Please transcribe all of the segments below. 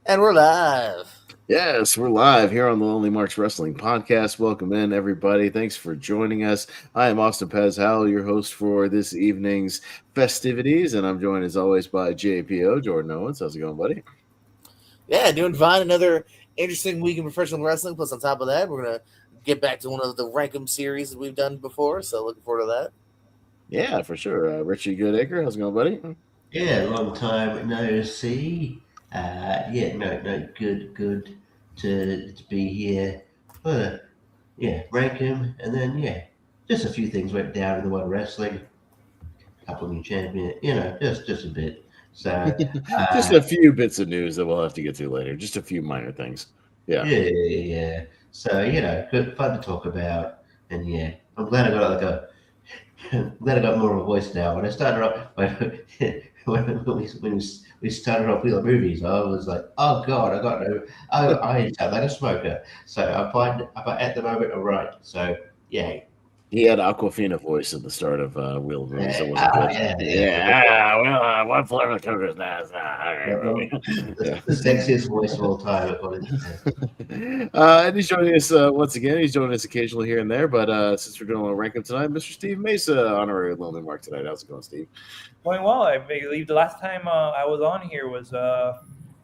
And we're live. Yes, we're live here on the Lonely Marks Wrestling Podcast. Welcome in, everybody. Thanks for joining us. I am Austin Pez Howell, your host for this evening's festivities, and I'm joined as always by JPO, Jordan Owens. How's it going, buddy? Yeah, doing fine. Another interesting week in professional wrestling. Plus, on top of that, we're gonna get back to one of the Rankum series that we've done before. So, looking forward to that. Yeah, for sure. Richie Goodacre, how's it going, buddy? Yeah, long time no see. Good to be here. Rank him, and then just a few things went down in the world of wrestling. A couple of new champions, just a bit. So Just a few bits of news that we'll have to get to later. Just a few minor things. yeah. So good fun to talk about, and I'm glad I got I'm glad I got more of a voice now. When I started off, when we started off with the movies, I was like, oh god, I sound like a smoker. So at the moment I'm right. So yeah. He had Aquafina voice at the start of Wheel of Movies. It wasn't good. One flavor of Coco's nice. The sexiest voice of all time. And he's joining us once again. He's joining us occasionally here and there, but since we're doing a little ranking tonight, Mr. Steve Mesa, honorary Lonely Mark tonight. How's it going, Steve? Going well. I believe the last time I was on here was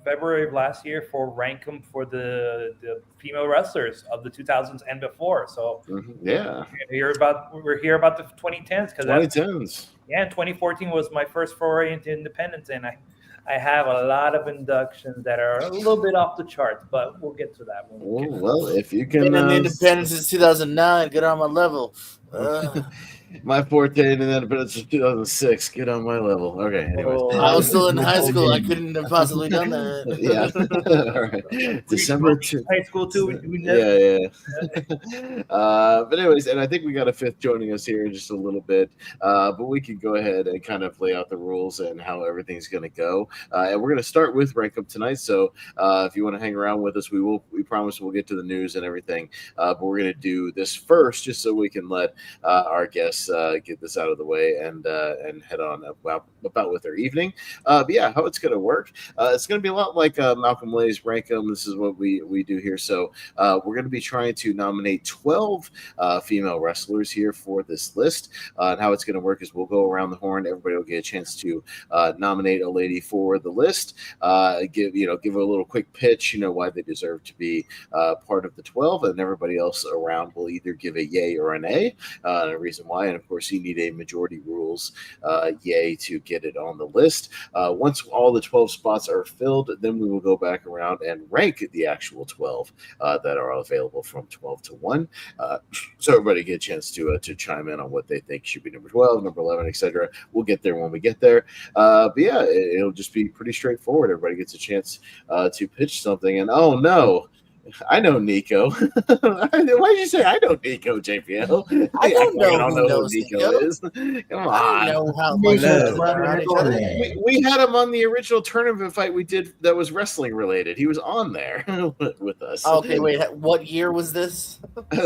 February of last year for Rankum for the female wrestlers of the 2000s and before. So we're here about the 2010s because 2010s. And 2014 was my first foray into independence, and I have a lot of inductions that are a little bit off the charts, but we'll get to that one. Well, if you can, been in independence since 2009. Get on my level. My forte in independence is 2006. Get on my level. Okay. Anyways, I was still in high school. I couldn't have possibly done that. Yeah. All right. December high school too. But anyways, and I think we got a fifth joining us here in just a little bit. But we can go ahead and kind of lay out the rules and how everything's going to go. And we're going to start with Rank Up tonight. So if you want to hang around with us, we promise we'll get to the news and everything. But we're going to do this first, just so we can let our guests get this out of the way and head on about with their evening. But yeah, how it's going to work? It's going to be a lot like Malcolm Lay's Rankum. This is what we do here. So we're going to be trying to nominate 12 female wrestlers here for this list. And how it's going to work is we'll go around the horn. Everybody will get a chance to nominate a lady for the list. Give her a little quick pitch. Why they deserve to be part of the 12, and everybody else around will either give a yay or a nay. And a reason why, and of course, you need a majority rules yay to get it on the list. Once all the 12 spots are filled, then we will go back around and rank the actual 12 that are available from 12 to 1. So everybody get a chance to chime in on what they think should be number 12, number 11, etc. We'll get there when we get there. But yeah, it'll just be pretty straightforward. Everybody gets a chance to pitch something. And oh no, I know Nico. Why did you say I know Nico, JPL? I don't know who Nico is. Come on. I don't know how much we had him on the original tournament fight we did that was wrestling related. He was on there with us. Okay, wait. What year was this?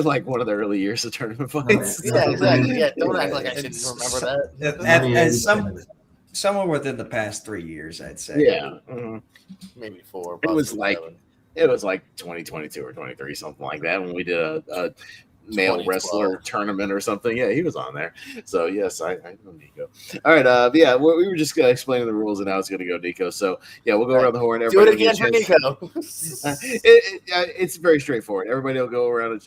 Like one of the early years of tournament fights. Yeah, exactly. Yeah, don't act like I shouldn't remember that. And somewhere within the past 3 years, I'd say. Yeah. Maybe 4. It was like 2022 or 23, something like that, when we did a male wrestler tournament or something. Yeah, he was on there. So yes, I know Nico. All right, we were just explaining the rules and how it's going to go, Nico. So yeah, we'll go around the horn. Do it again for Nico. It's very straightforward. Everybody will go around.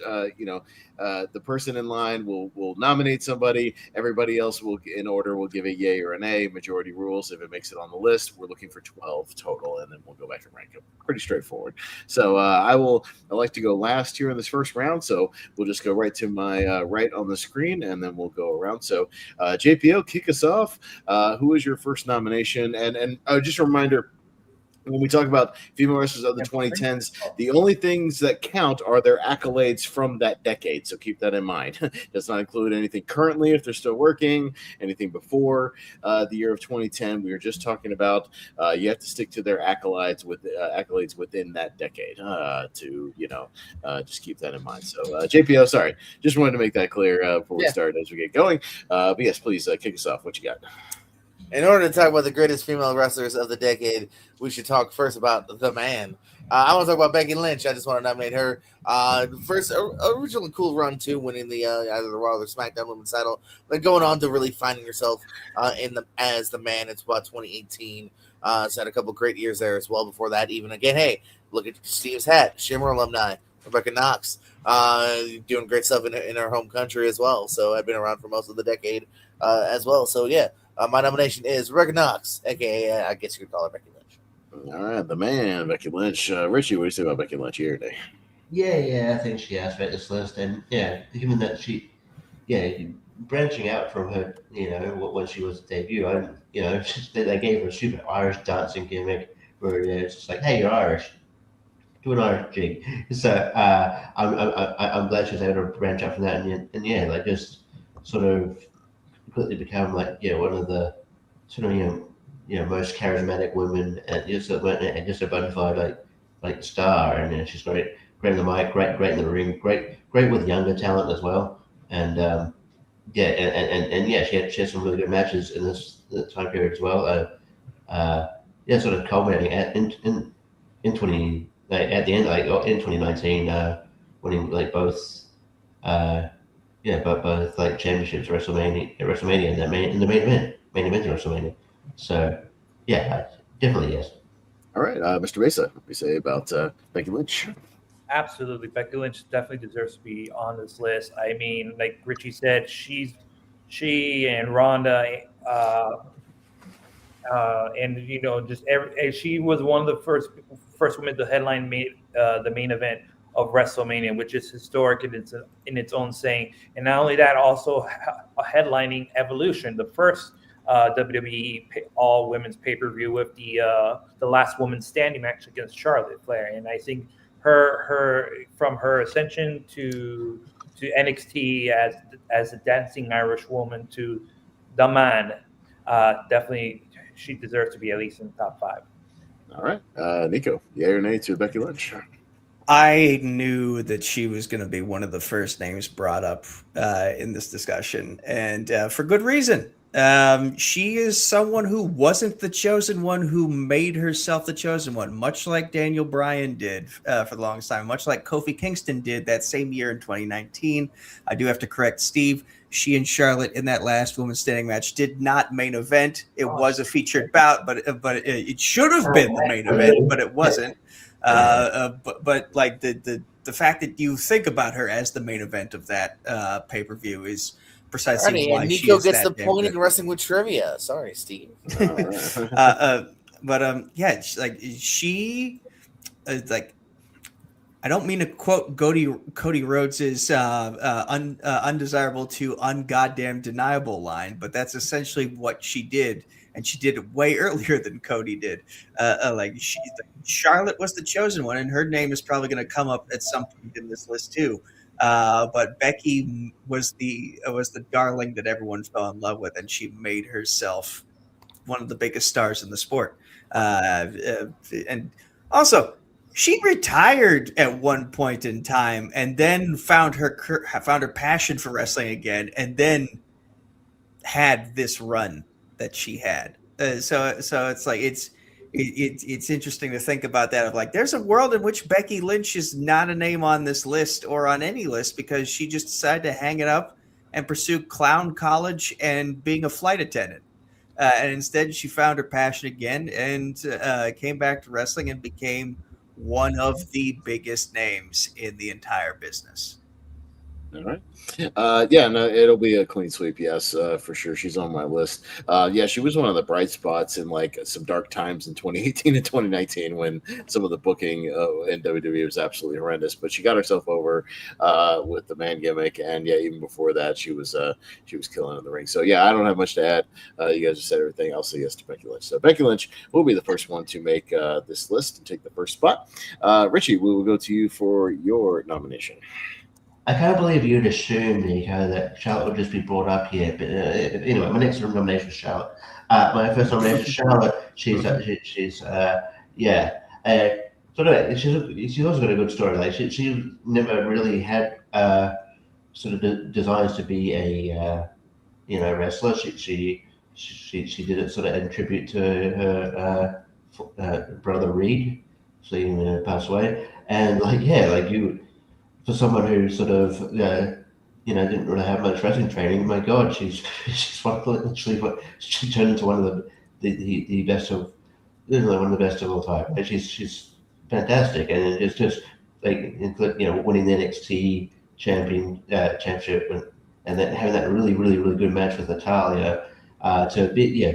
The person in line will nominate somebody. Everybody else will give a yay or a nay. Majority rules. If it makes it on the list, we're looking for 12 total, and then we'll go back and rank them. Pretty straightforward. So I like to go last here in this first round. So we'll just go right to my right on the screen, and then we'll go around. So JPO, kick us off. Who is your first nomination? And just a reminder, when we talk about female wrestlers of the 2010s, the only things that count are their accolades from that decade. So keep that in mind. Does not include anything currently if they're still working, anything before the year of 2010. We were just talking about you have to stick to their accolades within that decade to just keep that in mind. So JPO, sorry, just wanted to make that clear before we start as we get going. But yes, please kick us off. What you got? In order to talk about the greatest female wrestlers of the decade, we should talk first about the man. I want to talk about Becky Lynch. I just want to nominate her. First, original cool run too, winning the either the Raw or SmackDown Women's title, but going on to really finding herself as the man. It's about 2018. It's had a couple great years there as well. Before that, even again, hey, look at Steve's hat, Shimmer alumni, Rebecca Knox, doing great stuff in her home country as well. So I've been around for most of the decade as well. So yeah. My nomination is Rebecca Knox, aka I guess you could call her Becky Lynch. All right, the man, Becky Lynch. Richie, what do you say about Becky Lynch here today? Yeah, I think she has made this list, and yeah, given that branching out from her, when she was debut, they gave her a super Irish dancing gimmick where it's just like, hey, you're Irish, do an Irish jig. So I'm glad she was able to branch out from that, and yeah, like just sort of quickly become like one of the sort of most charismatic women, and just a bona fide like star, and she's great in the mic, great in the ring, great with younger talent as well, and yeah, she had some really good matches in this time period as well. Sort of culminating in 20 like at the end in 2019, winning like both. Both like championships, WrestleMania, and the main event of WrestleMania. So, yeah, definitely yes. All right, Mr. Mesa, what do you say about Becky Lynch? Absolutely, Becky Lynch definitely deserves to be on this list. I mean, like Richie said, she and Ronda, and she was one of the first women to headline the main event of WrestleMania, which is historic in its own saying. And not only that, also headlining Evolution, the first WWE all women's pay-per-view with the last woman standing match against Charlotte Flair. And I think her from her ascension to NXT as a dancing Irish woman to the man, definitely she deserves to be at least in the top 5. All right, Nico, yay or nay to Becky Lynch? I knew that she was going to be one of the first names brought up in this discussion, and for good reason. She is someone who wasn't the chosen one, who made herself the chosen one, much like Daniel Bryan did for the longest time, much like Kofi Kingston did that same year in 2019. I do have to correct Steve. She and Charlotte in that last women's standing match did not main event. It was a featured bout, but it should have been the main event, but it wasn't. But like the fact that you think about her as the main event of that pay-per-view is precisely why Nico she is gets that the point in wrestling with trivia. Sorry, Steve. I don't mean to quote Cody Rhodes's undesirable to ungoddamn deniable line, but that's essentially what she did. And she did it way earlier than Cody did. Charlotte was the chosen one, and her name is probably going to come up at some point in this list too. But Becky was the darling that everyone fell in love with, and she made herself one of the biggest stars in the sport. And also, she retired at one point in time, and then found her passion for wrestling again, and then had this run that she had. So it's like it's interesting to think about that. Of like, there's a world in which Becky Lynch is not a name on this list or on any list because she just decided to hang it up and pursue clown college and being a flight attendant. And instead, she found her passion again and came back to wrestling and became one of the biggest names in the entire business. All right. No, it'll be a clean sweep. Yes, for sure. She's on my list. She was one of the bright spots in like some dark times in 2018 and 2019 when some of the booking in WWE was absolutely horrendous. But she got herself over with the man gimmick, and even before that, she was killing in the ring. So I don't have much to add. You guys have said everything. I'll say yes to Becky Lynch. So Becky Lynch will be the first one to make this list and take the first spot. Richie, we will go to you for your nomination. I can't believe you'd assume, Nico, that Charlotte would just be brought up here. But anyway, my next nomination is Charlotte. My first nomination is Charlotte. She's she's also got a good story. Like she never really had sort of desires to be a wrestler. She she did it sort of in tribute to her brother Reed, so he passed away. And like you, for someone who sort of didn't really have much wrestling training, my God, she's she turned into one of the best of literally one of the best of all time. And she's fantastic, and it's just like winning the NXT championship and then having that really good match with Natalia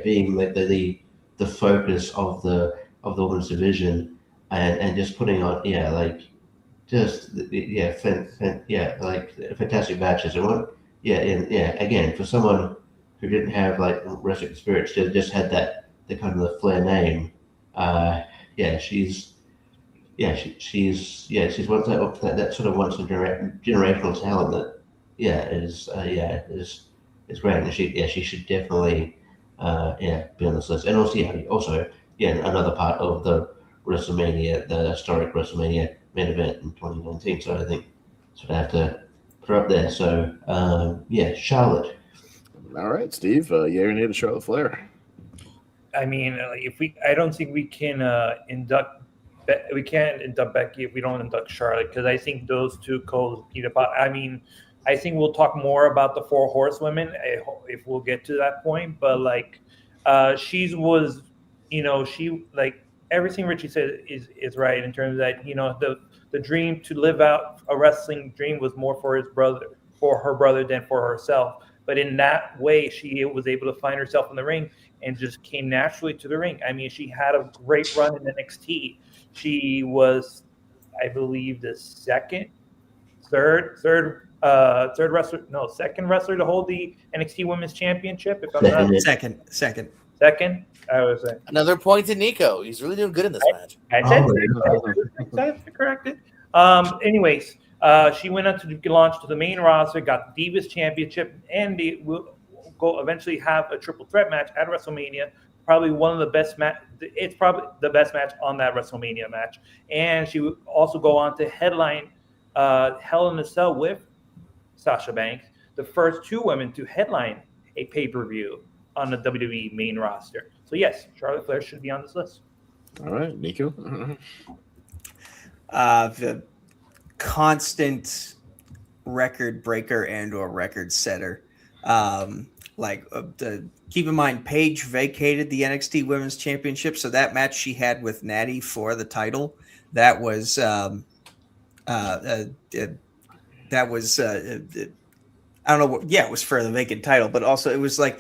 being like the focus of the women's division and just putting on like fantastic matches and again for someone who didn't have like wrestling experience, just had the kind of the flair name. She's she's one that sort of once a generational talent that is great, and she should definitely be on this list. And also another part of the historic WrestleMania main event in 2019. So I think I have to put her up there. So Charlotte. All right, Steve, you need a Charlotte Flair. I mean, I don't think we can induct. We can't induct Becky if we don't induct Charlotte, because I think those two co-compete about. I mean, I think we'll talk more about the four horsewomen if we'll get to that point. But she was, she like everything Richie said is right in terms of that. The dream to live out a wrestling dream was more for her brother than for herself. But in that way, she was able to find herself in the ring and just came naturally to the ring. I mean, she had a great run in NXT. She was, I believe, the second wrestler to hold the NXT Women's Championship. If I'm not second. I was saying. Another point to Nico. He's really doing good in this match. I said corrected. Anyways, she went on to launch to the main roster, got the Divas Championship, and they will go eventually have a triple threat match at WrestleMania. Probably one of the best match. It's probably the best match on that WrestleMania match. And she would also go on to headline Hell in a Cell with Sasha Banks, the first two women to headline a pay-per-view on the WWE main roster. So yes, Charlotte Flair should be on this list. All right, Nico. The constant record breaker and or record setter. Keep in mind, Paige vacated the NXT Women's Championship, so that match she had with Natty for the title, that was I don't know. It was for the vacant title, but also it was like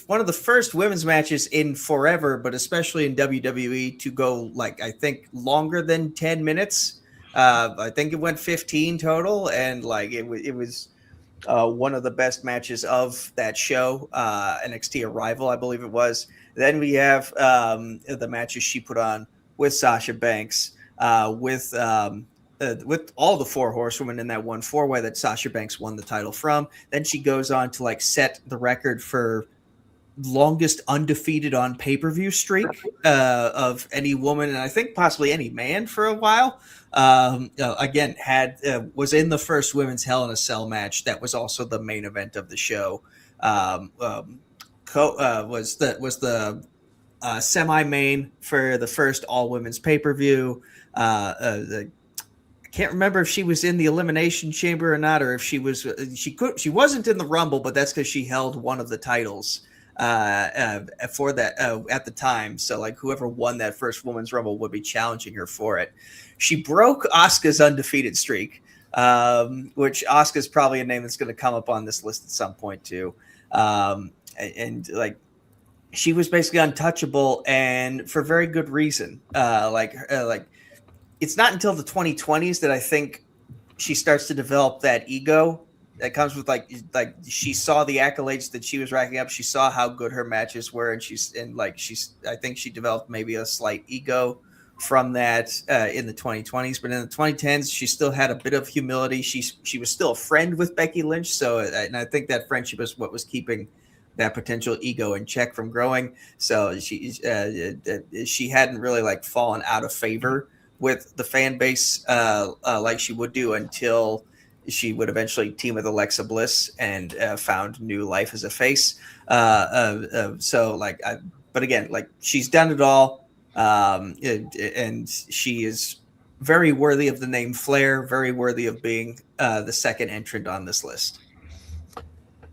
one of the first women's matches in forever, but especially in WWE to go I think longer than 10 minutes. I think it went 15 total, and it was one of the best matches of that show. NXT Arrival, I believe it was. Then we have the matches she put on with Sasha Banks, with all the four horsewomen in that one four-way that Sasha Banks won the title from. Then she goes on to set the record for longest undefeated on pay-per-view streak of any woman, and I think possibly any man for a while. Again, was in the first women's Hell in a Cell match. That was also the main event of the show. Was the semi-main for the first all-women's pay-per-view. I can't remember if she was in the Elimination Chamber or not, or if she wasn't in the Rumble, but that's because she held one of the titles for that at the time. So whoever won that first Women's Rumble would be challenging her for it. She broke Asuka's undefeated streak, which Asuka's probably a name that's going to come up on this list at some point too. She was basically untouchable, and for very good reason. It's not until the 2020s that I think she starts to develop that ego that comes with she saw the accolades that she was racking up. She saw how good her matches were, and I think she developed maybe a slight ego from that in the 2020s. But in the 2010s, she still had a bit of humility. She was still a friend with Becky Lynch, and I think that friendship is what was keeping that potential ego in check from growing. So she hadn't really fallen out of favor with the fan base like she would do until she would eventually team with Alexa Bliss and found new life as a face. So like, but again, like she's done it all, and she is very worthy of the name Flair, very worthy of being the second entrant on this list.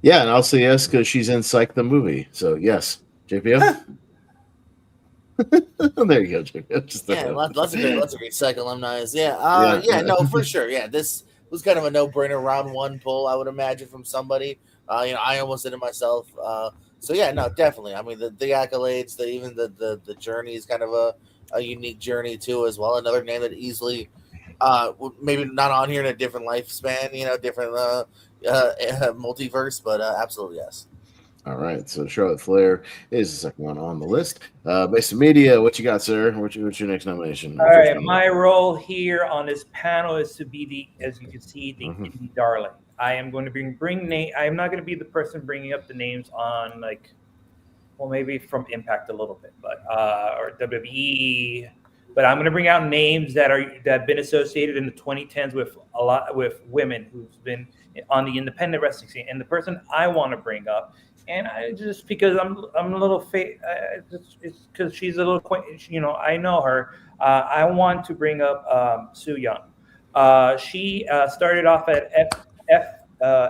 Yeah, and I'll say yes because she's in Psych the movie. So yes, JPO. There you go, JPO. Just Yeah, lots of great Psych alumni. No, for sure. Yeah, this was kind of a no-brainer round one pull, I would imagine, from somebody. I almost did it myself. So yeah, no, definitely. I mean, the accolades, even the journey is kind of a unique journey too, as well. Another name that easily, maybe not on here in a different lifespan, different multiverse, but absolutely yes. All right, so Charlotte Flair is the second one on the list. Based on media, what you got, sir? What's your next nomination? All right, my role here on this panel is to be as you can see, the indie darling. I am going to bring name. I am not going to be the person bringing up the names on maybe from Impact a little bit, but or WWE. But I'm going to bring out names that have been associated in the 2010s with women who's been on the independent wrestling scene. And the person I want to bring up, and I just because I'm a little it's because she's a little I know her. I want to bring up Su Yung. She started off at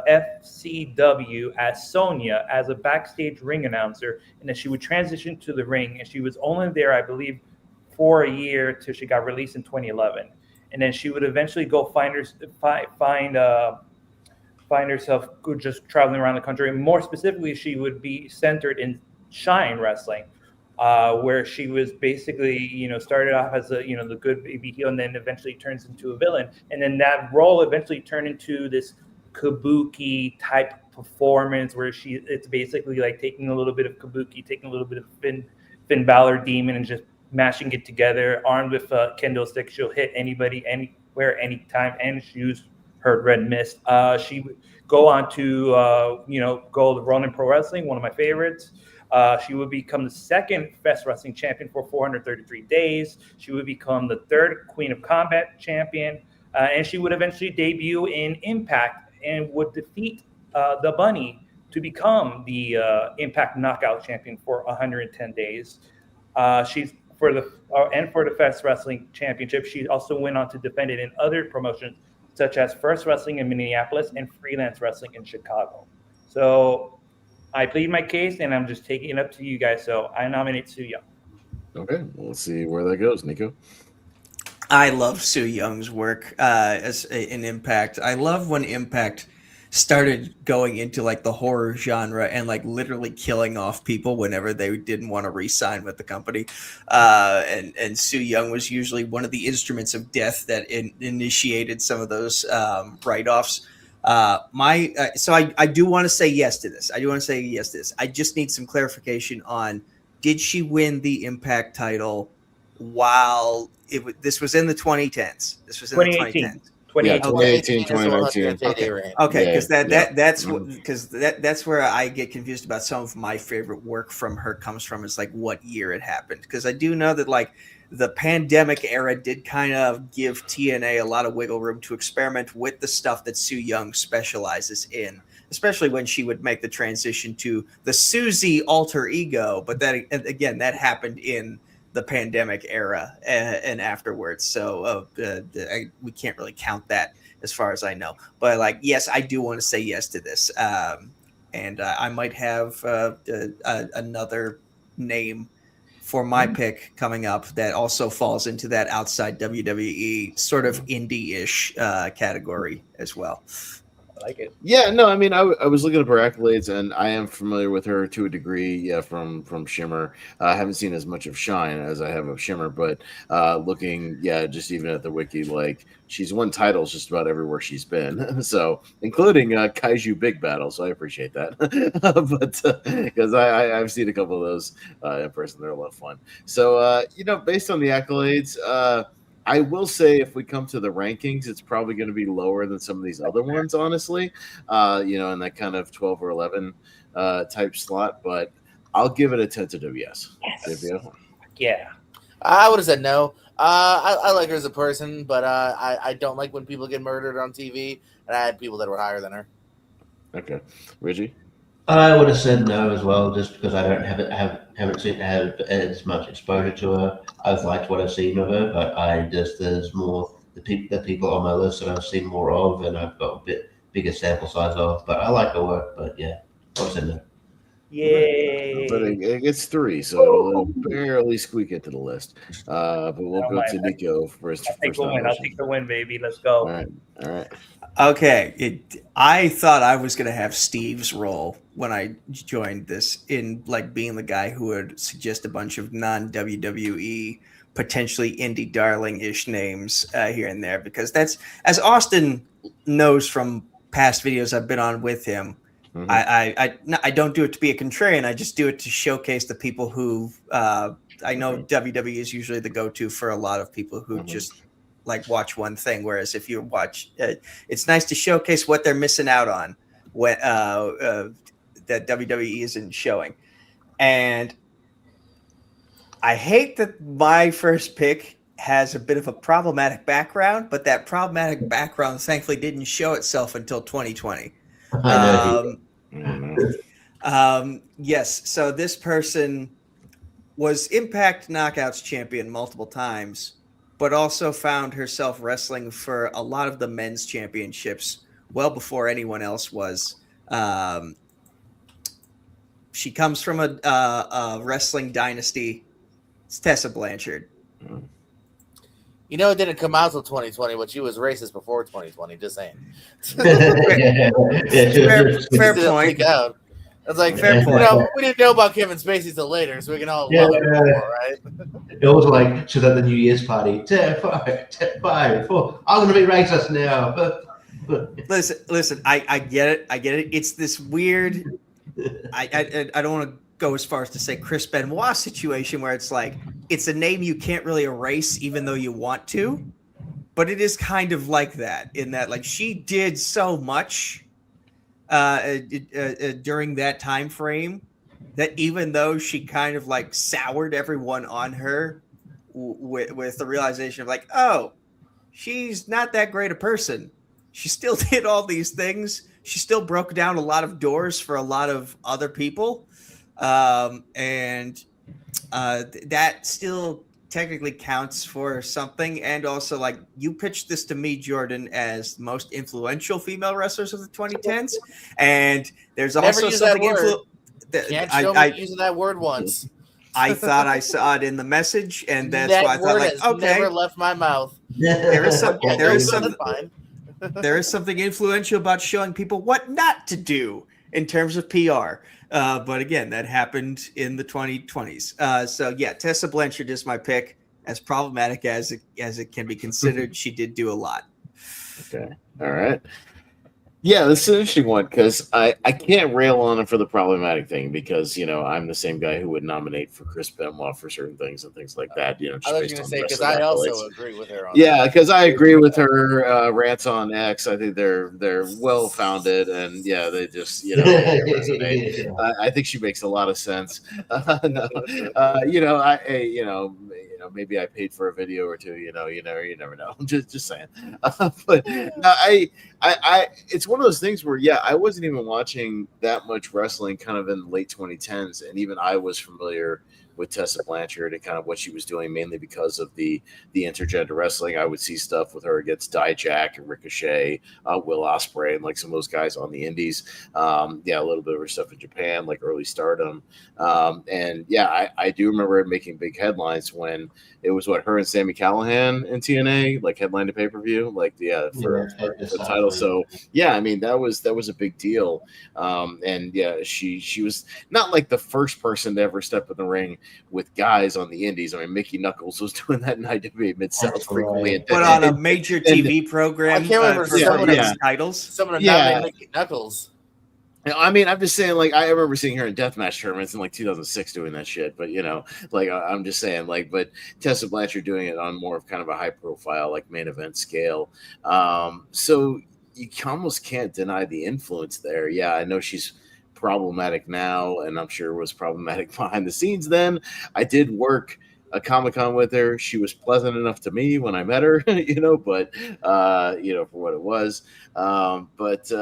FCW as Sonya as a backstage ring announcer, and then she would transition to the ring, and she was only there, I believe, for a year till she got released in 2011, and then she would eventually go find herself just traveling around the country. And more specifically, she would be centered in Shine Wrestling, where she was basically, started off as the good baby heel, and then eventually turns into a villain. And then that role eventually turned into this kabuki type performance where it's basically like taking a little bit of kabuki, taking a little bit of Finn Balor Demon, and just mashing it together. Armed with a kendo stick, she'll hit anybody, anywhere, anytime, and she used her red mist. She would go on to go to Ronin Pro Wrestling, one of my favorites. She would become the second Best Wrestling Champion for 433 days. She would become the third Queen of Combat Champion, and she would eventually debut in Impact and would defeat the Bunny to become the Impact Knockout Champion for 110 days. She's for the Best Wrestling Championship. She also went on to defend it in other promotions, such as First Wrestling in Minneapolis and Freelance Wrestling in Chicago. So I plead my case, and I'm just taking it up to you guys. So I nominate Su Yung. Okay, well, let's see where that goes, Nico. I love Su Young's work as an Impact. I love when Impact started going into like the horror genre and like literally killing off people whenever they didn't want to re-sign with the company. And Su Yung was usually one of the instruments of death that initiated some of those write-offs. So I do want to say yes to this. I just need some clarification on, did she win the Impact title while this was in the 2010s? This was in 2018. the 2010s. 2018, 2019. Okay, because that's where I get confused about some of my favorite work from her comes from, is like what year it happened. Because I do know that like the pandemic era did kind of give TNA a lot of wiggle room to experiment with the stuff that Su Yung specializes in, especially when she would make the transition to the Susie alter ego. But that happened in the pandemic era and afterwards. So we can't really count that as far as I know. But like, yes, I do want to say yes to this. And I might have another name for my pick coming up that also falls into that outside WWE sort of indie-ish category as well. I like it. Yeah, no, I mean, I was looking up her accolades, and I am familiar with her to a degree, from Shimmer. I haven't seen as much of Shine as I have of Shimmer, but looking, just even at the wiki, like, she's won titles just about everywhere she's been, so including Kaiju Big Battle, so I appreciate that. But because I've seen a couple of those in person, they're a lot of fun. So, based on the accolades, I will say if we come to the rankings, it's probably going to be lower than some of these other ones, honestly, in that kind of 12 or 11 type slot. But I'll give it a tentative yes. Yeah. I would have said no. I like her as a person, but I don't like when people get murdered on TV. And I had people that were higher than her. Okay, Richie. I would have said no as well, just because I don't haven't seen have as much exposure to her. I've liked what I've seen of her, but there's more the people on my list that I've seen more of, and I've got a bit bigger sample size of. But I like her work. But yeah, I would say no. Yay! But it gets 3, so it'll barely squeak into the list. But we'll don't go mind. to Nico first. I'll take First the win. I'll nomination. take the win, baby. Let's go. All right. Okay, I thought I was going to have Steve's role when I joined this, in like being the guy who would suggest a bunch of non-WWE, potentially indie darling-ish names here and there, because that's, as Austin knows from past videos I've been on with him. Mhm. I don't do it to be a contrarian. I just do it to showcase the people who I know WWE is usually the go-to for a lot of people who just like watch one thing. Whereas if you watch, it's nice to showcase what they're missing out on when that WWE isn't showing. And I hate that my first pick has a bit of a problematic background, but that problematic background thankfully didn't show itself until 2020. Yes. So this person was Impact Knockouts champion multiple times, but also found herself wrestling for a lot of the men's championships well before anyone else was. She comes from a wrestling dynasty. It's Tessa Blanchard. You know, it didn't come out till 2020, but she was racist before 2020. Just saying. Fair point. Out. It's like, Fair point. We didn't know about Kevin Spacey till later, so we can all love it before, right? It was like she's at the New Year's party. 10, 5, 4. I'm going to be racist now. Listen. I get it. It's this weird. I don't want to go as far as to say Chris Benoit situation where it's like it's a name you can't really erase even though you want to, but it is kind of like that in that like she did so much during that time frame that even though she kind of like soured everyone on her with the realization of like, oh, she's not that great a person, she still did all these things. She still broke down a lot of doors for a lot of other people. And that still technically counts for something. And also, like, you pitched this to me, Jordan, as the most influential female wrestlers of the 2010s. And there's also something Can't show me using that word once. I thought I saw it in the message, and that's that why I thought, like, okay, never left my mouth. There is something influential about showing people what not to do in terms of PR. But again, that happened in the 2020s. So yeah, Tessa Blanchard is my pick. As problematic as it can be considered, she did do a lot. Okay. All right. Yeah, this is an interesting one because I can't rail on him for the problematic thing because, I'm the same guy who would nominate for Chris Benoit for certain things and things like that. Just I was based going to on say, because wrestling I also accolades. agree with her on Yeah, because I agree with her rants on X. I think they're well founded, and yeah, they just resonate. I think she makes a lot of sense. Maybe I paid for a video or two. You never know. Just saying. But it's one of those things where I wasn't even watching that much wrestling kind of in the late 2010s, and even I was familiar with Tessa Blanchard and kind of what she was doing, mainly because of the intergender wrestling. I would see stuff with her against Dijak and Ricochet, Will Ospreay, and like some of those guys on the indies. A little bit of her stuff in Japan, like early Stardom. I do remember it making big headlines when it was her and Sami Callihan in TNA, like headline to pay-per-view, for the title. So that was a big deal. She was not like the first person to ever step in the ring with guys on the indies. I mean, Mickey Knuckles was doing that in IWA Mid-South frequently. But on a major TV program, I can't remember someone else's titles. Someone nominated Mickey Knuckles. I mean, I'm just saying, like, I remember seeing her in deathmatch tournaments in like 2006 doing that shit. But I'm just saying, like, but Tessa Blanchard doing it on more of kind of a high profile, like main event scale. So you almost can't deny the influence there. Yeah, I know she's problematic now, and I'm sure was problematic behind the scenes then. I did work a Comic-Con with her. She was pleasant enough to me when I met her, but for what it was. But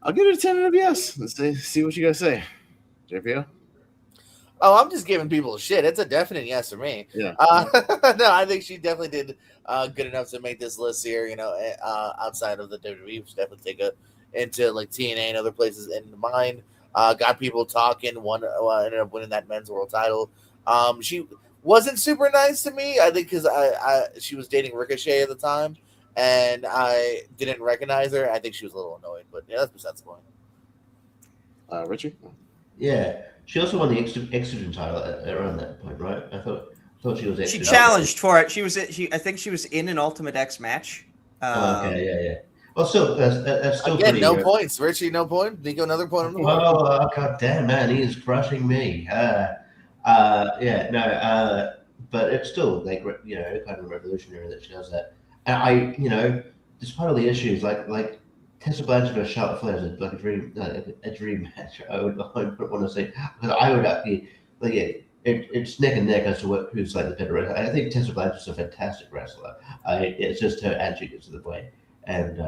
I'll give it a 10 and a yes. Let's see what you guys say. JPO? Oh, I'm just giving people shit. It's a definite yes for me. Yeah. No, I think she definitely did good enough to make this list here. Outside of the WWE, which definitely take it into like TNA and other places in mind. Got people talking. Ended up winning that men's world title. She wasn't super nice to me. I think because she was dating Ricochet at the time, and I didn't recognize her. I think she was a little annoyed, but yeah, that's besides the point. Richie? Yeah, she also won the Exogen title around that point, right? I thought she was. She Exogen. challenged for it. I think she was in an Ultimate X match. Okay, yeah. Well, still, that's still Again, pretty. no points. Richie, no point. Nico, another point on the board. Oh, god damn, man, he is crushing me. But it's still like kind of revolutionary that she does that. And despite all the issues, like Tessa Blanchard versus Charlotte Flair is like a dream match. I would want to say, because I would actually it's neck and neck as to who's like the better wrestler. I think Tessa Blanchard's a fantastic wrestler. It's just her attitude gets to the way, and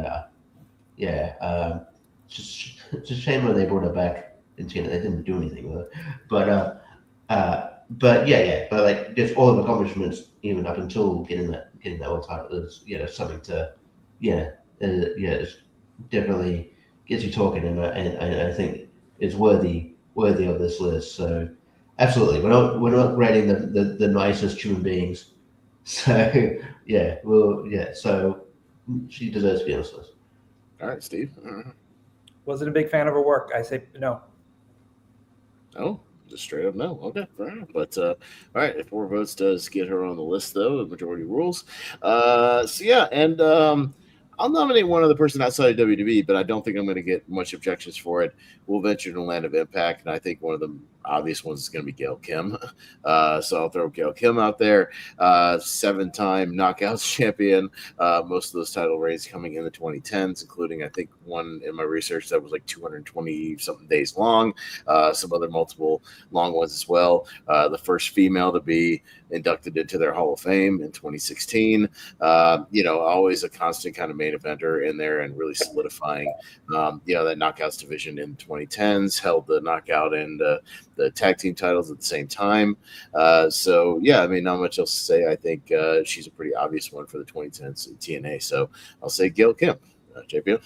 it's a shame when they brought her back in TNA. They didn't do anything with her, but like just all of the accomplishments, even up until getting that world title, is something to it's definitely gets you talking, and I think it's worthy of this list. So absolutely, we're not rating the nicest human beings. So so she deserves to be on this list. All right, Steve. Wasn't a big fan of her work. I say no. Oh, just straight up no. Okay, but all right. If 4 votes does get her on the list, though, the majority rules. I'll nominate one other person outside of WWE, but I don't think I'm going to get much objections for it. We'll venture to the land of Impact, and I think one of the obvious ones is going to be Gail Kim. So I'll throw Gail Kim out there. 7-time Knockouts champion. Most of those title reigns coming in the 2010s, including, I think, one in my research that was like 220-something days long. Some other multiple long ones as well. The first female to be inducted into their Hall of Fame in 2016. Always a constant kind of main eventer in there and really solidifying, that Knockouts division in 2010s, held the Knockout and the tag team titles at the same time. Not much else to say. I think she's a pretty obvious one for the 2010s in TNA. So I'll say Gail Kim. JPO?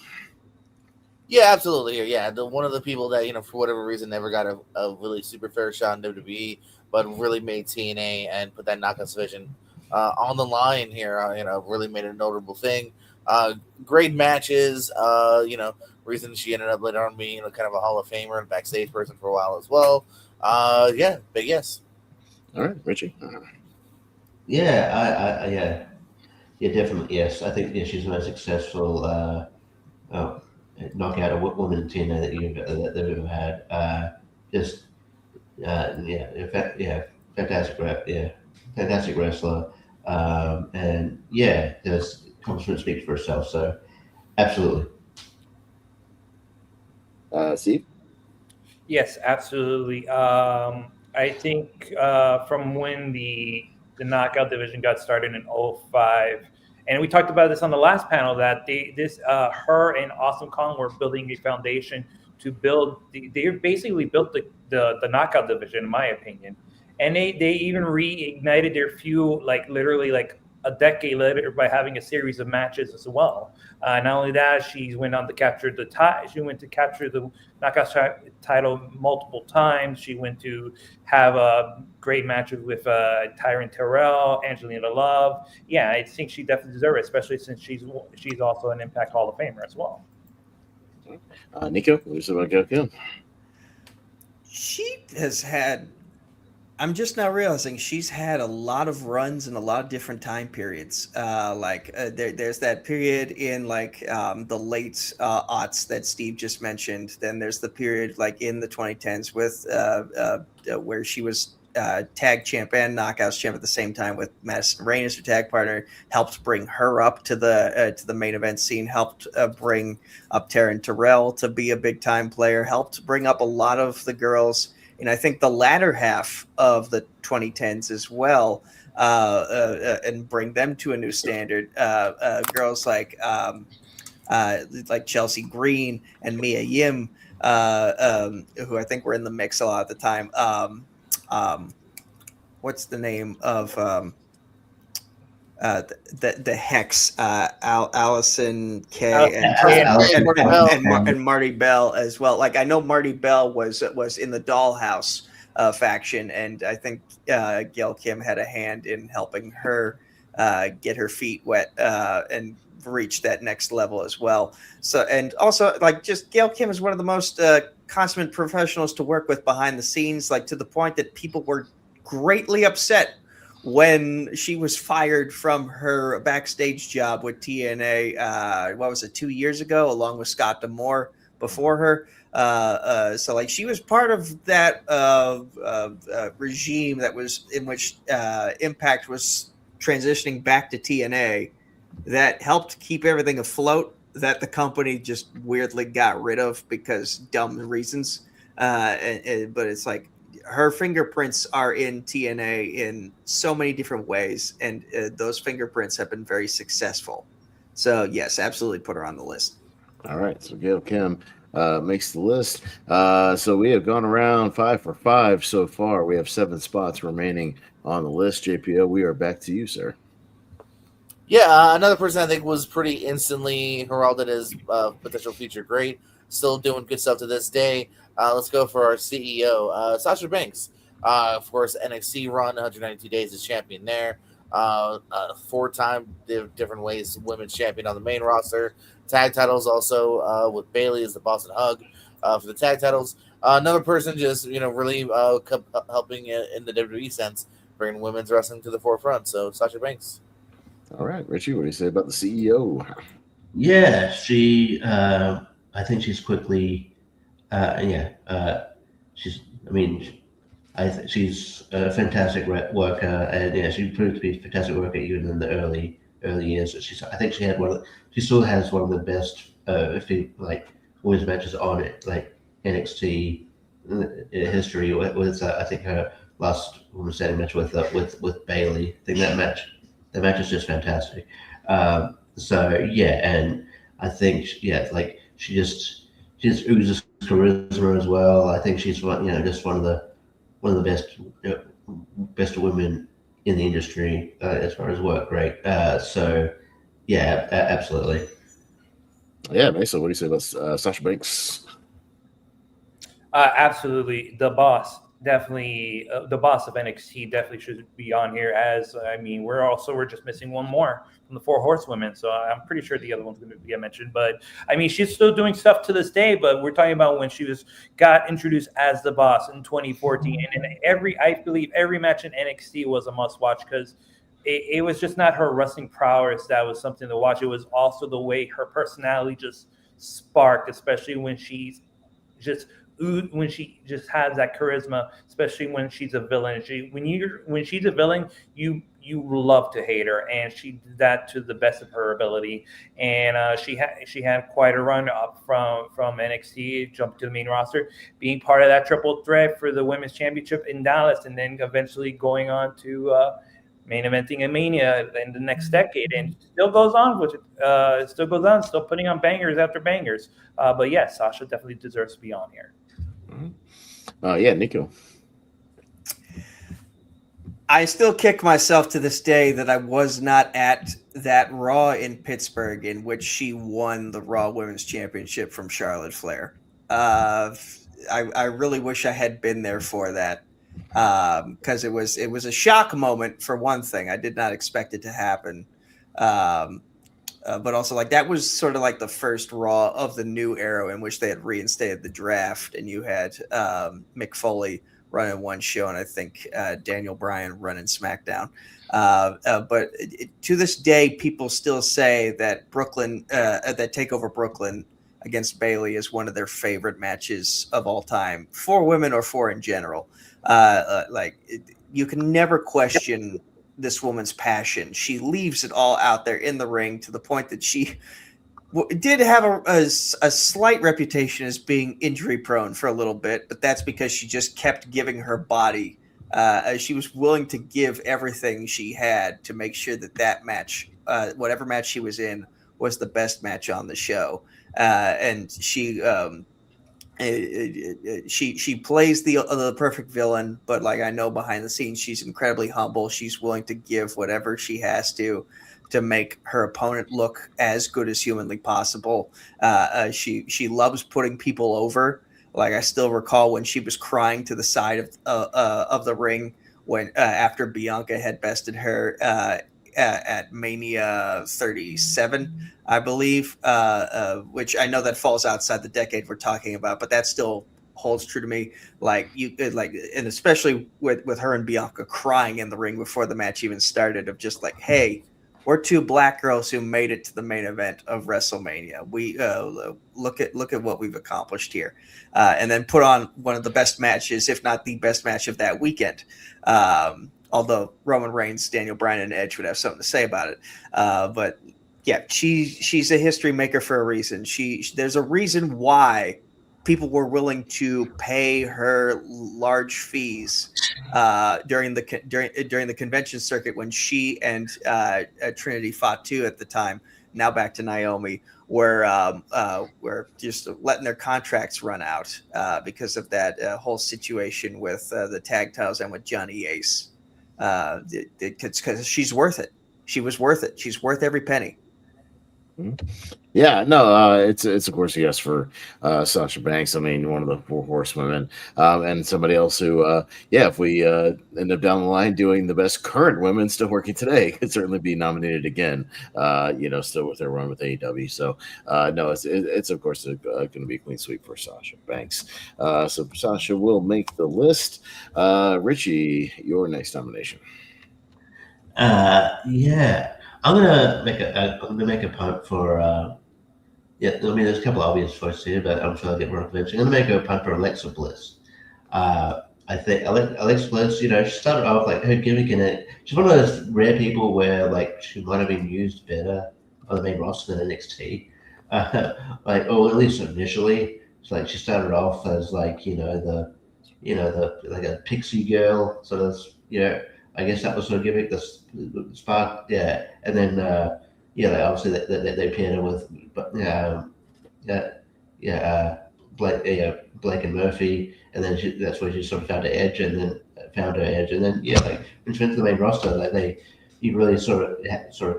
Yeah, absolutely. Yeah, one of the people that for whatever reason never got a really super fair shot in WWE, but really made TNA and put that Knockouts division on the line here. Really made a notable thing. Great matches. Reason she ended up later on being kind of a Hall of Famer and backstage person for a while as well. Big yes. All right, Richie. Yeah, definitely yes. I think she's the most successful knockout a woman in TNA that they've ever had. Fantastic wrestler. There's accomplishment speaks for herself. So absolutely. Steve? Yes, absolutely. I think from when the Knockout division got started in 2005, and we talked about this on the last panel, that her and Awesome Kong were building a foundation to build. They basically built the Knockout division, in my opinion, and they even reignited their feud literally a decade later by having a series of matches as well. Not only that, she went on to capture the Knockout title multiple times. She went to have great matches with Tyron Terrell, Angelina Love. Yeah, I think she definitely deserves it, especially since she's also an Impact Hall of Famer as well. Nico, what do you say about Gail Kim? She has had. I'm just now realizing she's had a lot of runs in a lot of different time periods. There's that period in the late aughts that Steve just mentioned. Then there's the period in the 2010s with where she was tag champ and Knockouts champ at the same time with Madison Rayne as her tag partner. Helped bring her up to the main event scene. Helped bring up Taryn Terrell to be a big time player. Helped bring up a lot of the girls and I think the latter half of the 2010s as well, and bring them to a new standard. Girls like Chelsea Green and Mia Yim, who I think were in the mix a lot at the time. What's the name of the Hex? Allison Kay and Marty Bell as well. Like, I know Marty Bell was in the Dollhouse faction, and I think Gail Kim had a hand in helping her get her feet wet and reach that next level as well. So, and also, like, just Gail Kim is one of the most consummate professionals to work with behind the scenes, like, to the point that people were greatly upset when she was fired from her backstage job with TNA. What was it, 2 years ago, along with Scott D'Amore before her. So, like, she was part of that regime that was in which Impact was transitioning back to TNA, that helped keep everything afloat, that the company just weirdly got rid of because dumb reasons. But it's like, her fingerprints are in TNA in so many different ways, and those fingerprints have been very successful. So, yes, absolutely put her on the list. All right, so Gail Kim makes the list. So we have gone around 5 for 5 so far. We have 7 spots remaining on the list. JPO, we are back to you, sir. Yeah, another person I think was pretty instantly heralded as potential future great. Still doing good stuff to this day. Let's go for our CEO, Sasha Banks. Of course, NXT run, 192 days as champion there. 4-time different ways women's champion on the main roster. Tag titles also with Bayley as the Boston Hug for the tag titles. Another person just really helping in the WWE sense, bringing women's wrestling to the forefront. So Sasha Banks. All right, Richie, what do you say about the CEO? Yeah, she. I think she's quickly. She's. I mean, she's a fantastic worker, and yeah, she proved to be a fantastic worker even in the early years. I think she had she still has one of the best, women's matches on it, like NXT history. With I think her last women's standing match with Bayley. I think that match is just fantastic. So yeah, and I think she just oozes charisma as well. I think she's just one of the best women in the industry as far as work rate. So yeah, absolutely. Yeah, Mesa, what do you say about Sasha Banks? Absolutely, the boss. Definitely, the boss of NXT definitely should be on here. As I mean, we're just missing one more from the 4 Horsewomen, so I'm pretty sure the other one's going to get mentioned. But I mean, she's still doing stuff to this day. But we're talking about when she got introduced as the boss in 2014, and I believe every match in NXT was a must watch, because it was just not her wrestling prowess that was something to watch. It was also the way her personality just sparked, especially when she just has that charisma, especially when she's a villain. When she's a villain, you love to hate her, and she did that to the best of her ability. And she had quite a run up from NXT, jumped to the main roster, being part of that triple threat for the women's championship in Dallas, and then eventually going on to main eventing a Mania in the next decade, and still goes on with it. Still putting on bangers after bangers. But yes, Sasha definitely deserves to be on here. Yeah, Nico. I still kick myself to this day that I was not at that Raw in Pittsburgh in which she won the Raw Women's Championship from Charlotte Flair. I really wish I had been there for that, because it was a shock moment for one thing. I did not expect it to happen. But also, like, that was sort of like the first Raw of the new era in which they had reinstated the draft, and you had Mick Foley running one show, and I think Daniel Bryan running SmackDown. But to this day, people still say that that TakeOver Brooklyn against Bayley is one of their favorite matches of all time, for women or for in general. You can never question this woman's passion. She leaves it all out there in the ring, to the point that she did have a slight reputation as being injury prone for a little bit, but that's because she just kept giving her body. She was willing to give everything she had to make sure that match, whatever match she was in, was the best match on the show. And she plays the perfect villain, but like I know behind the scenes, she's incredibly humble. She's willing to give whatever she has to make her opponent look as good as humanly possible. She loves putting people over. Like I still recall when she was crying to the side of the ring when after Bianca had bested her at Mania 37, I believe, which I know that falls outside the decade we're talking about, but that still holds true to me. Like and especially with her and Bianca crying in the ring before the match even started, of just like, hey, we're two black girls who made it to the main event of WrestleMania. We look at what we've accomplished here, and then put on one of the best matches, if not the best match of that weekend. Although Roman Reigns, Daniel Bryan, and Edge would have something to say about it, but yeah, she's a history maker for a reason. There's a reason why people were willing to pay her large fees during the convention circuit when she and Trinity Fatu at the time, now back to Naomi, were just letting their contracts run out because of that whole situation with the tag titles and with Johnny Ace. Because she's worth it. She was worth it. She's worth every penny. Yeah, no, it's of course a yes for Sasha Banks. I mean, one of the four horsewomen, and somebody else who, if we end up down the line doing the best current women still working today, could certainly be nominated again. Still with their run with AEW. So no, it's of course going to be a clean sweep for Sasha Banks. So Sasha will make the list. Richie, your next nomination. Yeah, I'm gonna make a punt for. I mean, there's a couple of obvious choices here, but I'm sure I'll get more convincing. I'm gonna make a punt for Alexa Bliss. I think Alexa Bliss, she started off like her gimmick in it. She's one of those rare people where like she might have been used better on the main roster than NXT, or at least initially. It's like she started off as like the like a pixie girl sort of I guess that was her gimmick, the spark, yeah, and then obviously they paired her with, but Blake and Murphy, and then that's where she sort of found her edge, and then when she went to the main roster, you really sort of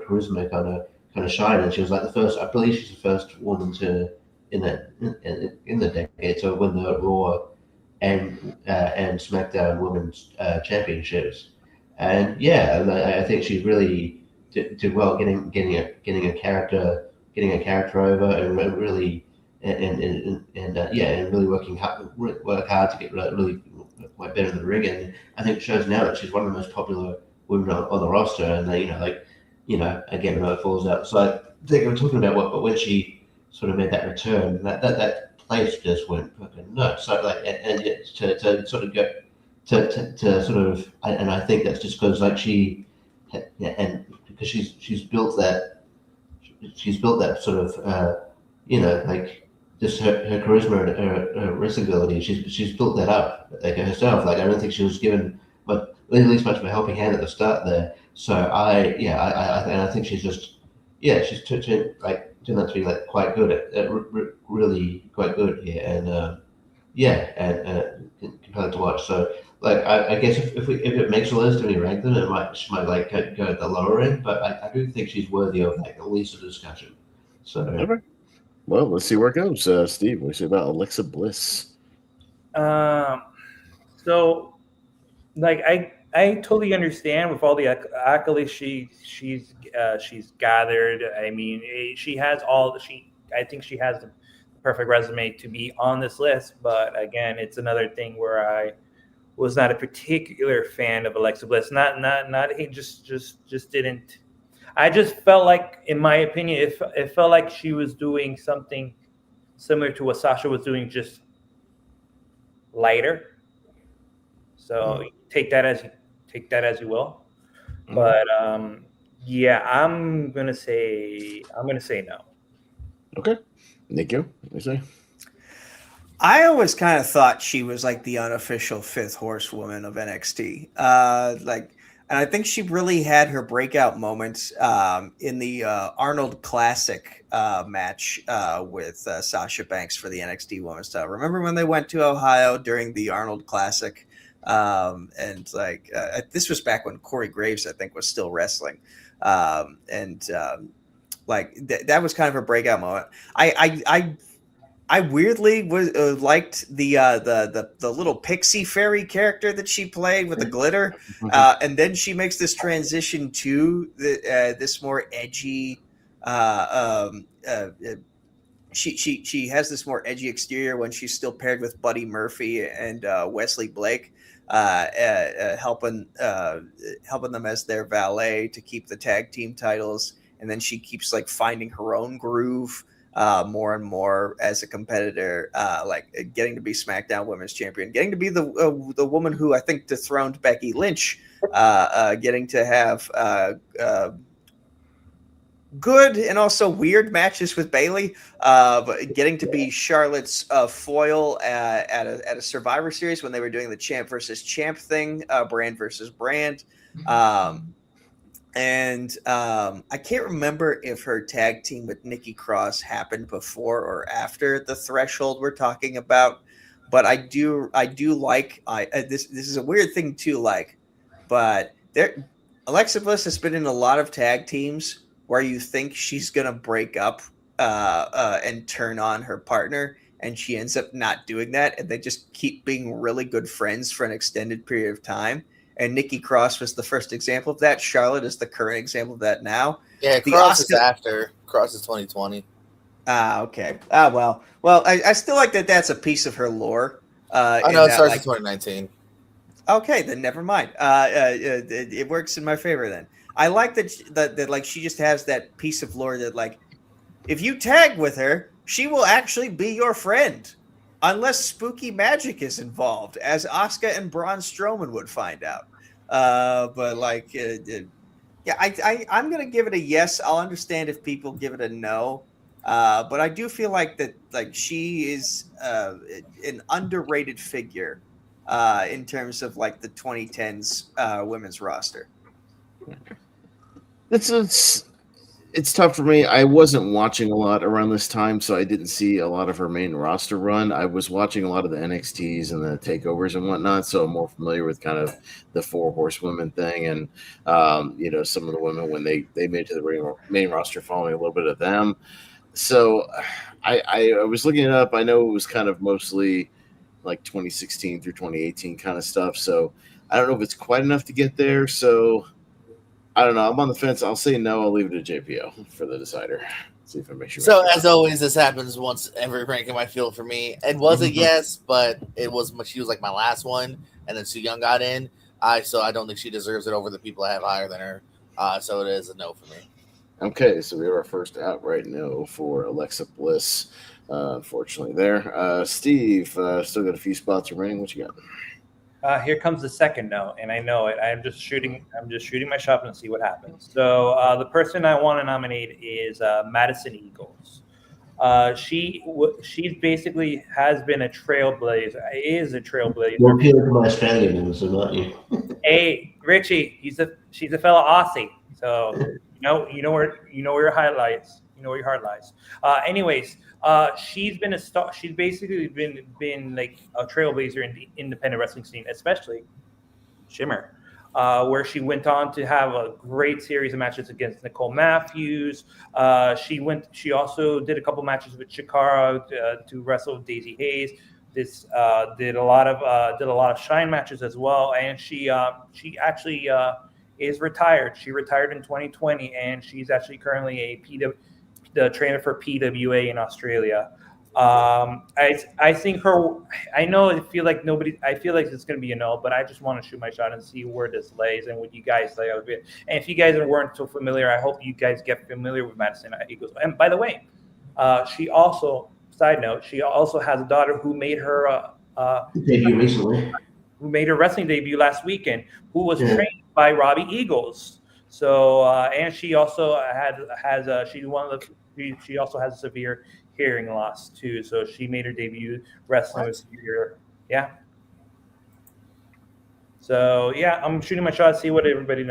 charisma kind of shine, and she was like the first, I believe she's the first woman to in the decade to win the Raw and SmackDown Women's Championships. And I think she really did well getting a character over, and really really work hard to get really quite better in the ring. And I think it shows now that she's one of the most popular women on the roster. And again, it falls out. So I think we're talking about but when she sort of made that return, that place just went fucking nuts. So to sort of go. To sort of, and I think that's just because like and because she's built that sort of like just her charisma and her wrestling ability. She's built that up like herself. Like I don't think she was given at least much of a helping hand at the start there. So I think she's just she's turned out to be like quite good at really quite good here, and compelling to watch. So like I guess if it makes a list and we rank them, she might like go at the lower end, but I do think she's worthy of like at least a discussion. So okay. Well, let's see where it goes. Steve, what do you say about Alexa Bliss? So like I totally understand with all the accolades she's gathered. I mean, I think she has the perfect resume to be on this list. But again, it's another thing where I was not a particular fan of Alexa Bliss. Not just didn't. I just felt like, in my opinion, it felt like she was doing something similar to what Sasha was doing, just lighter. So take that as you will. But I'm gonna say no. Okay. Nico, what do you say? I always kind of thought she was like the unofficial fifth horsewoman of NXT. And I think she really had her breakout moments in the Arnold Classic match with Sasha Banks for the NXT Women's title. Remember when they went to Ohio during the Arnold Classic? This was back when Corey Graves, I think, was still wrestling. That was kind of her breakout moment. I weirdly was liked the little pixie fairy character that she played with the glitter, and then she makes this transition to this more edgy. She has this more edgy exterior when she's still paired with Buddy Murphy and Wesley Blake, helping them as their valet to keep the tag team titles, and then she keeps like finding her own groove. More and more as a competitor, getting to be SmackDown Women's Champion, getting to be the woman who I think dethroned Becky Lynch, getting to have good and also weird matches with Bayley, but getting to be Charlotte's foil at a Survivor Series when they were doing the champ versus champ thing, brand versus brand. I can't remember if her tag team with Nikki Cross happened before or after the threshold we're talking about, but I do like this is a weird thing to like, but Alexa Bliss has been in a lot of tag teams where you think she's gonna break up and turn on her partner, and she ends up not doing that, and they just keep being really good friends for an extended period of time. And Nikki Cross was the first example of that. Charlotte is the current example of that now. Yeah, Cross is after. Cross is 2020. Okay. Well, I still like that. That's a piece of her lore. I know it starts in 2019. Okay, then never mind. It works in my favor then. I like that like she just has that piece of lore that like if you tag with her, she will actually be your friend. Unless spooky magic is involved, as Asuka and Braun Strowman would find out. I'm going to give it a yes. I'll understand if people give it a no. But I do feel like that, like she is an underrated figure in terms of like the 2010s women's roster. It's tough for me. I wasn't watching a lot around this time, so I didn't see a lot of her main roster run. I was watching a lot of the NXTs and the takeovers and whatnot, so I'm more familiar with kind of the four horsewomen thing and some of the women when they made it to the main roster, following a little bit of them. So I was looking it up. I know it was kind of mostly like 2016 through 2018 kind of stuff. So I don't know if it's quite enough to get there. So I don't know. I'm on the fence. I'll say no. I'll leave it to JPO for the decider. See if I make sure. So as always, this happens once every ranking I feel for me. It was a yes, but she was like my last one, and then Su Yung got in. So I don't think she deserves it over the people I have higher than her. So it is a no for me. Okay, so we have our first outright no for Alexa Bliss. Unfortunately, there. Steve, still got a few spots remaining. What you got? Here comes the second no, and I know it. I'm just shooting my shot and see what happens. So the person I want to nominate is Madison Eagles. She's basically has been a trailblazer. Is a trailblazer. You're appealing to my Australian also, aren't you? Hey, Richie, she's a fellow Aussie, so you know where your heart lies. You know where your heart lies. Anyways. She's been a star. She's basically been like a trailblazer in the independent wrestling scene, especially Shimmer, where she went on to have a great series of matches against Nicole Matthews. She also did a couple matches with Chikara to wrestle with Daisy Hayes. Did a lot of Shine matches as well, and she actually is retired. She retired in 2020, and she's actually currently the trainer for PWA in Australia. I think her. I know. I feel like it's going to be a no, but I just want to shoot my shot and see where this lays and what you guys lay out of it. And if you guys weren't so familiar, I hope you guys get familiar with Madison Eagles. And by the way, she also has a daughter who made her debut recently. Who made her wrestling debut last weekend, who was trained by Robbie Eagles. So and she also she's one of she also has a severe hearing loss too. So she made her debut wrestling with severe. Yeah. So yeah, I'm shooting my shot. See what everybody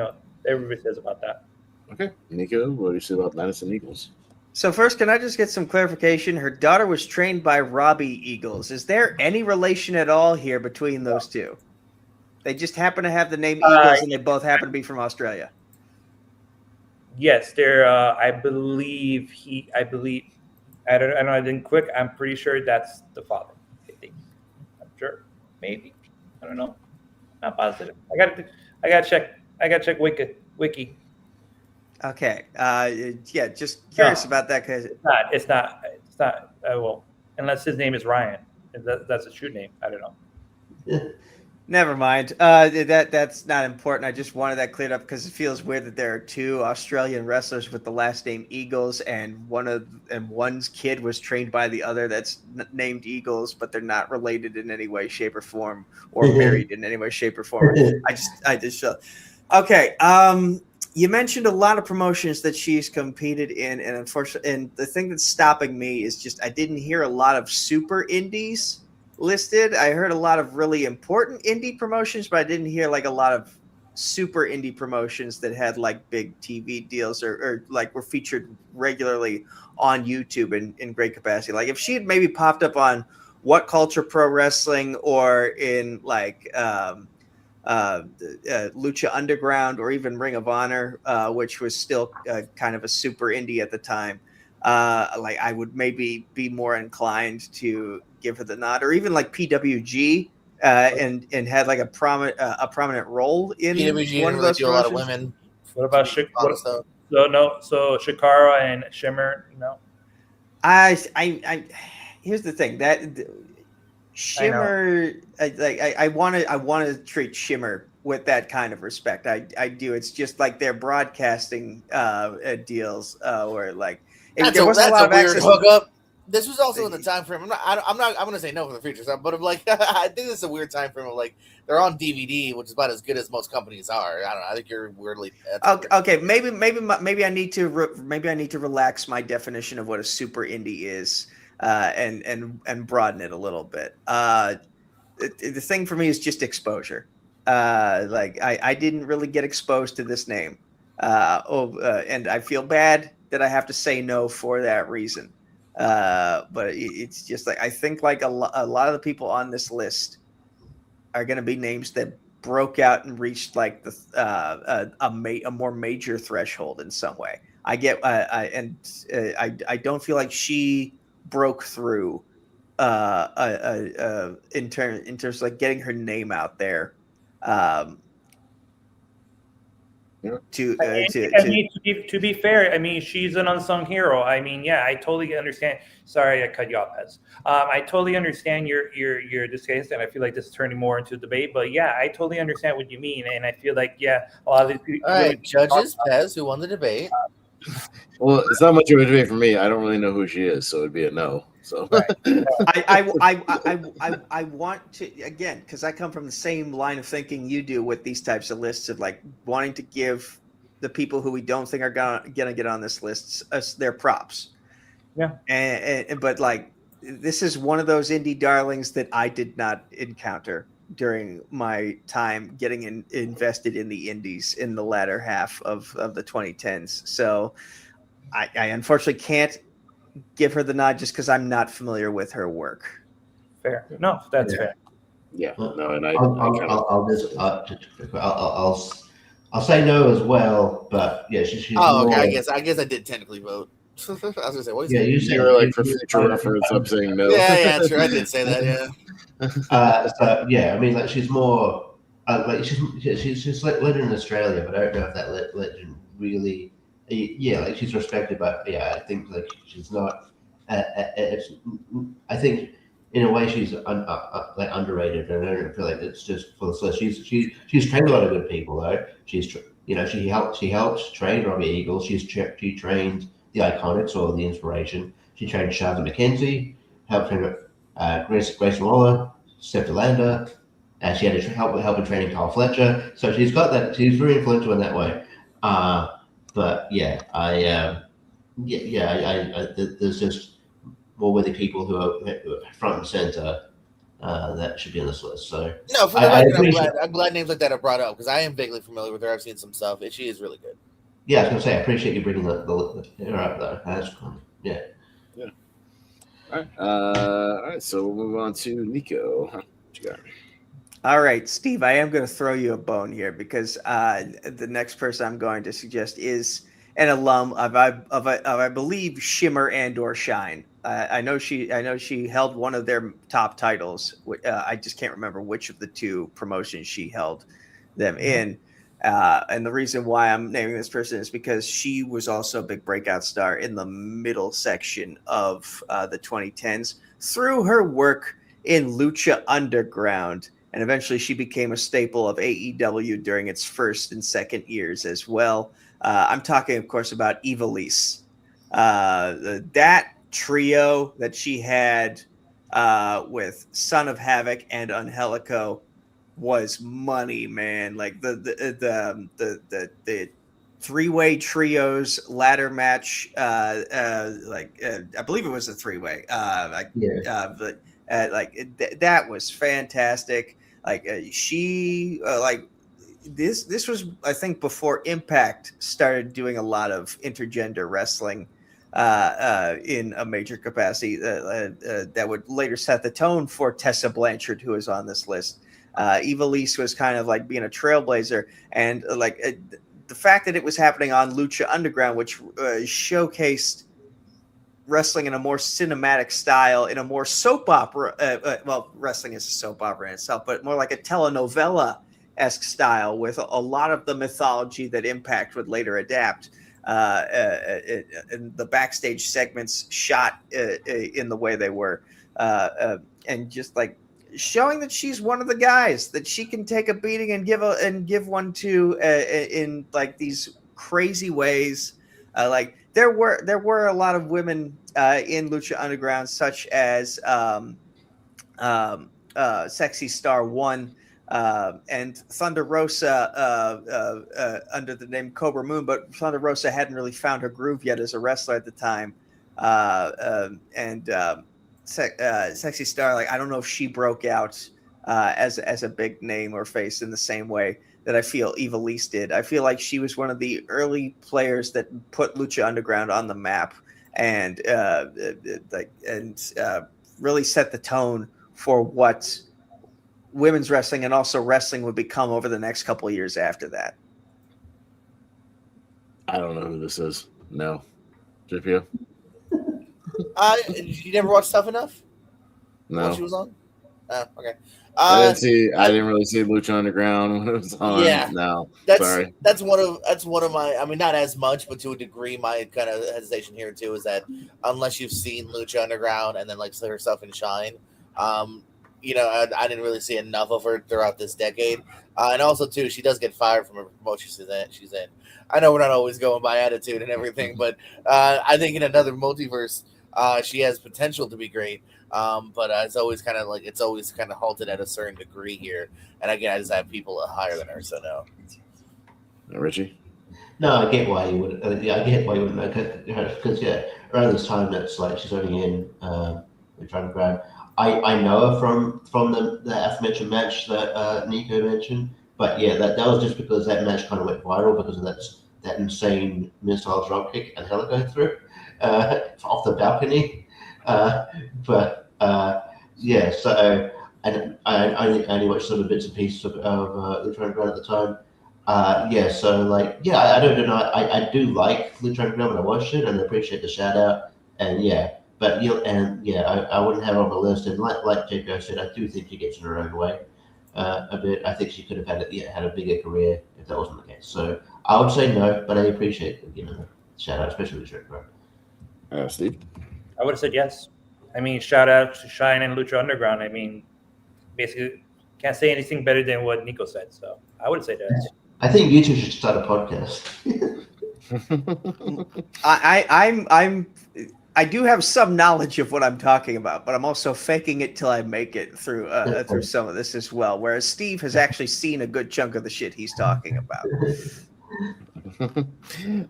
says about that. Okay, Nico, what do you say about Madison Eagles? So first, can I just get some clarification? Her daughter was trained by Robbie Eagles. Is there any relation at all here between those two? They just happen to have the name Eagles, and they both happen to be from Australia. Yes, they're. I believe. I don't know. I didn't click. I'm pretty sure that's the father. I think. I'm sure. Maybe. I don't know. Not positive. I got to check. I got to check Wiki. Okay. Yeah, just curious about that because It's not. Well, unless his name is Ryan. That's a shoot name. I don't know. never mind. That's not important. I just wanted that cleared up because it feels weird that there are two Australian wrestlers with the last name Eagles, and one's kid was trained by the other that's named Eagles, but they're not related in any way, shape, or form, or married in any way, shape, or form. I just okay. You mentioned a lot of promotions that she's competed in, and unfortunately, and the thing that's stopping me is just I didn't hear a lot of super indies listed. I heard a lot of really important indie promotions, but I didn't hear like a lot of super indie promotions that had like big TV deals or like were featured regularly on YouTube in great capacity. Like if she had maybe popped up on What Culture Pro Wrestling or in like Lucha Underground or even Ring of Honor, which was still kind of a super indie at the time. Like I would maybe be more inclined to give her the nod, or even like PWG, and had like a prominent role in PWG one didn't of really those do a lot of promotions. women. What about So Shikara and Shimmer, no. I here's the thing that Shimmer, I want to treat Shimmer with that kind of respect. I do. It's just like their broadcasting deals where like That's there wasn't a lot of weird access. hookup. This was also in the time frame. I'm going to say no for the future stuff, but I'm like, I think this is a weird time frame of like they're on DVD, which is about as good as most companies are. I don't know. I think you're weirdly. Okay, maybe I need to relax my definition of what a super indie is, and broaden it a little bit. The thing for me is just exposure. Like I didn't really get exposed to this name, and I feel bad that I have to say no for that reason. But it's just like I think like a lot of the people on this list are going to be names that broke out and reached like the a more major threshold in some way. I get I don't feel like she broke through in terms of like getting her name out there. To be fair, I mean, she's an unsung hero. I mean, yeah, I totally understand. Sorry, I cut you off, Pez. I totally understand your disgust, and I feel like this is turning more into debate. But yeah, I totally understand what you mean, and I feel like a lot of these people. All right, judges, Pez, who won the debate? Well, it's not much of a debate for me. I don't really know who she is, so it'd be a no. So right. I want to, again, because I come from the same line of thinking you do with these types of lists of like wanting to give the people who we don't think are gonna get on this list their props. Yeah. But like this is one of those indie darlings that I did not encounter during my time getting invested in the indies in the latter half of the 2010s. So I unfortunately can't give her the nod just because I'm not familiar with her work. Fair. No, that's fair. Yeah. No, and I'll say no as well, but yeah, she's okay. I guess I did technically vote. I was gonna say, what is you were like for future reference, I'm saying no. Yeah, sure, I did say that. Yeah. So yeah, I mean, like she's more like she's like legend in Australia, but I don't know if that legend really. Yeah, like she's respected, but yeah, I think like she's not. I think in a way she's like underrated, and I don't feel like it's just for the. She's trained a lot of good people though. She helped train Robbie Eagles. She trained the Iconics or the Inspiration. She trained Charlotte McKenzie, helped train Grace Waller, Steph DeLanda, and she had to help in training Carl Fletcher. So she's got that. She's very influential in that way. But yeah, There's just more worthy people who are front and center that should be on this list. So No, for the I record, appreciate. I'm glad names like that are brought up because I am vaguely familiar with her. I've seen some stuff. She is really good. Yeah, I was gonna say I appreciate you bringing her up though. That's cool. Yeah. Yeah. All right. So we'll move on to Nico. What you got? All right, Steve, I am going to throw you a bone here because the next person I'm going to suggest is an alum of I believe Shimmer and or Shine. I know she held one of their top titles. I just can't remember which of the two promotions she held them in. And the reason why I'm naming this person is because she was also a big breakout star in the middle section of the 2010s through her work in Lucha Underground. And eventually she became a staple of AEW during its first and second years as well. I'm talking, of course, about Ivelisse. That trio that she had with Son of Havoc and Angelico was money, man. Like the three-way trios ladder match, I believe it was a three-way. That was fantastic. This was, I think, before Impact started doing a lot of intergender wrestling in a major capacity that would later set the tone for Tessa Blanchard, who is on this list. Ivelisse was kind of like being a trailblazer, and the fact that it was happening on Lucha Underground, which showcased wrestling in a more cinematic style, in a more soap opera. Wrestling is a soap opera in itself, but more like a telenovela-esque style with a lot of the mythology that Impact would later adapt. And the backstage segments shot in the way they were, and just like showing that she's one of the guys that she can take a beating and give one to in like these crazy ways. There were a lot of women in Lucha Underground, such as Sexy Star 1 and Thunder Rosa under the name Cobra Moon, but Thunder Rosa hadn't really found her groove yet as a wrestler at the time. Sexy Star, I don't know if she broke out as a big name or face in the same way that I feel Ivelisse did. I feel like she was one of the early players that put Lucha Underground on the map and really set the tone for what women's wrestling and also wrestling would become over the next couple of years after that. I don't know who this is. No. JPO? You never watched Tough Enough? No. When she was on? Okay. I didn't really see Lucha Underground when it was on. Yeah. No. That's one of my, I mean, not as much, but to a degree, my kind of hesitation here too is that unless you've seen Lucha Underground and then herself in Shine, I didn't really see enough of her throughout this decade. And also too, she does get fired from her promotion she's in. I know we're not always going by attitude and everything, but I think in another multiverse, she has potential to be great. But it's always kind of halted at a certain degree here. And again, I just have people higher than her, so no. Richie? No, I get why you would. I get why you wouldn't know because around this time that's like she's only in trying to grab. I know her from the aforementioned match that Nico mentioned, but yeah, that was just because that match kind of went viral because of that insane missile drop kick and helico through off the balcony. So and I only watched sort of bits and pieces of Lucha Underground at the time. I don't know. I do like Lucha Underground when I watched it, and I appreciate the shout out. And I wouldn't have her on the list. And like JPO said, I do think she gets in her own way a bit. I think she could have had a bigger career if that wasn't the case. So I would say no, but I appreciate the shout out, especially with Lucha Underground. Steve? I would have said yes. I mean, shout out to Shine and Lucha Underground. I mean, basically, can't say anything better than what Nico said. So I would say yes. I think you two should start a podcast. I do have some knowledge of what I'm talking about, but I'm also faking it till I make it through some of this as well. Whereas Steve has actually seen a good chunk of the shit he's talking about.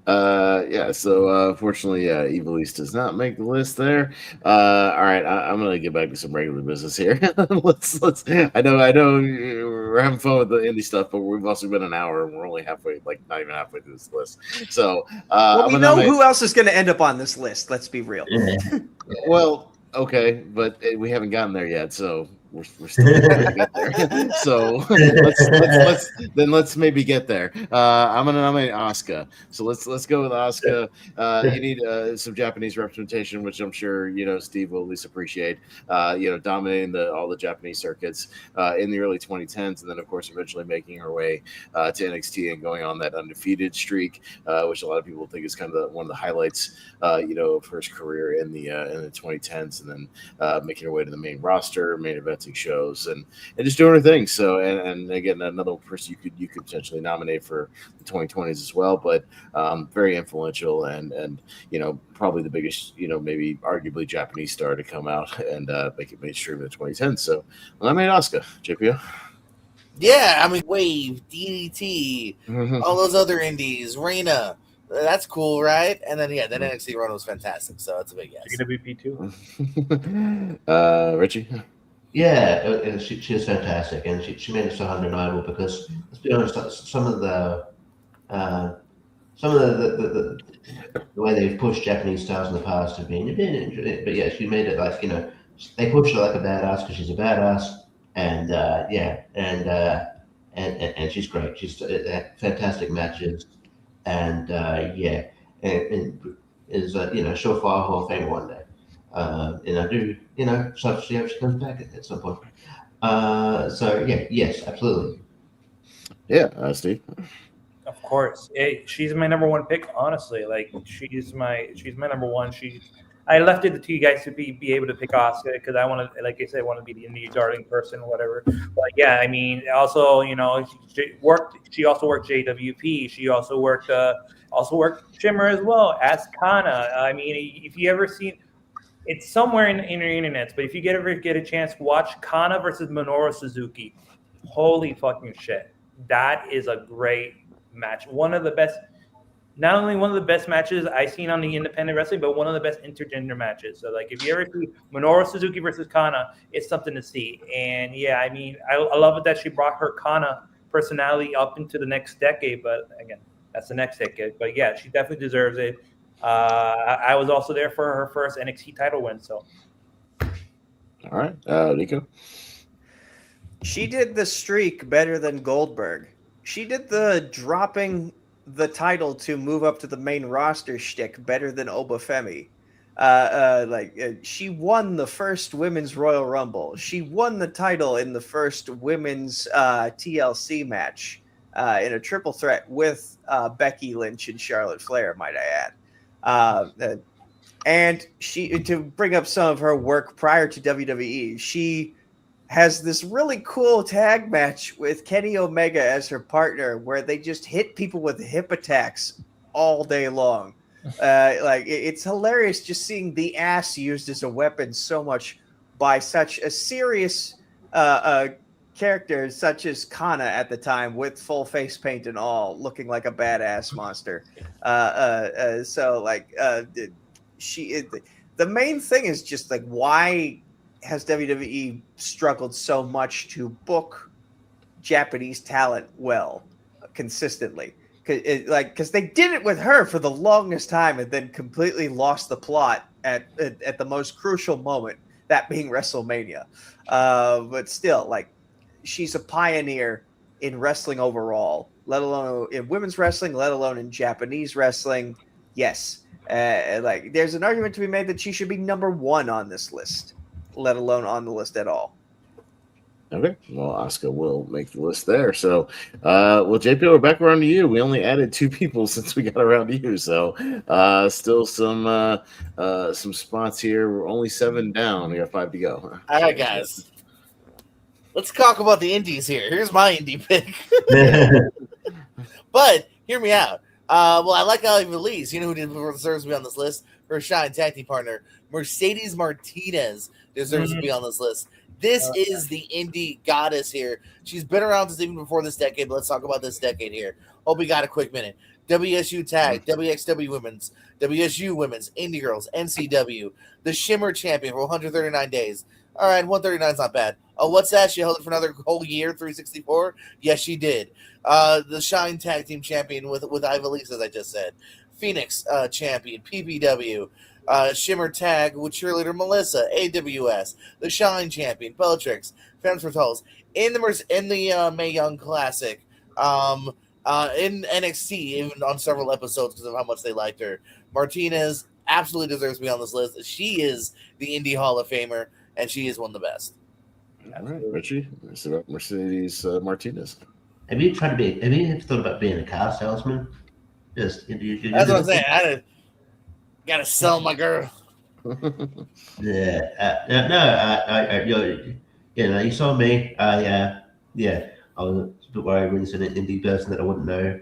Yeah, so fortunately, Evilise does not make the list there. All right, I'm gonna get back to some regular business here. let's. I know we're having fun with the indie stuff, but we've also been an hour and we're only halfway, like not even halfway through this list. So Well, I'm we gonna know nominate. who else is going to end up on this list. Let's be real. Well, okay, but we haven't gotten there yet, so we're still going to get there. So let's maybe get there. I'm gonna nominate Asuka. So let's go with Asuka. You need some Japanese representation, which I'm sure Steve will at least appreciate. Dominating all the Japanese circuits in the early 2010s, and then of course eventually making her way to NXT and going on that undefeated streak, which a lot of people think is kind of one of the highlights, of her career in the 2010s, and then making her way to the main roster, main eventing shows, and just doing her thing. So, and again, another person you could potentially nominate for the 2020s as well, but very influential and probably the biggest, maybe arguably Japanese star to come out and make it mainstream in the 2010s. So, I made Asuka. JPO. Yeah, I mean, Wave, DDT, all those other indies, Reina. That's cool, right? And then that NXT run was fantastic, so it's a big yes. GWP too. Richie. Yeah, she was fantastic, and she made it so undeniable because, let's be honest, some of the way they've pushed Japanese stars in the past have been, but yeah, she made it like they pushed her like a badass because she's a badass, and and she's great. She's fantastic matches, and and is surefire Hall of Fame one day. And I do, so see how she comes back at some point. So yeah, yes, absolutely. Yeah, Steve. Of course, she's my number one pick. Honestly, like she's my number one. I left it to you guys to be able to pick Asuka because I want to, like I said, I want to be the indie darling person, whatever. But yeah, I mean, also she also worked JWP. She also worked Shimmer as well as Kana. I mean, if you ever seen. It's somewhere in your internets, but if you ever get a chance, watch Kana versus Minoru Suzuki. Holy fucking shit. That is a great match. One of the best, not only one of the best matches I've seen on the independent wrestling, but one of the best intergender matches. So, like, if you ever see Minoru Suzuki versus Kana, it's something to see. And, yeah, I mean, I love it that she brought her Kana personality up into the next decade. But, again, that's the next decade. But, yeah, she definitely deserves it. I was also there for her first NXT title win. So, all right, Nico. She did the streak better than Goldberg. She did the dropping the title to move up to the main roster shtick better than Obafemi. She won the first women's Royal Rumble. She won the title in the first women's TLC match in a triple threat with Becky Lynch and Charlotte Flair, might I add. And to bring up some of her work prior to WWE, she has this really cool tag match with Kenny Omega as her partner where they just hit people with hip attacks all day long. It's hilarious just seeing the ass used as a weapon so much by such a serious character such as Kana at the time with full face paint and all, looking like a badass monster. The main thing is just like, why has WWE struggled so much to book Japanese talent well consistently? Because they did it with her for the longest time and then completely lost the plot at the most crucial moment, that being WrestleMania. But still, like, she's a pioneer in wrestling overall, let alone in women's wrestling, let alone in Japanese wrestling. Yes. There's an argument to be made that she should be number one on this list, let alone on the list at all. Okay, well, Asuka will make the list there. So, JP, we're back around to you. We only added 2 people since we got around to you, so still some spots here. We're only 7 down. We got 5 to go. All right, guys. Let's talk about the indies here. Here's my indie pick. But hear me out. I like Evilise. You know who deserves to be on this list? Her Shine tag team partner, Mercedes Martinez, deserves to be on this list. This is the indie goddess here. She's been around since even before this decade, but let's talk about this decade here. Hope we got a quick minute. WSU Tag, WXW Women's, WSU Women's, Indie Girls, NCW, the Shimmer Champion for 139 days. All right, 139 is not bad. Oh, what's that? She held it for another whole year, 364? Yes, she did. The Shine Tag Team Champion with Ivalise, as I just said. Phoenix Champion, PPW. Shimmer Tag with cheerleader Melissa, AWS. The Shine Champion, Bellatrix, Femmes Fatales. In the Mae Young Classic. In NXT, even on several episodes because of how much they liked her. Martinez absolutely deserves to be on this list. She is the Indie Hall of Famer, and she is one of the best. All right, Richie, it's about Mercedes Martinez. Have you thought about being a car salesman? That's what I'm saying. I gotta sell my girl. You saw me. I was a bit worried when you said an indie person that I wouldn't know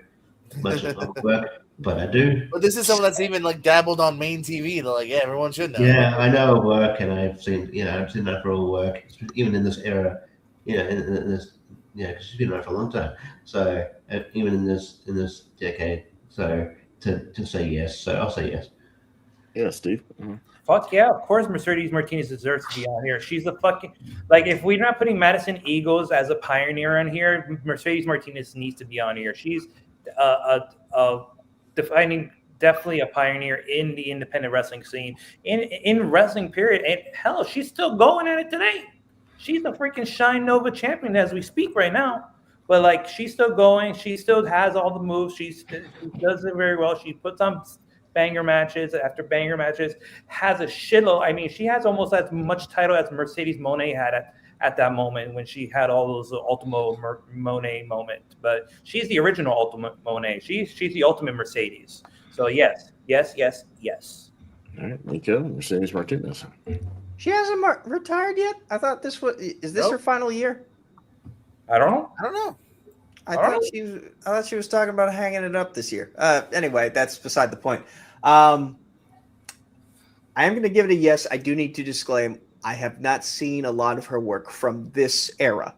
much about work, but I do. But this is someone that's even like dabbled on main TV. They're like, yeah, everyone should know. Yeah, I know work, and I've seen that for all work, even in this era, in this, because she's been around for a long time. So even in this decade, so to say yes, so I'll say yes. Yeah, Steve. Mm-hmm. Fuck yeah, of course Mercedes Martinez deserves to be on here. She's a fucking, like, if we're not putting Madison Eagles as a pioneer on here, Mercedes Martinez needs to be on here. She's definitely a pioneer in the independent wrestling scene, in wrestling period. And hell, she's still going at it today. She's a freaking Shine Nova champion as we speak right now. But like, she's still going. She still has all the moves. She does it very well. She puts on banger matches after banger matches, has a shitload. I mean, she has almost as much title as Mercedes Moné had at that moment when she had all those Ultimo Moné moment. But she's the original Ultimate Moné. She's the ultimate Mercedes. So yes. All right, Nico, Mercedes Martinez. She hasn't retired yet? I thought this is this her final year? I don't know. I thought she was talking about hanging it up this year. Anyway, that's beside the point. I am going to give it a yes. I do need to disclaim I have not seen a lot of her work from this era.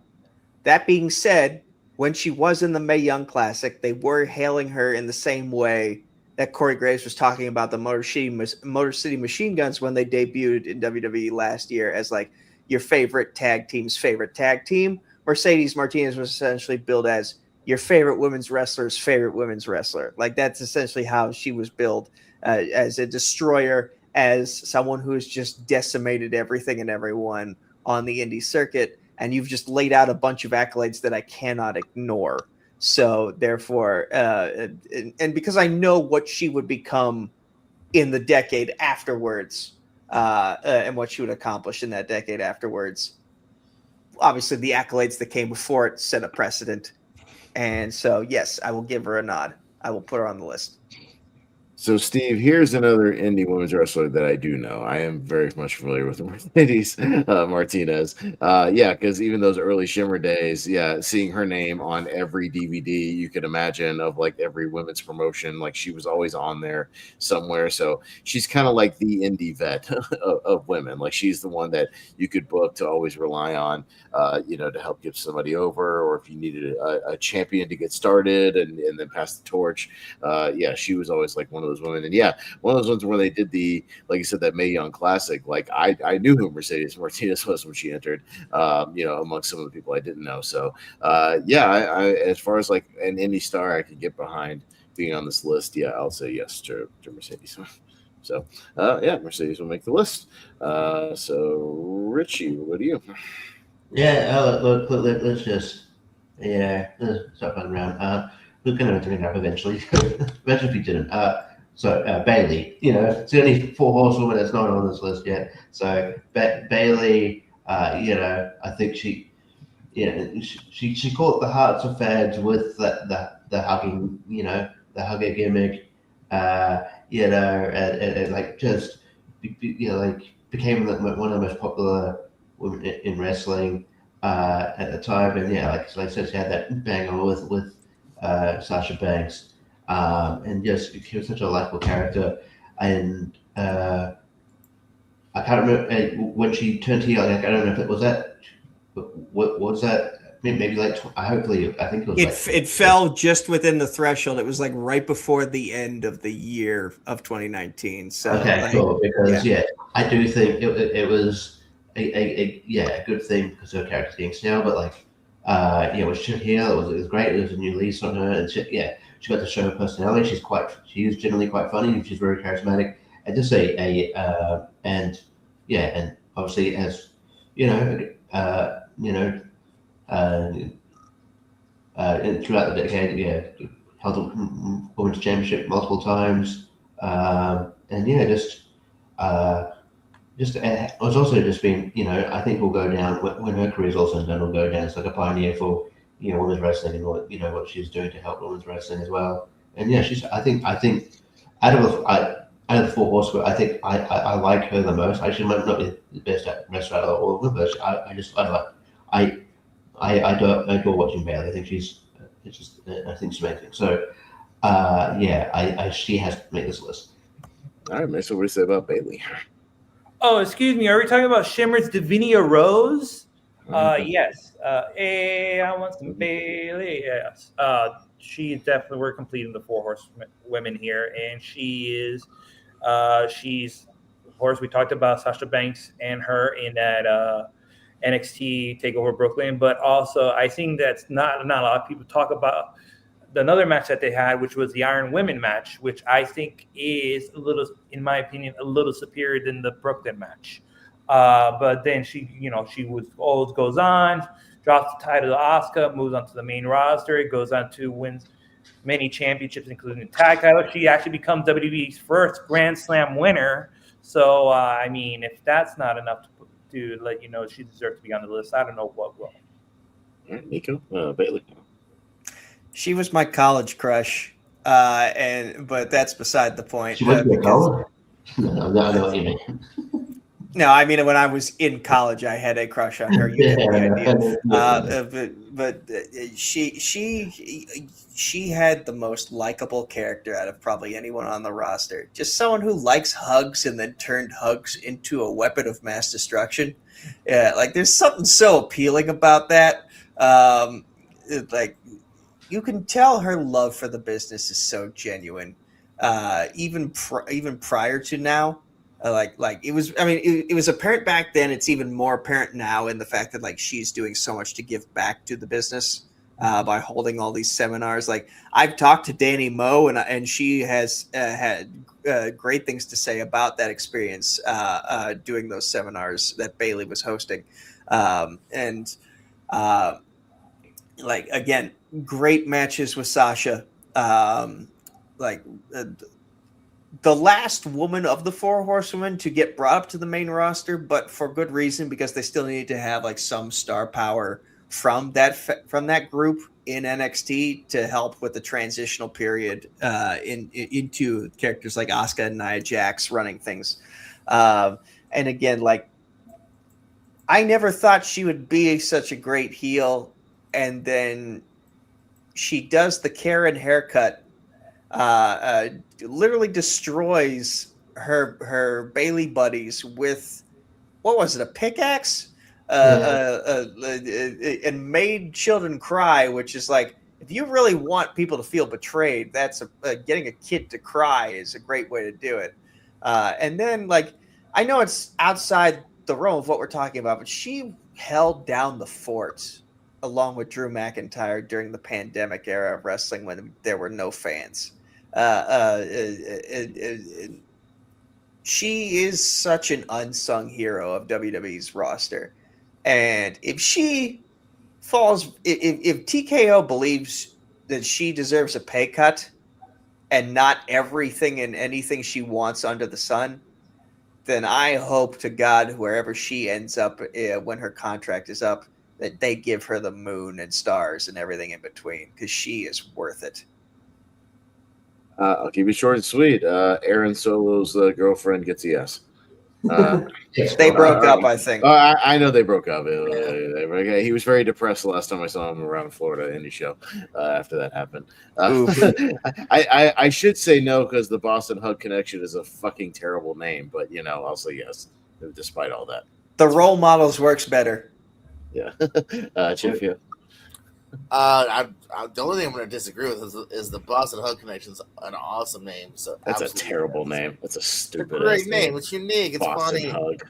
That being said, when she was in the Mae Young Classic, they were hailing her in the same way that Corey Graves was talking about the Motor City Machine Guns when they debuted in WWE last year as like your favorite tag team's favorite tag team. Mercedes Martinez was essentially billed as your favorite women's wrestler's favorite women's wrestler. Like, that's essentially how she was billed, as a destroyer, as someone who has just decimated everything and everyone on the indie circuit. And you've just laid out a bunch of accolades that I cannot ignore. So therefore, and because I know what she would become in the decade afterwards, and what she would accomplish in that decade afterwards, obviously the accolades that came before it set a precedent. And so, yes, I will give her a nod. I will put her on the list. So, Steve, here's another indie women's wrestler that I do know. I am very much familiar with Mercedes Martinez. Because even those early Shimmer days, seeing her name on every DVD you could imagine of like every women's promotion, like she was always on there somewhere. So she's kind of like the indie vet of women. Like, she's the one that you could book to always rely on, to help get somebody over, or if you needed a champion to get started and then pass the torch. She was always like one of those women. And one of those ones where they did like you said, that Mae Young Classic. Like, I knew who Mercedes Martinez was when she entered, amongst some of the people I didn't know. So I as far as like an indie star I could get behind being on this list, I'll say yes to Mercedes. So Mercedes will make the list. So Richie, what do you? Let's just start running around. We're going to bring it up eventually. Imagine if we didn't. Bailey, it's the only 4 horsewoman that's not on this list yet. So Bailey, I think she caught the hearts of fans with the hugging, the hugger gimmick, and like just, became one of the most popular women in wrestling at the time. And like I said, she had that banger with Sasha Banks. And yes, he was such a likable character. And I can't remember when she turned heel. Like, I don't know if it was that. What was that maybe like hopefully I think it was It fell just within the threshold. It was like right before the end of the year of 2019. So okay, cool. Because I do think it was a good thing because her character's getting stale, but like with Shiv here, it was great. It was a new lease on her, and she got to show her personality. She's generally quite funny. She's very charismatic, and just and obviously as and throughout the decade, held a women's championship multiple times, and was also just been, I think will go down when her career's also done. Will go down as like a pioneer for women's wrestling and what she's doing to help women's wrestling as well. And I think out of the four horsemen, I think I like her the most. I should might not be the best wrestler out of all of them, but I adore watching Bailey. I think she's amazing. So she has to make this list. All right, Mason, what do you say about Bailey? Oh, excuse me. Are we talking about Shimmer's Davinia Rose? Yes. I want some Bailey. Yes. She definitely, we're completing the four horsewomen here, and she's, of course, we talked about Sasha Banks and her in that NXT Takeover Brooklyn, but also I think that's not a lot of people talk about another match that they had, which was the Iron Women match, which I think is a little, in my opinion, a little superior than the Brooklyn match. But then she always goes on, drops the title to Asuka, moves on to the main roster, goes on to win many championships, including the tag title. She actually becomes WWE's first Grand Slam winner. So, I mean, if that's not enough to let you know she deserves to be on the list, I don't know what will. All right, Nico, Bailey. She was my college crush, but that's beside the point. She went to college? No, I know what you mean. No, I mean when I was in college, I had a crush on her. You get the idea. But she had the most likable character out of probably anyone on the roster. Just someone who likes hugs and then turned hugs into a weapon of mass destruction. Yeah, like there's something so appealing about that. Like you can tell her love for the business is so genuine. Even prior to now. It was. I mean, it was apparent back then. It's even more apparent now in the fact that like she's doing so much to give back to the business by holding all these seminars. Like I've talked to Danny Moe, and she has had great things to say about that experience doing those seminars that Bailey was hosting, again, great matches with Sasha. The last woman of the four horsewomen to get brought up to the main roster, but for good reason, because they still need to have like some star power from that group in NXT to help with the transitional period into characters like Asuka and Nia Jax running things. And again, like I never thought she would be such a great heel, and then she does the Karen haircut. Literally destroys her Bailey buddies with what was it, a pickaxe? And made children cry, which is like if you really want people to feel betrayed, that's getting a kid to cry is a great way to do it. And then like I know it's outside the realm of what we're talking about, but she held down the fort along with Drew McIntyre during the pandemic era of wrestling when there were no fans. She is such an unsung hero of WWE's roster. And if she falls, if TKO believes that she deserves a pay cut and not everything and anything she wants under the sun, then I hope to God, wherever she ends up when her contract is up, that they give her the moon and stars and everything in between, because she is worth it. I'll keep it short and sweet. Aaron Solo's girlfriend gets a yes. They broke up, I think. I know they broke up. He was very depressed the last time I saw him around Florida indie show after that happened. I should say no because the Boston Hug Connection is a fucking terrible name, but I'll say yes despite all that. The role models works better. Yeah. Jeff, yeah. The only thing I'm going to disagree with is the Boston Hug Connection's an awesome name. So That's a absolutely terrible yes. name. That's a It's a stupid great ass name. name. It's unique. It's Boston funny. Hug.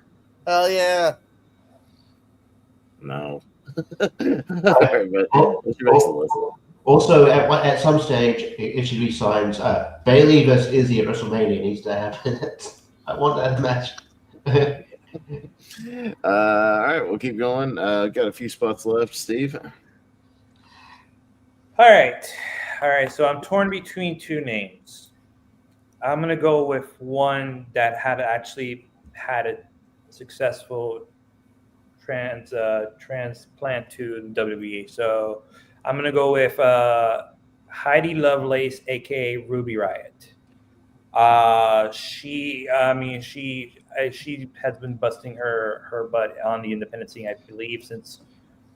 Hell yeah. No. All right, but what's your next list? Also, at some stage, if she resigns, Bailey versus Izzy at WrestleMania needs to happen. I want that match. All right, we'll keep going. Got a few spots left. Steve? All right. So I'm torn between two names. I'm gonna go with one that actually had a successful transplant to WWE. So I'm gonna go with Heidi Lovelace, aka Ruby Riott. She has been busting her butt on the independent scene, I believe, since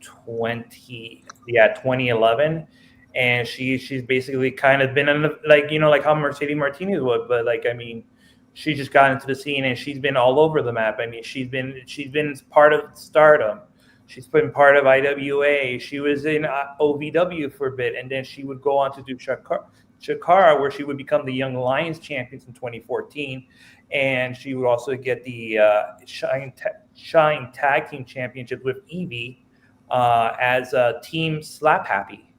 2011, and she's basically kind of been in the, like how Mercedes Martinez would, but she just got into the scene and she's been all over the map. I mean, she's been part of Stardom. She's been part of IWA. She was in OVW for a bit, and then she would go on to do Chikara, where she would become the Young Lions champions in 2014, and she would also get the Shine Tag Team Championship with Evie as Team Slap Happy.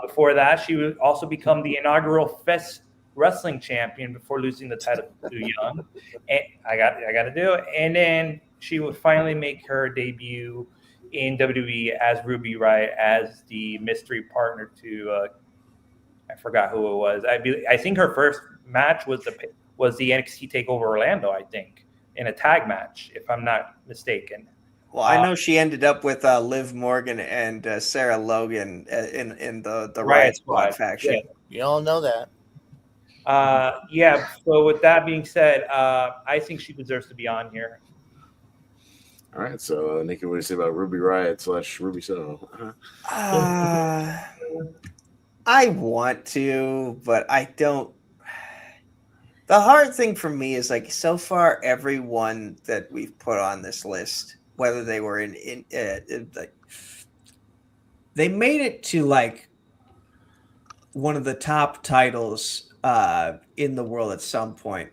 Before that, she would also become the inaugural Fest Wrestling Champion before losing the title to Young. And I got to do it. And then she would finally make her debut in WWE as Ruby Riott, as the mystery partner to I forgot who it was. I think her first match was the NXT Takeover Orlando, I think, in a tag match, if I'm not mistaken. Well, I know she ended up with Liv Morgan and Sarah Logan in the Riot Squad faction. Yeah. You all know that. So with that being said, I think she deserves to be on here. All right, so Nikki, what do you say about Ruby Riott / Ruby Soho? I want to, but I don't. The hard thing for me is, like, so far everyone that we've put on this list, whether they were in they made it to like one of the top titles in the world at some point.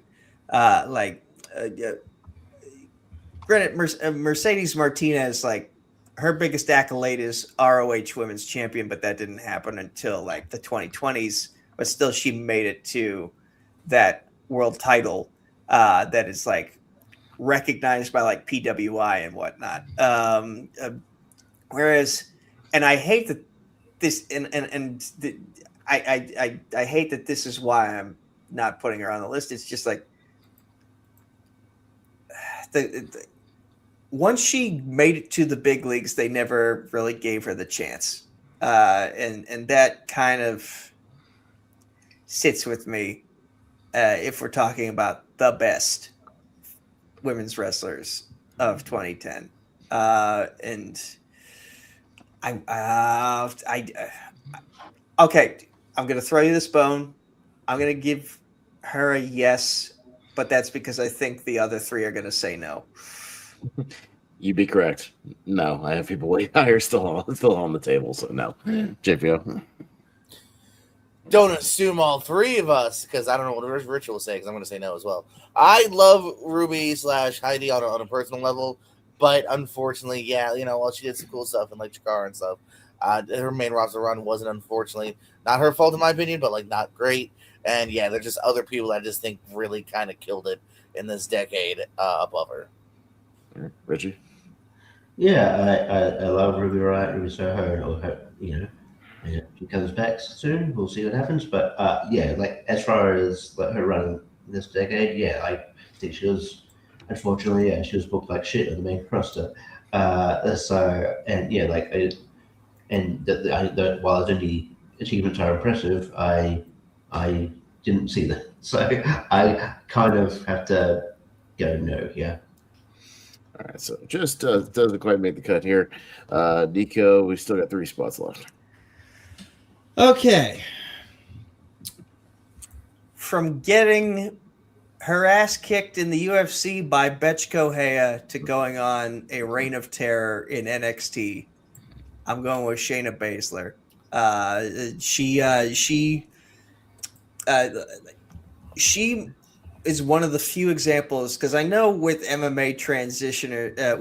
Granted, Mercedes Martinez, like, her biggest accolade is ROH Women's Champion, but that didn't happen until like the 2020s. But still, she made it to that world title that is like recognized by like PWI and whatnot. Whereas, and I hate that this, I hate that this is why I'm not putting her on the list. It's just like once she made it to the big leagues, they never really gave her the chance. And that kind of sits with me if we're talking about the best women's wrestlers of 2010. Okay, I'm going to throw you this bone. I'm going to give her a yes, but that's because I think the other three are going to say no. You'd be correct. No, I have people way higher still on the table, so no. JPO. Don't assume all three of us, because I don't know what Rich will say, because I'm going to say no as well. I love Ruby / Heidi on a personal level, but unfortunately, while she did some cool stuff in like Chikara and stuff, her main roster run wasn't, unfortunately, not her fault in my opinion, but like not great. And there's just other people that I just think really kind of killed it in this decade above her. Richie? Yeah, I love Ruby Riott, Ruby Soho, and she comes back soon. We'll see what happens. But like as far as like her run this decade, I think she was, unfortunately, she was booked like shit on the main roster. While the achievements are impressive, I didn't see that, so I kind of have to go no. Yeah. All right, so just doesn't quite make the cut here. Nico, we still got 3 spots left. Okay. From getting her ass kicked in the UFC by Betch Kohea to going on a reign of terror in NXT, I'm going with Shayna Baszler. She is one of the few examples, because I know with MMA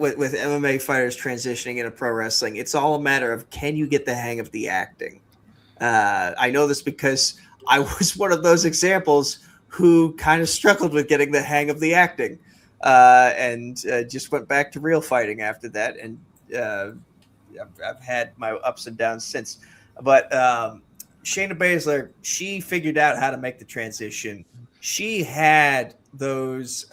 with MMA fighters transitioning into pro wrestling, it's all a matter of, can you get the hang of the acting? I know this because I was one of those examples who kind of struggled with getting the hang of the acting, and just went back to real fighting after that. And I've had my ups and downs since. But Shayna Baszler, she figured out how to make the transition. She had those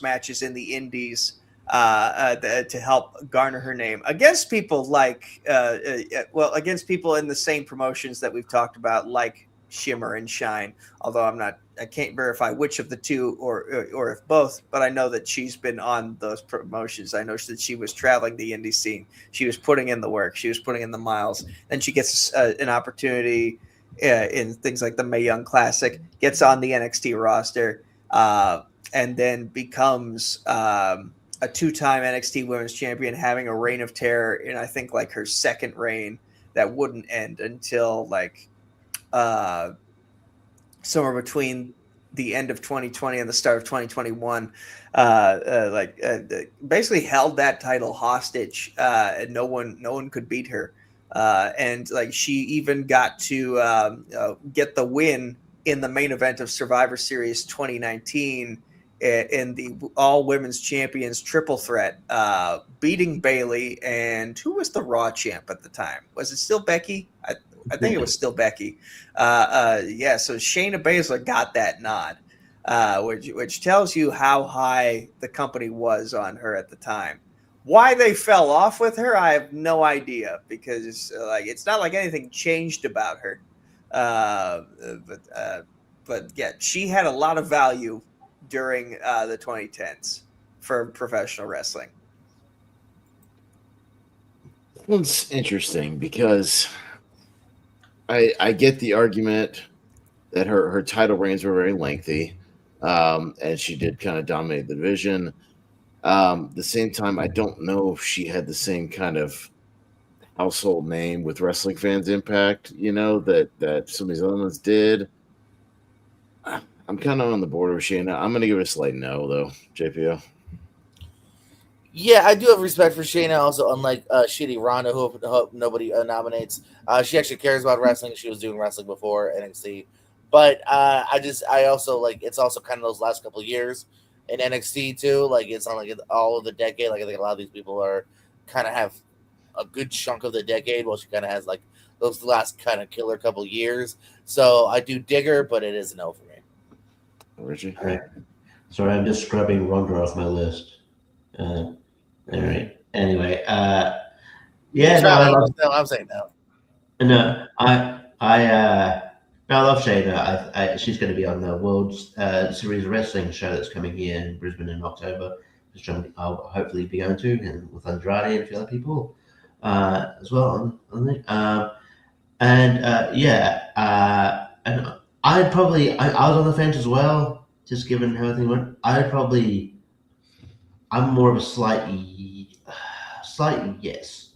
matches in the Indies to help garner her name against people like, against people in the same promotions that we've talked about, like Shimmer and Shine. Although I can't verify which of the two or if both, but I know that she's been on those promotions. I know that she was traveling the indie scene. She was putting in the work. She was putting in the miles. Then she gets an opportunity in things like the Mae Young Classic, gets on the NXT roster, and then becomes a two-time NXT Women's Champion, having a reign of terror in, I think, like her second reign that wouldn't end until like somewhere between the end of 2020 and the start of 2021. Basically held that title hostage, and no one could beat her. And like, she even got to get the win in the main event of Survivor Series 2019 in the all women's champions triple threat, beating Bayley. And who was the Raw champ at the time? Was it still Becky? I think it was still Becky. So Shayna Baszler got that nod, which tells you how high the company was on her at the time. Why they fell off with her, I have no idea, because it's not like anything changed about her. But yeah, she had a lot of value during the 2010s for professional wrestling. It's interesting because I get the argument that her title reigns were very lengthy, and she did kind of dominate the division. At the same time, I don't know if she had the same kind of household name with wrestling fans impact, that some of these other ones did. I'm kind of on the border with Shayna. I'm going to give it a slight no, though, JPO. Yeah, I do have respect for Shayna. Also, unlike shitty Ronda, who nobody nominates, she actually cares about wrestling. She was doing wrestling before NXT, but I also like, it's also kind of those last couple of years in NXT too. Like, it's not like all of the decade. Like, I think a lot of these people are kind of have a good chunk of the decade, while she kind of has like those last kind of killer couple years. So I do dig her, but it is a no for me. Richie? All right. Sorry, I'm just scrubbing Ronda off my list. All right. Anyway, I'm saying no. No, I love Shayna. She's going to be on the World Series of Wrestling show that's coming here in Brisbane in October, which I'll hopefully be going to, and with Andrade and a few other people as well. And I'd probably, I was on the fence as well, just given how everything went. I'm more of a slight yes.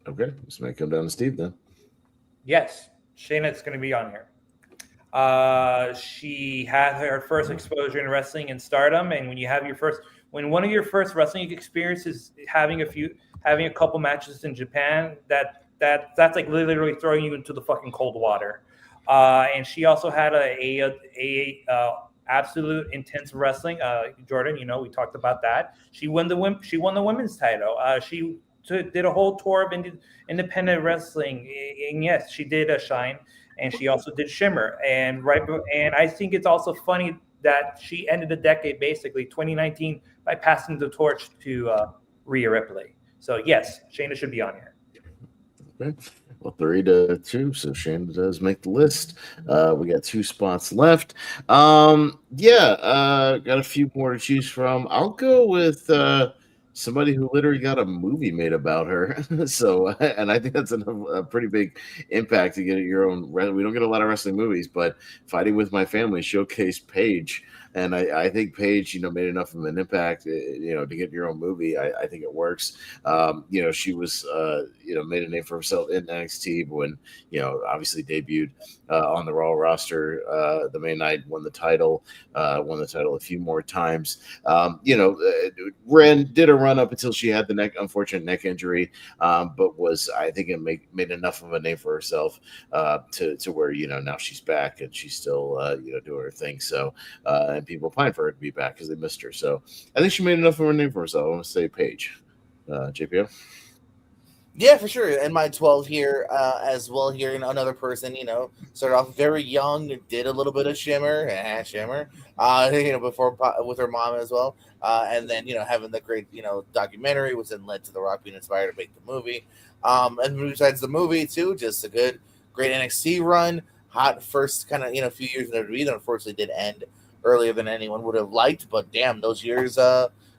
Okay, this may come down to Steve then. Yes, Shayna's going to be on here. She had her first exposure in wrestling in Stardom, and when one of your first wrestling experiences having a couple matches in Japan, that's like literally throwing you into the fucking cold water. And she also had a absolute intense wrestling. Jordan, we talked about that. She won the women's title. She did a whole tour of independent wrestling, and yes, she did a Shine, and she also did Shimmer. And I think it's also funny that she ended the decade, basically 2019, by passing the torch to Rhea Ripley. So yes, Shayna should be on here. Okay. Well, 3-2, so Shayna does make the list. We got 2 spots left. Got a few more to choose from. I'll go with somebody who literally got a movie made about her. So, and I think that's a pretty big impact to get your own. We don't get a lot of wrestling movies, but Fighting with My Family showcased Paige And I think Paige, made enough of an impact, to get your own movie. I think it works. She was, made a name for herself in NXT when, obviously debuted on the Raw roster the main night, won the title a few more times. Ren did a run up until she had the unfortunate neck injury, but I think it made enough of a name for herself to where now she's back and she's still doing her thing. So and people pine for her to be back because they missed her. So I think she made enough of a name for herself. I want to say Paige. JPO. Yeah, for sure. And my 12 here as well. Here, another person, started off very young, did a little bit of Shimmer, before with her mom as well. And then, having the great, documentary, which then led to The Rock being inspired to make the movie. And besides the movie, too, just a great NXT run. Hot first kind of, few years in WWE that unfortunately did end earlier than anyone would have liked. But damn, those years,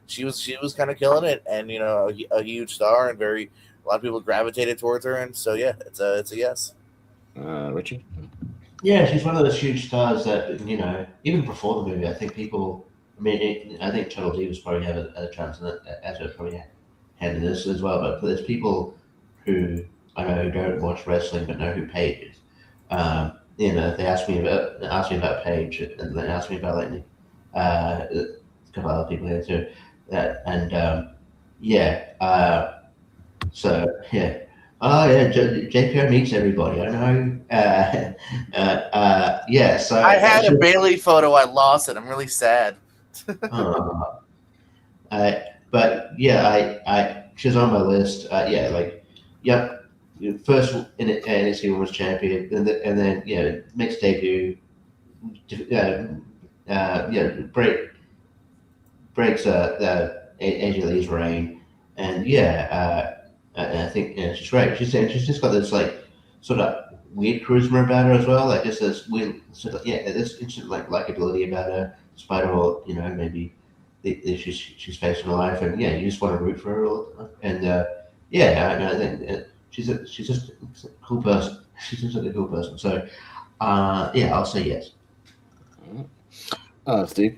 she was kind of killing it, and, a huge star and a lot of people gravitated towards her, and so yeah, it's a yes. Richie? Yeah, she's one of those huge stars that even before the movie, I think people. I mean, I think Total Divas probably have a chance in it, as it probably had in this as well. But there's people who I know who don't watch wrestling but know who Paige is. They ask me about Paige, and they ask me about a couple other people here too. So yeah. Oh yeah, JPO meets everybody. I know. Yeah. So I had a Bailey photo. I lost it. I'm really sad. But yeah, she's on my list. Yep. First in NXT Women's Champion, and then mixed debut. Breaks AJ Lee's reign, and I think she's great. She's just got this sort of weird charisma about her as well. Like just this weird sort of this instant likability about her, despite all maybe the issues she's facing in life, and you just want to root for her all the time. And I think she's just a cool person. She's just a cool person. So I'll say yes. Steve.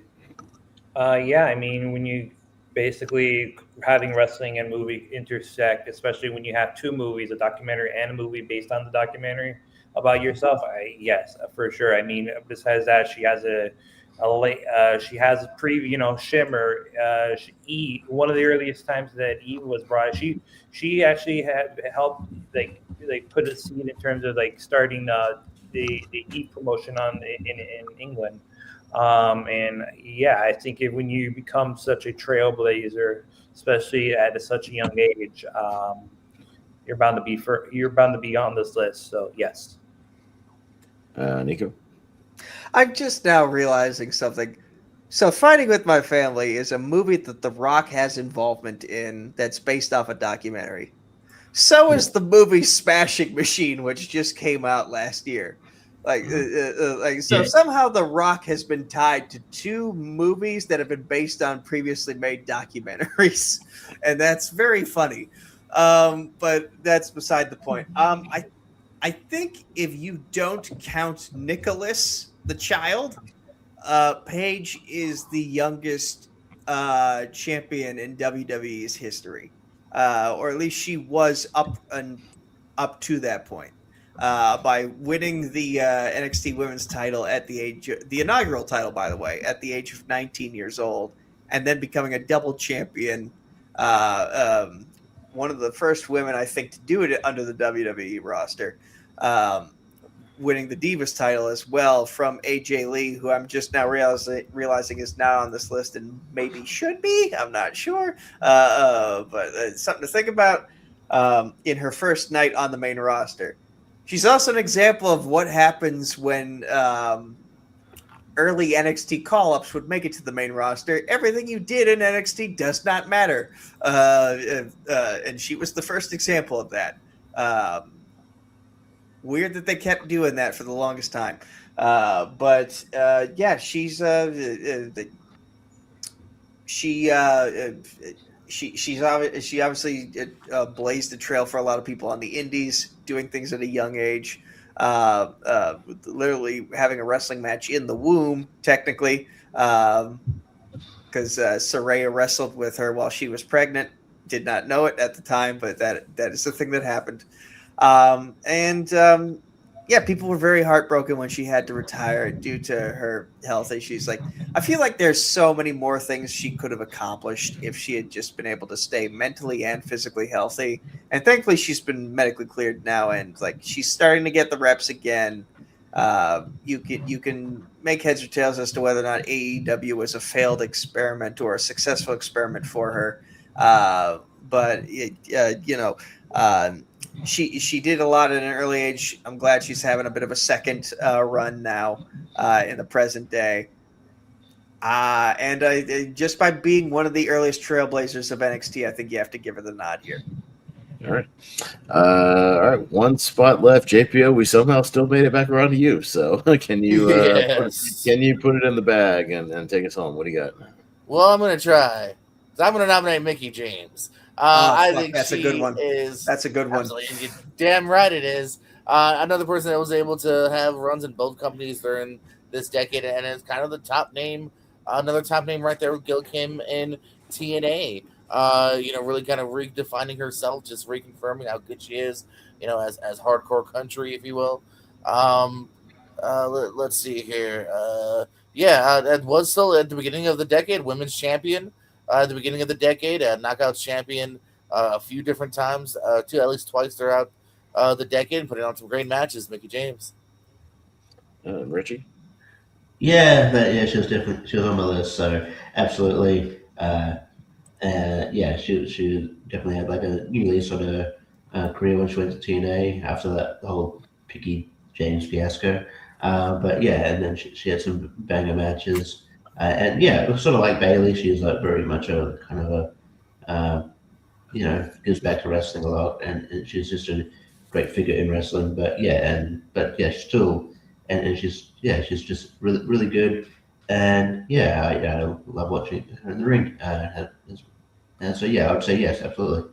Yeah, I mean, when you basically having wrestling and movie intersect, especially when you have two movies, a documentary and a movie based on the documentary about yourself, yes, for sure. I mean, besides that, she has she has a Shimmer. One of the earliest times that Eve was brought, she actually had helped put a seed in terms of starting the Eve promotion in England. I think when you become such a trailblazer, especially at such a young age, you're bound to be on this list. So yes. Nico. I'm just now realizing something. So, Fighting with My Family is a movie that The Rock has involvement in that's based off a documentary. So is the movie Smashing Machine, which just came out last year. Somehow The Rock has been tied to two movies that have been based on previously made documentaries, and that's very funny. But that's beside the point. I think if you don't count Nicholas, the child, Paige is the youngest champion in WWE's history, or at least she was up to that point. By winning the NXT Women's title at the inaugural title, by the way, at the age of 19 years old, and then becoming a double champion. One of the first women, I think, to do it under the WWE roster, winning the Divas title as well from AJ Lee, who I'm just now realizing is not on this list and maybe should be. I'm not sure, but it's something to think about in her first night on the main roster. She's also an example of what happens when early NXT call-ups would make it to the main roster. Everything you did in NXT does not matter. And she was the first example of that. Weird that they kept doing that for the longest time. She's she obviously blazed the trail for a lot of people on the indies, doing things at a young age, literally having a wrestling match in the womb, technically, because Saraya wrestled with her while she was pregnant. Did not know it at the time, but that is the thing that happened. Yeah, people were very heartbroken when she had to retire due to her health issues. Like, I feel like there's so many more things she could have accomplished if she had just been able to stay mentally and physically healthy. And thankfully, she's been medically cleared now, and like she's starting to get the reps again. You can make heads or tails as to whether or not AEW was a failed experiment or a successful experiment for her. But she did a lot at an early age. I'm glad she's having a bit of a second run now in the present day. Just by being one of the earliest trailblazers of NXT, I think you have to give her the nod here. All right. All right. One spot left. JPO, we somehow still made it back around to you. So can you Yes. put it in the bag and take us home? What do you got? Well, I'm gonna try. So I'm gonna nominate Mickey James. I think that's a good one. is. That's a good one. Absolutely, you're damn right it is. Another person that was able to have runs in both companies during this decade, and is kind of the top name. Another top name right there with Gil Kim in TNA. Really kind of redefining herself, just reconfirming how good she is. As hardcore country, if you will. Let's see here. It was still at the beginning of the decade, women's champion. At the beginning of the decade, knockouts champion a few different times, at least twice throughout the decade, putting on some great matches. Mickey James. Richie? Yeah, she was on my list, so absolutely. She definitely had like a new lease on her career when she went to TNA after that whole Picky James fiasco. But yeah, and then she had some banger matches. And yeah, it was sort of like Bailey. She's like very much a kind of gives back to wrestling a lot, and she's just a great figure in wrestling. But she's still, and she's just really really good. And I love watching her in the ring. And so I would say yes, absolutely.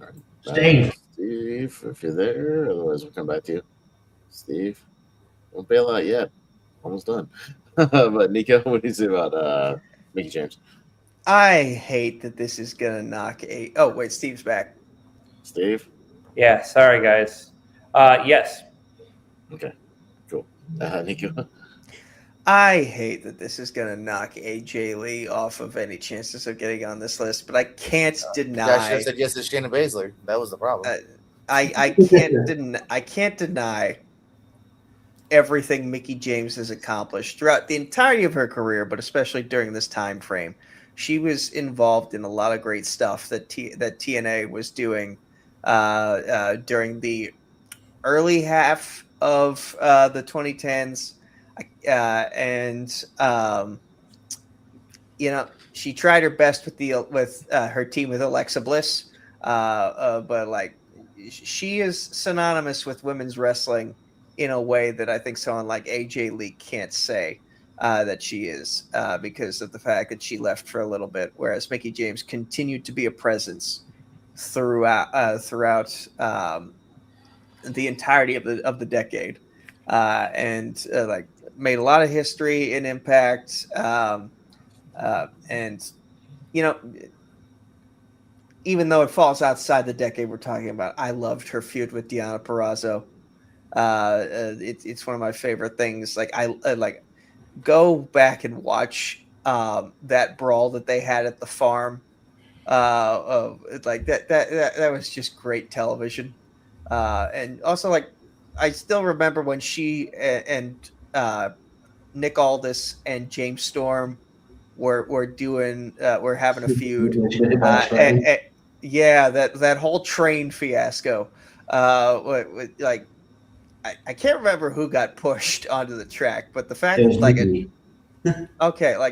All right. Steve. Steve, if you're there, otherwise we'll come back to you. Steve, don't bail out yet. Almost done. But Nico, what do you say about Mickey James? I hate that this is gonna knock a. Oh wait, Steve's back. Steve? Yeah, sorry guys. Yes. Okay, cool. Nico? I hate that this is gonna knock AJ Lee off of any chances of getting on this list, but I can't I should deny. have said yes to Shayna Baszler. That was the problem. I can't deny everything Mickey James has accomplished throughout the entirety of her career, but especially during this time frame. She was involved in a lot of great stuff that TNA was doing during the early half of the 2010s, she tried her best with her team with Alexa Bliss, but like she is synonymous with women's wrestling in a way that I think someone like AJ Lee can't say that she is because of the fact that she left for a little bit, whereas Mickey James continued to be a presence throughout the entirety of the decade, and made a lot of history and impact. Even though it falls outside the decade we're talking about, I loved her feud with Deonna Purrazzo. It's one of my favorite things. Like I go back and watch that brawl that they had at the farm. That was just great television. And also, like, I still remember when she and Nick Aldis and James Storm were having a feud. That whole train fiasco. I can't remember who got pushed onto the track, but the fact that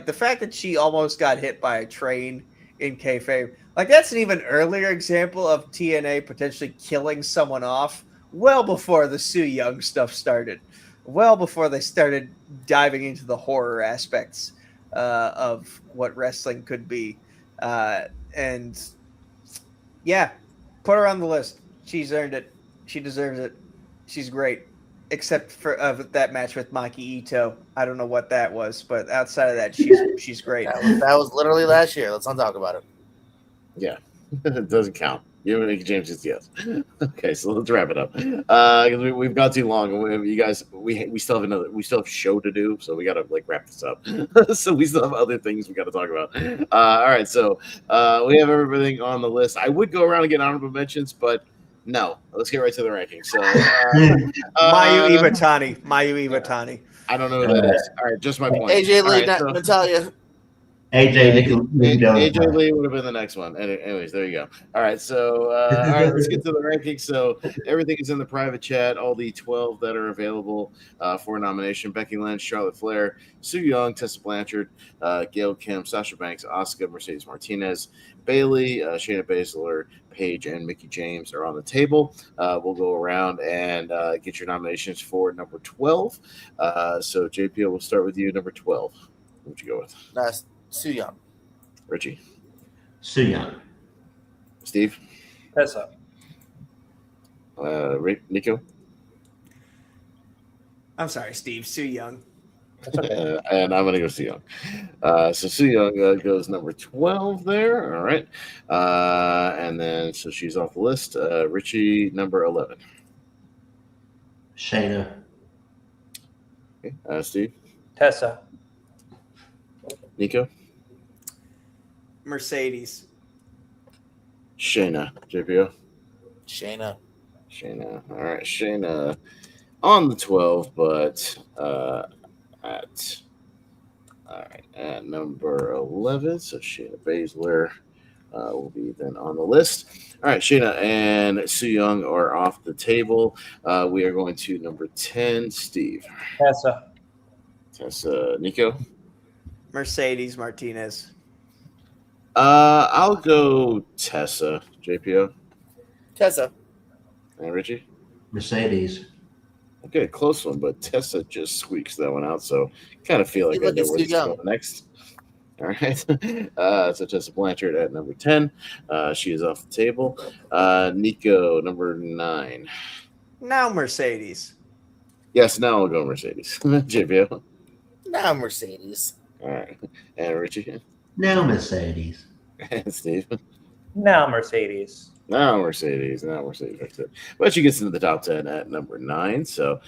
the fact that she almost got hit by a train in kayfabe, like that's an even earlier example of TNA potentially killing someone off well before the Su Yung stuff started, well before they started diving into the horror aspects of what wrestling could be. And yeah, put her on the list. She's earned it. She deserves it. She's great. except for that match with Maki Ito. I don't know what that was, but outside of that, she's great. That was literally last year. Let's not talk about it. Yeah, it doesn't count. You and Mickey James is yes. Okay, so let's wrap it up. Because we've gone too long. You guys, we still have show to do, so we got to wrap this up. So we still have other things we got to talk about. All right, so we have everything on the list. I would go around and get honorable mentions, but no, let's get right to the rankings. So Mayu Iwatani. I don't know who that is. All right, just my point. AJ All Lee, right, so- Natalia. AJ Lee would have been the next one. Anyways, there you go. All right, so all right, let's get to the rankings. So everything is in the private chat. All the 12 that are available for nomination: Becky Lynch, Charlotte Flair, Su Yung, Tessa Blanchard, Gail Kim, Sasha Banks, Asuka, Mercedes Martinez, Bailey, Shayna Baszler, Paige, and Mickey James are on the table. We'll go around and get your nominations for number 12. So JP, we'll start with you. Number 12. What would you go with? That's Su Yung. Richie. Su Yung. Steve. Tessa. Nico. I'm sorry, Steve. Su Yung. And I'm gonna go Su Yung. So Su Yung goes number 12 there. All right. And then so she's off the list. Richie, number 11. Shayna. Okay. Steve. Tessa. Nico. Mercedes. Shayna. JPO. Shayna. All right. Shayna on the 12, but at number 11. So Shayna Baszler will be then on the list. All right, Shayna and Su Yung are off the table. We are going to number 10, Steve. Tessa, Nico. Mercedes Martinez. I'll go Tessa, JPO. Tessa. And Richie. Mercedes. Okay, close one, but Tessa just squeaks that one out, so kind of feel like I know where it's going next. All right. So Tessa Blanchard at number 10. She is off the table. Nico, number 9. Now Mercedes. Yes, now I'll go Mercedes. JPO. Now Mercedes. All right. And Richie. Now Mercedes. And Steve. Now Mercedes. Now Mercedes. That's it. But she gets into the top 10 at number 9. So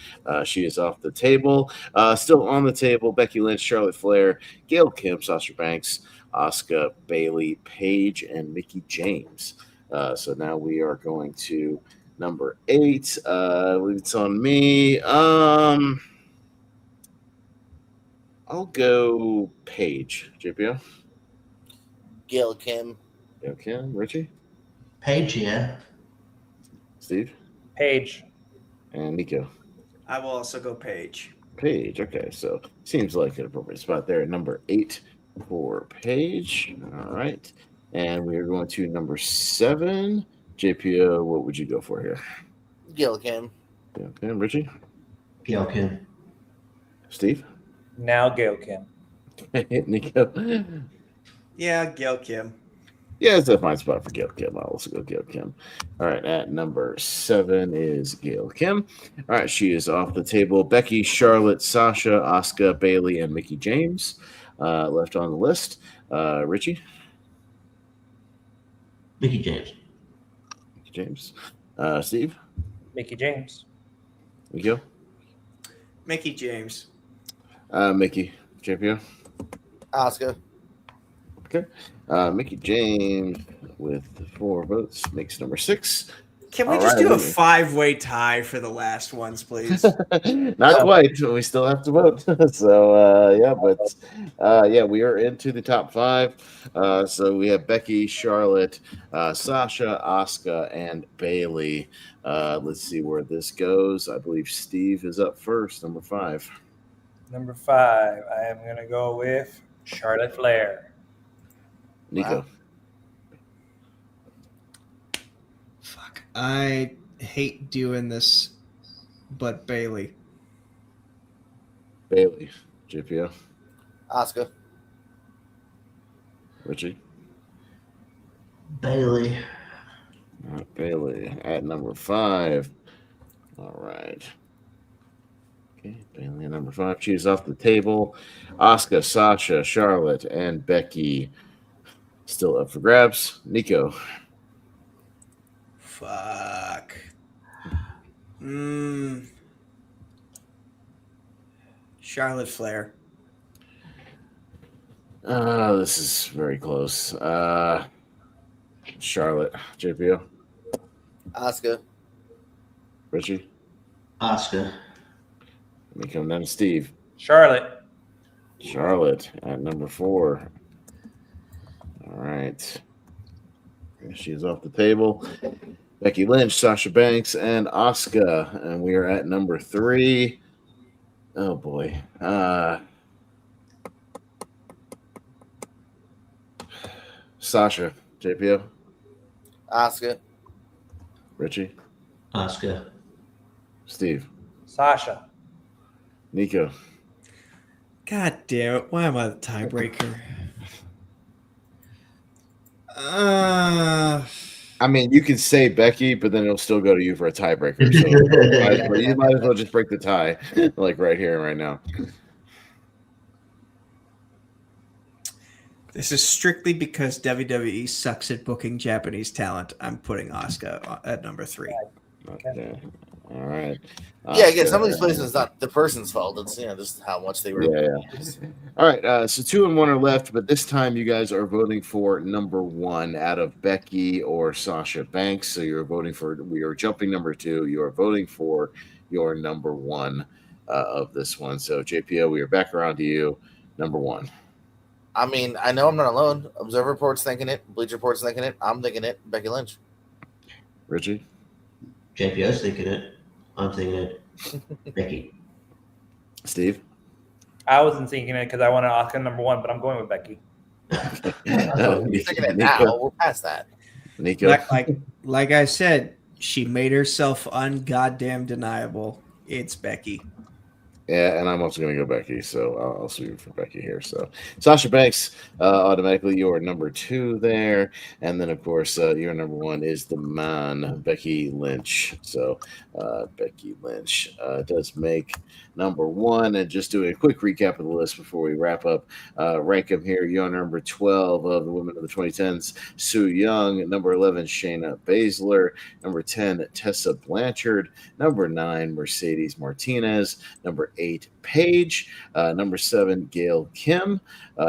she is off the table. Still on the table, Becky Lynch, Charlotte Flair, Gail Kim, Sasha Banks, Asuka, Bailey, Paige, and Mickey James. So now we are going to number 8. It's on me. I'll go Paige. JPO. Gail Kim. Gail Kim. Richie. Paige, yeah. Steve. Paige. And Nico. I will also go Paige. Paige. Okay, so seems like an appropriate spot there at number 8 for Paige. All right. And we are going to number 7. JPO, what would you go for here? Gail Kim. Gail Kim. Richie. Gail Kim. Steve. Now Gail Kim. Nico. Yeah, Gail Kim. Yeah, it's a fine spot for Gail Kim. I'll also go Gail Kim. All right, at number 7 is Gail Kim. All right, she is off the table. Becky, Charlotte, Sasha, Asuka, Bailey, and Mickey James left on the list. Richie? Mickey James. Mickey James. Steve? Mickey James. Nico? Mickey James. Mickey. JPO? Asuka. Okay. Mickey James with 4 votes makes number 6. Can we All just right, do a Amy. 5-way tie for the last ones, please? Not quite. We still have to vote. So, we are into the top 5. So we have Becky, Charlotte, Sasha, Asuka, and Bailey. Let's see where this goes. I believe Steve is up first, number 5. Number 5. I am going to go with Charlotte Flair. Nico. Wow. Fuck. I hate doing this, but Bailey. Bailey. JPO. Asuka. Richie. Bailey. Bailey at number 5. All right. Okay, Bailey at number 5. Choose off the table. Asuka, Sasha, Charlotte, and Becky still up for grabs. Nico. Fuck. Charlotte Flair. This is very close. Charlotte, JPO, Asuka. Richie. Oscar. Let me come down to Steve. Charlotte. Charlotte at number 4. All right. She's off the table. Becky Lynch, Sasha Banks, and Asuka. And we are at number 3. Oh, boy. Sasha, JPO, Asuka. Richie, Oscar. Steve, Sasha. Nico. God damn it. Why am I the tiebreaker? I mean, you can say Becky, but then it'll still go to you for a tiebreaker. So you might as well just break the tie, like right here and right now. This is strictly because WWE sucks at booking Japanese talent. I'm putting Asuka at number 3. Okay. All right. Yeah, again, some of these places it's not the person's fault. It's just how much they were. Yeah. All right. So 2 and 1 are left, but this time you guys are voting for number 1 out of Becky or Sasha Banks. So you're voting for. We are jumping number 2. You are voting for your number 1 of this one. So JPO, we are back around to you. Number 1. I mean, I know I'm not alone. Observer Report's thinking it. Bleacher Report's thinking it. I'm thinking it. Becky Lynch. Richie. JPO's thinking it. I'm thinking it. Becky. Steve. I wasn't thinking it because I wanted Asuka number 1, but I'm going with Becky. You're thinking it now. We're past that. Nico. Like I said, she made herself ungoddamn deniable. It's Becky. Yeah, and I'm also going to go Becky, so I'll sweep for Becky here. So Sasha Banks, automatically your number 2 there, and then of course your number 1 is the man, Becky Lynch. So Becky Lynch does make number 1, and just doing a quick recap of the list before we wrap up. Rank them here. You're number 12 of the women of the 2010s, Sue Young. Number 11, Shayna Baszler. Number 10, Tessa Blanchard. Number 9, Mercedes Martinez. Number 8, Paige. Number 7, Gail Kim.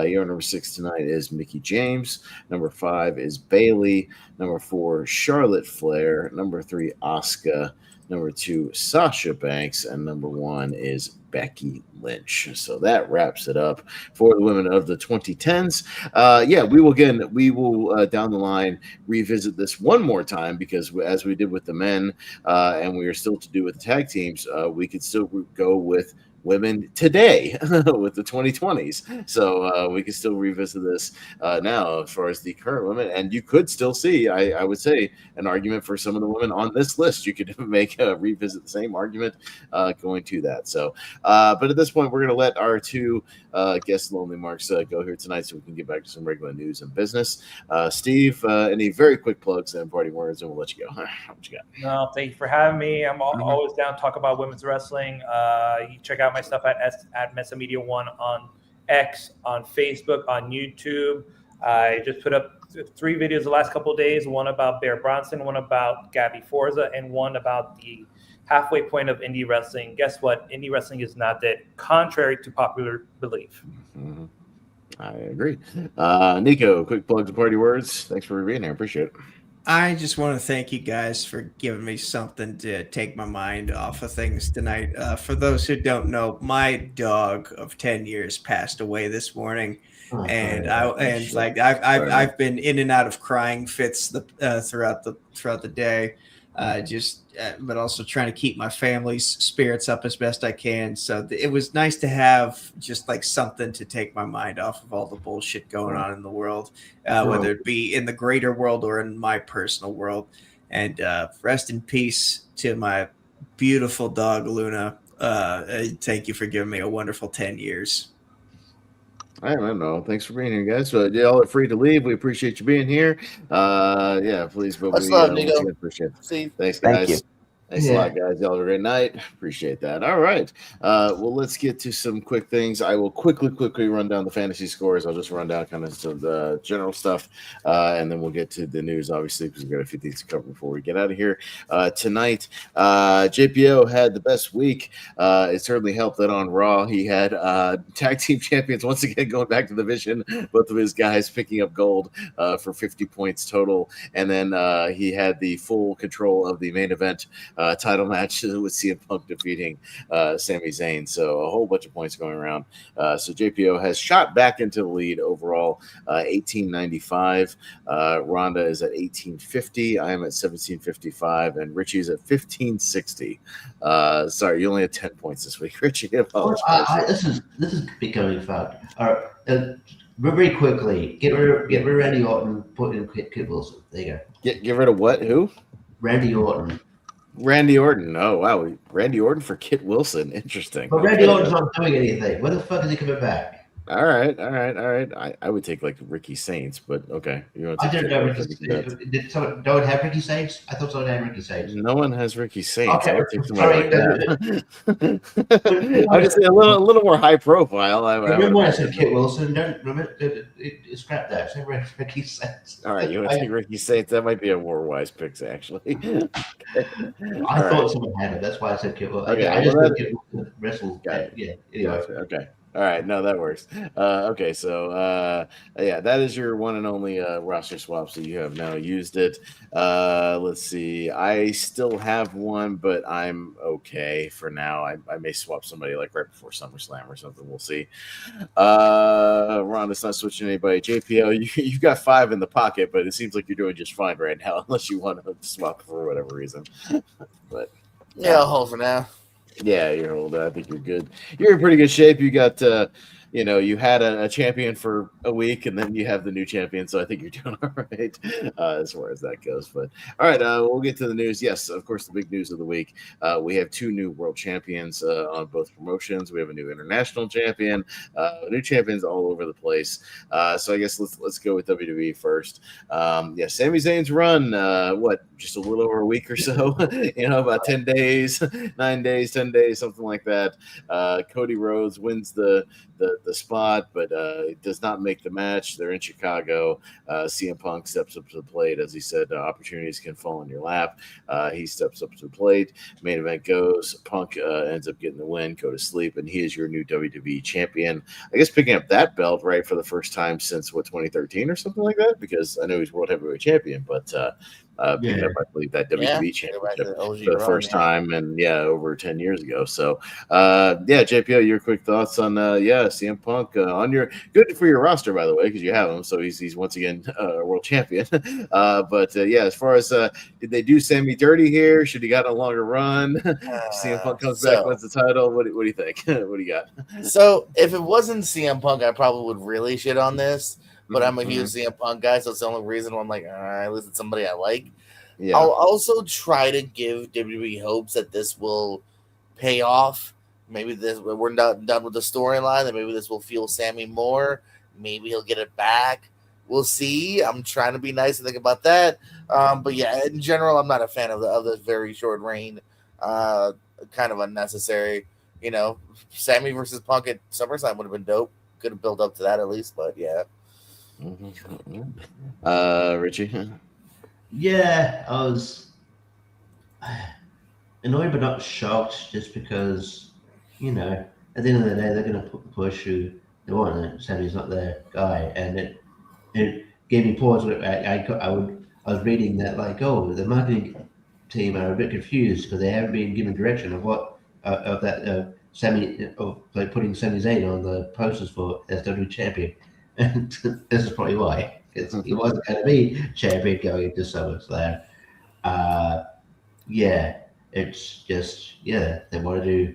Your number 6 tonight is Mickie James. Number 5 is Bailey. Number 4, Charlotte Flair. Number 3, Asuka. Number 2, Sasha Banks. And number 1 is Becky Lynch. So that wraps it up for the women of the 2010s. We will down the line revisit this one more time, because as we did with the men, and we are still to do with the tag teams, we could still go with women today with the 2020s. So we can still revisit this now as far as the current women. And you could still see, I would say, an argument for some of the women on this list. You could revisit the same argument going to that. So, but at this point, we're going to let our 2 guest lonely marks go here tonight so we can get back to some regular news and business. Steve, any very quick plugs and party words, and we'll let you go. What you got? No, thank you for having me. I'm always down to talk about women's wrestling. You check out my stuff at Mesa Media 1 on X, on Facebook, on YouTube. I just put up 3 videos the last couple of days, one about Bear Bronson, one about Gabby Forza, and one about the halfway point of indie wrestling. Guess what? Indie wrestling is not dead, contrary to popular belief. Mm-hmm. I agree. Nico, quick plugs and party words. Thanks for being here. Appreciate it. I just want to thank you guys for giving me something to take my mind off of things tonight. For those who don't know, my dog of 10 years passed away this morning. I've been in and out of crying fits throughout the day, but also trying to keep my family's spirits up as best I can. So it was nice to have just like something to take my mind off of all the bullshit going on in the world, whether it be in the greater world or in my personal world. And rest in peace to my beautiful dog, Luna. Thank you for giving me a wonderful 10 years. I don't know. Thanks for being here, guys. So y'all are free to leave. We appreciate you being here. Please. But Much love, Nico. Appreciate it. See. Thanks, guys. Thank you. Thanks a lot, guys. Y'all have a great night. Appreciate that. All right. Well, let's get to some quick things. I will quickly run down the fantasy scores. I'll just run down kind of some of the general stuff, and then we'll get to the news, obviously, because we've got a few things to cover before we get out of here. Tonight, JPO had the best week. It certainly helped that on Raw. He had tag team champions once again going back to the division. Both of his guys picking up gold for 50 points total. And then he had the full control of the main event title match with CM Punk defeating Sami Zayn. So a whole bunch of points going around. So JPO has shot back into the lead overall, 1895. Rhonda is at 1850. I am at 1755, and Richie's at 1560. Sorry, you only had 10 points this week, Richie. This is becoming fun. All right, very quickly, get rid of Randy Orton, put in Kit Wilson. There you go. Get rid of what? Who? Randy Orton. Randy Orton. Oh, wow. Randy Orton for Kit Wilson. Interesting. But Randy Orton's not doing anything. When the fuck is he coming back? All right. I would take like Ricky Saints, but okay. I don't know. Did someone have Ricky Saints? I thought someone had Ricky Saints. No one has Ricky Saints. Okay. I would take somebody like that. I would just say a little more high profile. Remember when I said Kit Wilson? Don't remember. Scrap that. Say Ricky Saints. All right, you want to take Ricky Saints? That might be a more wise pick, actually. I thought someone had it. That's why I said Kit Wilson. Okay, I just think Kit Wilson wrestled. Yeah. Anyway. Gotcha. Okay. All right, no, that works. Okay, so yeah, that is your one and only roster swap. So you have now used it. Let's see. I still have one, but I'm okay for now. I may swap somebody like right before SummerSlam or something. We'll see. Ronda's not switching anybody. JPO, you've got 5 in the pocket, but it seems like you're doing just fine right now, unless you want to swap for whatever reason. But yeah, I'll hold for now. Yeah, you're old. I think you're good. You're in pretty good shape. You got, you had a champion for a week, and then you have the new champion. So I think you're doing all right as far as that goes. But all right, we'll get to the news. Yes, of course, the big news of the week. We have 2 new world champions on both promotions. We have a new international champion, new champions all over the place. So I guess let's go with WWE first. Sami Zayn's run. Just a little over a week or so. About 10 days, 9 days, 10 days, something like that. Cody Rhodes wins the spot, but does not make the match. They're in Chicago. CM Punk steps up to the plate. As he said, opportunities can fall in your lap. He steps up to the plate. Main event goes. Punk ends up getting the win, go to sleep, and he is your new WWE champion. I guess picking up that belt, right, for the first time since, 2013 or something like that? Because I know he's World Heavyweight Champion, but picking up, I believe, that WWE championship for the first time, and over 10 years ago. So, JPO, your quick thoughts on CM Punk on your good for your roster, by the way, because you have him, so he's once again a world champion. But as far as did they do Sammy dirty here? Should he got a longer run? CM Punk comes back, wins the title. What do you think? What do you got? So if it wasn't CM Punk, I probably would really shit on this. But I'm a huge CM Punk guy, so it's the only reason why I'm like, all right, listen to somebody I like. Yeah. I'll also try to give WWE hopes that this will pay off. Maybe we're not done with the storyline, and maybe this will fuel Sammy more. Maybe he'll get it back. We'll see. I'm trying to be nice and think about that. But in general, I'm not a fan of the very short reign. Kind of unnecessary. Sammy versus Punk at SummerSlam would have been dope. Could have built up to that at least, but yeah. Richie? Yeah, I was annoyed but not shocked, just because, at the end of the day, they're going to push who they want. Sammy's not their guy, and it gave me pause. I was reading that the marketing team are a bit confused because they haven't been given direction of what Sammy putting Sami Zayn on the posters for as WWE champion. And this is probably why. He wasn't going to be champion going into SummerSlam. It's just, they want to do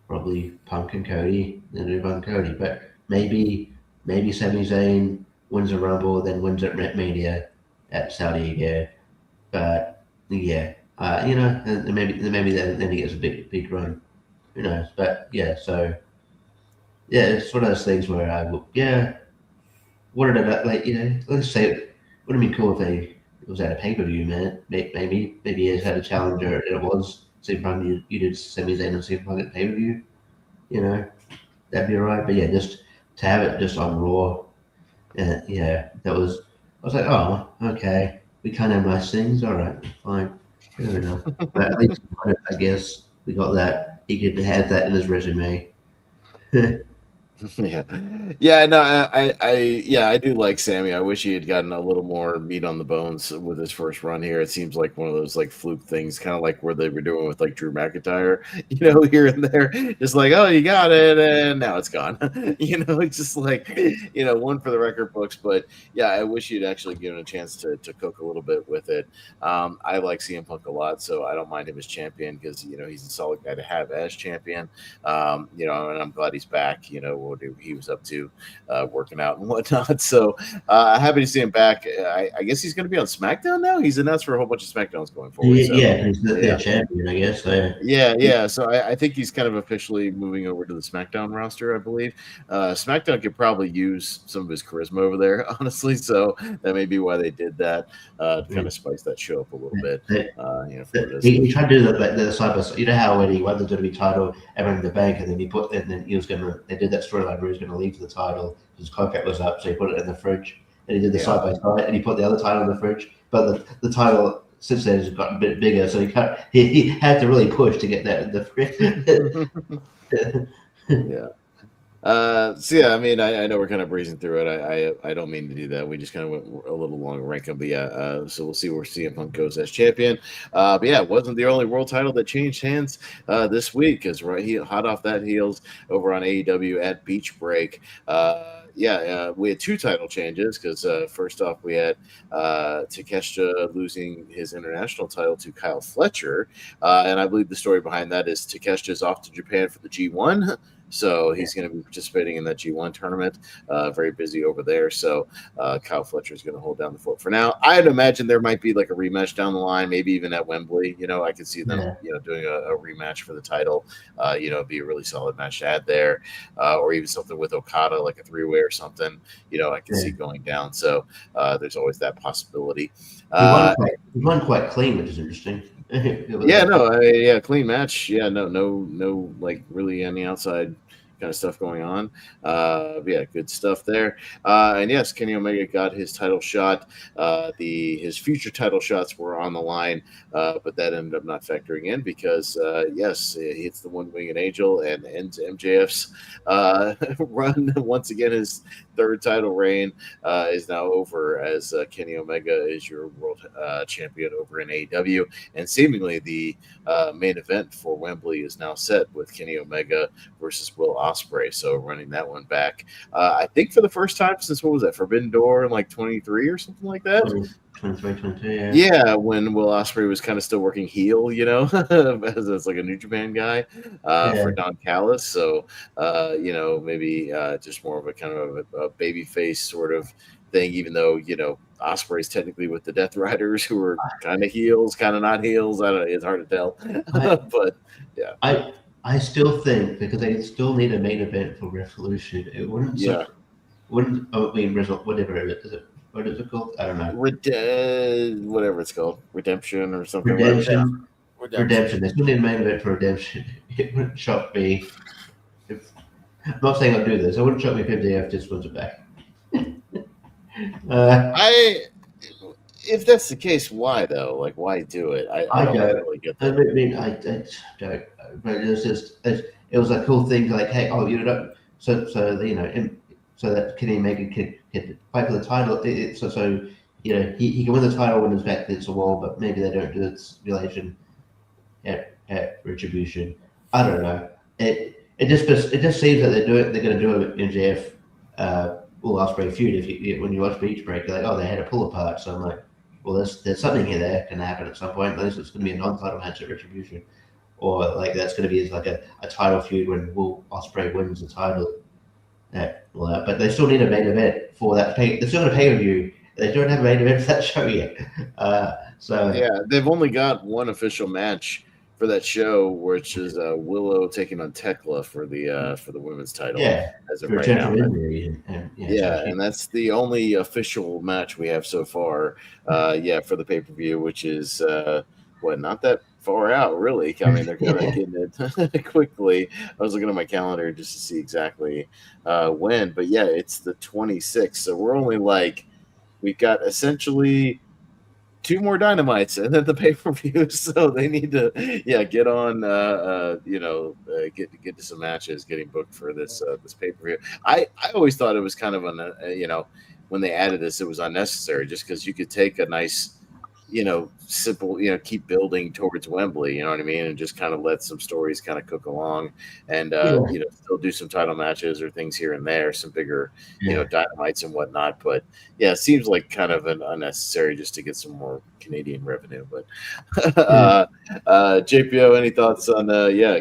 probably Punk and Cody, then do Punk and Cody. But maybe Sami Zayn wins a Rumble, then wins at Mania at Saudi again. But, and maybe then he gets a big run. Who knows? But, it's one of those things where I will, what are they, let's say it would have been cool if it was at a pay-per-view, man. Maybe he has had a challenger and it was CM Punk, you did Sami Zayn and CM Punk at pay per view. You know, that'd be alright. But yeah, just to have it just on Raw, yeah, that was. I was like, oh, okay, we can't have nice things. All right, fine, fair enough. But at least I guess we got that. He could have that in his resume. Yeah, no, I do like Sammy. I wish he had gotten a little more meat on the bones with his first run here. It seems like one of those like fluke things, kind of like where they were doing with like Drew McIntyre, here and there, just like, oh, you got it, and now it's gone. It's just like, one for the record books. But yeah, I wish he'd actually given a chance to cook a little bit with it. I like CM Punk a lot, so I don't mind him as champion because he's a solid guy to have as champion. And I'm glad he's back. What he was up to, working out and whatnot. So happy to see him back. I guess he's going to be on SmackDown now. He's announced for a whole bunch of SmackDowns going forward. He's the champion, I guess. Yeah. So I think he's kind of officially moving over to the SmackDown roster, I believe. SmackDown could probably use some of his charisma over there, honestly. So that may be why they did that, to kind of spice that show up a little bit. He tried to do the side by side. You know how when he won the WWE title, everyone in the bank, and then they did that storyline where he was going to leave the title. His contract was up, so he put it in the fridge. And he did the side by side, and he put the other title in the fridge. But the title since then has gotten a bit bigger, so he had to really push to get that in the fridge. Yeah. So yeah, I mean, I know we're kind of breezing through it. I don't mean to do that. We just kind of went a little long rank up, but yeah. So we'll see where CM Punk goes as champion. But yeah, it wasn't the only world title that changed hands this week, because hot off that heels over on AEW at Beach Break. We had two title changes because first off we had Takeshita losing his international title to Kyle Fletcher, and I believe the story behind that is Takeshita is off to Japan for the G1. So he's going to be participating in that G1 tournament. Very busy over there. So Kyle Fletcher is going to hold down the fort for now. I'd imagine there might be like a rematch down the line, maybe even at Wembley. I could see them, doing a rematch for the title. It'd be a really solid match to add there, or even something with Okada, like a 3-way or something. I can see going down. So there's always that possibility. He won quite clean, which is interesting. Clean match. Yeah, no, like really any outside kind of stuff going on. Good stuff there. And yes, Kenny Omega got his title shot. His future title shots were on the line, but that ended up not factoring in because he hits the one-winged angel and ends MJF's run. Once again, his third title reign is now over as Kenny Omega is your world champion over in AEW, and seemingly the main event for Wembley is now set with Kenny Omega versus Will Ospreay. So running that one back, I think for the first time since what was that, Forbidden Door in like 23 or something like that. 23, yeah, when Will Ospreay was kind of still working heel, as like a New Japan guy for Don Callis. So, maybe just more of a kind of a baby face sort of thing, even though, Ospreay's technically with the Death Riders, who are kind of heels, kind of not heels. I don't know. It's hard to tell. But, yeah. I still think, because they still need a main event for Revolution, it wouldn't. Whatever it is. What is it called? I don't know. Whatever it's called. Redemption or something. Redemption. They still need a main event for Redemption. It wouldn't shock me. I'm not saying I'll do this. It wouldn't shock me if MJF just wins it back. If that's the case, why though? Like, why do it? I don't really get that. I mean, I don't. But it was a cool thing. Like, hey, so that Kenny Omega could fight for the title. He can win the title when it's back against the wall, but maybe they don't do it stipulation at Retribution. I don't know. It just seems that they're going to do it in MJF Will Ospreay feud. When you watch Beach Break, you're like, they had a pull apart. So I'm like, well, there's something here that can happen at some point. At least it's going to be a non-title match at Retribution, or like that's going to be like a title feud when Will Ospreay wins the title. But they still need a main event for that. They're still going to pay-per-view. They don't have a main event for that show yet. They've only got one official match for that show, which is Willow taking on Tekla for the women's title. Yeah, as of right now. And that's the only official match we have so far. For the pay-per-view, which is not that far out, really. I mean, they're kind of getting it quickly. I was looking at my calendar just to see exactly when, but yeah, it's the 26th. So we're only we've got essentially 2 more Dynamites and then the pay-per-view. So they need to, get on, get to some matches, getting booked for this pay-per-view. I always thought it was kind of when they added this, it was unnecessary, just because you could take a nice, simple, keep building towards Wembley, you know what I mean, and just kind of let some stories kind of cook along, and still do some title matches or things here and there, some bigger, Dynamites and whatnot. But yeah, it seems like kind of an unnecessary just to get some more Canadian revenue. But JPO, any thoughts on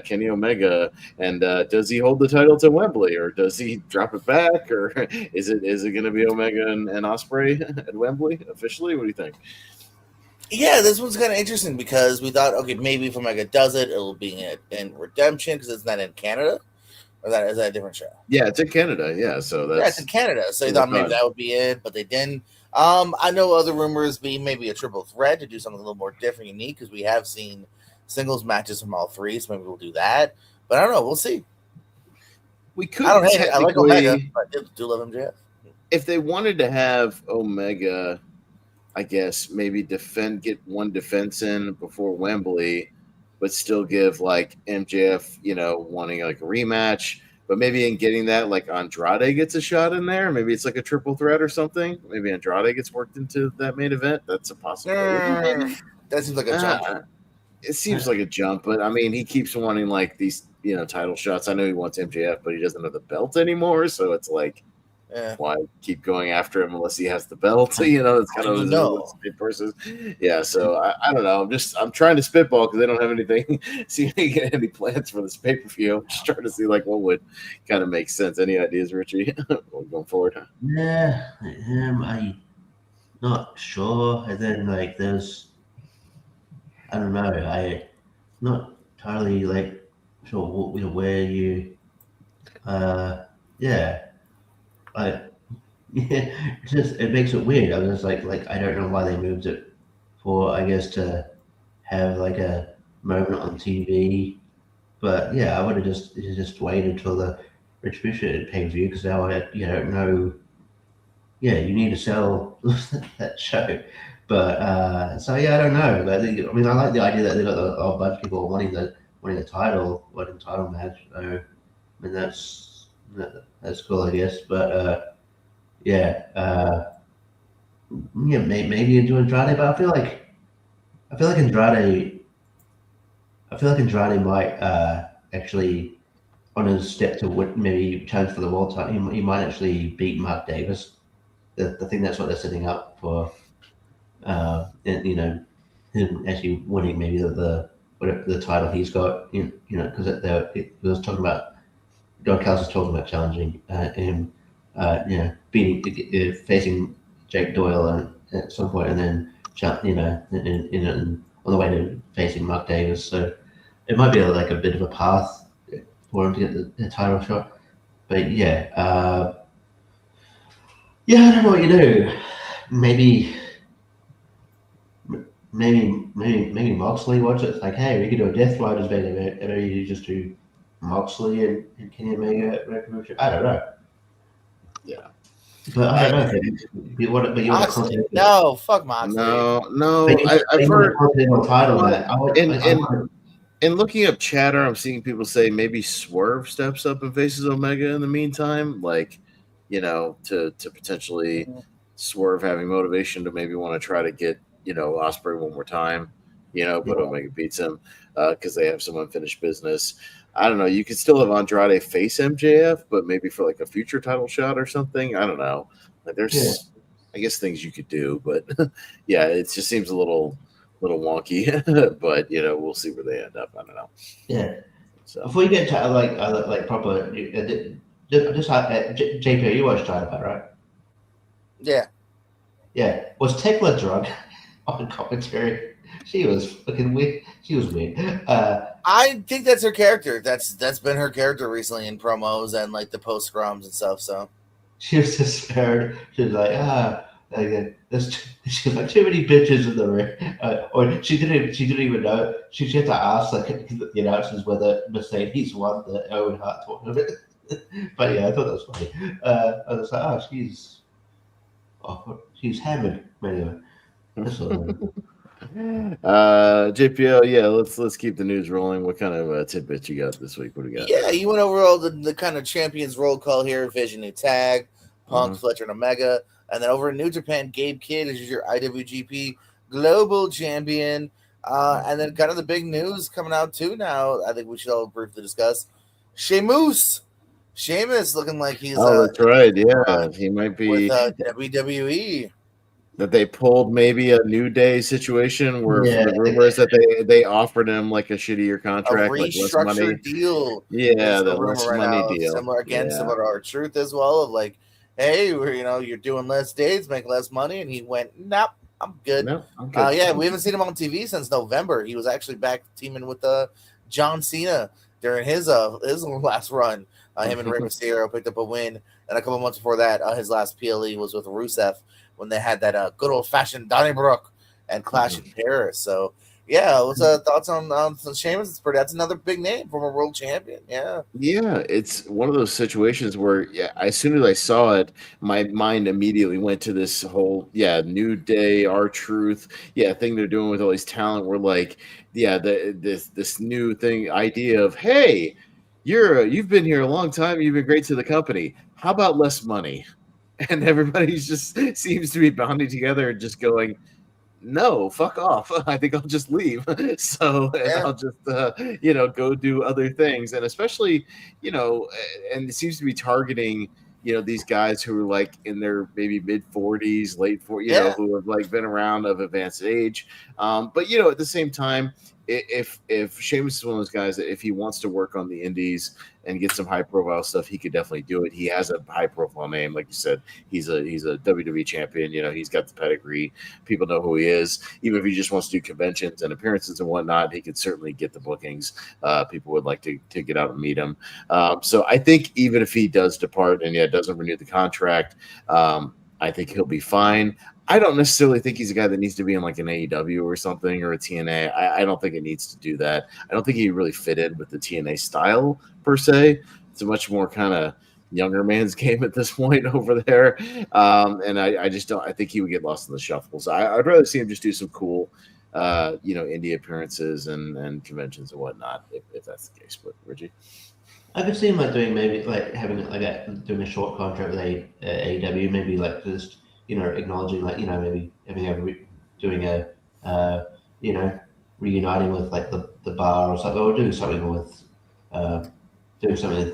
Kenny Omega, and does he hold the title to Wembley, or does he drop it back, or is it going to be Omega and Ospreay at Wembley officially? What do you think? Yeah, this one's kind of interesting because we thought, okay, maybe if Omega does it, it'll be in Redemption, because it's not in Canada. Or is that a different show? Yeah, it's in Canada. Yeah, so it's in Canada. So you thought maybe that would be it, but they didn't. I know other rumors be maybe a triple threat to do something a little more different, unique, because we have seen singles matches from all three, so maybe we'll do that. But I don't know. We'll see. We could. I don't hate it. I like Omega, but I do love MJF. If they wanted to have Omega, I guess maybe get one defense in before Wembley, but still give MJF, wanting a rematch, but maybe in getting that, Andrade gets a shot in there. Maybe it's a triple threat or something. Maybe Andrade gets worked into that main event. That's a possibility. That seems like a jump. It seems like a jump, but I mean, he keeps wanting these, title shots. I know he wants MJF, but he doesn't have the belt anymore. So it's why keep going after him unless he has the belt? It's kind of a person. Yeah, so I don't know. I'm trying to spitball because they don't have anything. See if they get any plans for this pay per view. I'm just trying to see what would kind of make sense. Any ideas, Richie? Going forward? Yeah, I'm not sure. And then there's, I don't know. I'm not totally sure where you. It makes it weird. I was just I don't know why they moved it for, I guess, to have a moment on TV. But yeah, I would have just waited until the Retribution pay-per-view, because now I don't know. Yeah, you need to sell that show. But so yeah, I don't know. I like the idea that they got a whole bunch of people wanting the title match. So I mean that's cool, I guess. But maybe into Andrade, but I feel like Andrade might actually, on his step to maybe challenge for the world title, he might actually beat Mark Davis. I think that's what they're setting up for. And him actually winning maybe the title he's got. Because he was talking about. Don Callis was talking about challenging him, facing Jake Doyle at some point, and then on the way to facing Mark Davis. So it might be a bit of a path for him to get the title shot. But I don't know what you do. Maybe Moxley watch it. It's hey, we could do a Death Riders event, and maybe you just do Moxley and Kenny Omega at Retribution. I don't know. Yeah. But I don't know. Moxley? No, fuck Moxley. No. I've heard in looking up chatter, I'm seeing people say maybe Swerve steps up and faces Omega in the meantime, to potentially Swerve having motivation to maybe want to try to get Ospreay one more time, but Omega beats him because they have some unfinished business. I don't know. You could still have Andrade face MJF, but maybe for a future title shot or something. I don't know. There's, I guess, things you could do, but it just seems a little wonky. But we'll see where they end up. I don't know. Yeah. So before you get to proper, just JP, you watched China, right? Yeah. Yeah. Was Tekla drunk on commentary? She was fucking weird. She was weird. I think that's her character. That's been her character recently in promos and the post scrums and stuff. So she was just scared. She was She's like too many bitches in the ring, or she didn't even know. She had to ask like the announcers whether Mercedes won the Owen Hart tournament. But yeah, I thought that was funny. I was like, she's hammered. Anyway, that's all. JPL, yeah, let's keep the news rolling. What kind of tidbits you got this week? What do you got? Yeah, you went over all the kind of champions roll call here. Vision new tag, Punk, Fletcher, and Omega. And then over in New Japan, Gabe Kidd is your IWGP Global Champion. And then kind of the big news coming out too now, I think we should all briefly discuss. Sheamus looking like he's that's right. Yeah, he might be with WWE. That they pulled maybe a New Day situation where the rumors that they offered him like a shittier contract, a like less money deal. Yeah, the rumor less right money now, deal. Similar to our Truth as well, of like, hey, you're doing less days, make less money, and he went, nope, I'm good. No, I'm good. Yeah, we haven't seen him on TV since November. He was actually back teaming with John Cena during his last run. Him and Rey Mysterio picked up a win, and a couple months before that, his last PLE was with Rusev when they had that good old fashioned Donnybrook and Clash in Paris. So yeah, what's thoughts on Sheamus? That's another big name from a world champion. Yeah, it's one of those situations where as soon as I saw it, my mind immediately went to this whole New Day, R-Truth, thing they're doing with all these talent. We're like, this new thing idea of, hey, you've been here a long time, you've been great to the company. How about less money? And everybody's just seems to be bonding together and just going, no, fuck off. I think I'll just leave. I'll just, go do other things. And especially, and it seems to be targeting, these guys who are like in their maybe mid 40s, late 40s, who have like been around of advanced age. But, at the same time, if Sheamus is one of those guys that if he wants to work on the indies and get some high profile stuff, he could definitely do it. He has a high profile name, like you said. He's a WWE champion. He's got the pedigree. People know who he is. Even if he just wants to do conventions and appearances and whatnot, he could certainly get the bookings. People would like to get out and meet him. So I think even if he does depart and doesn't renew the contract, I think he'll be fine. I don't necessarily think he's a guy that needs to be in like an AEW or something or a TNA. I don't think it needs to do that. I don't think he really fit in with the TNA style per se. It's a much more kind of younger man's game at this point over there. And I just don't. I think he would get lost in the shuffle. So I'd rather see him just do some cool, indie appearances and conventions and whatnot, if that's the case. But Richie, I could see him like doing maybe like having like doing a short contract with AEW, maybe like just acknowledging like maybe doing a reuniting with like the bar or something, or doing something with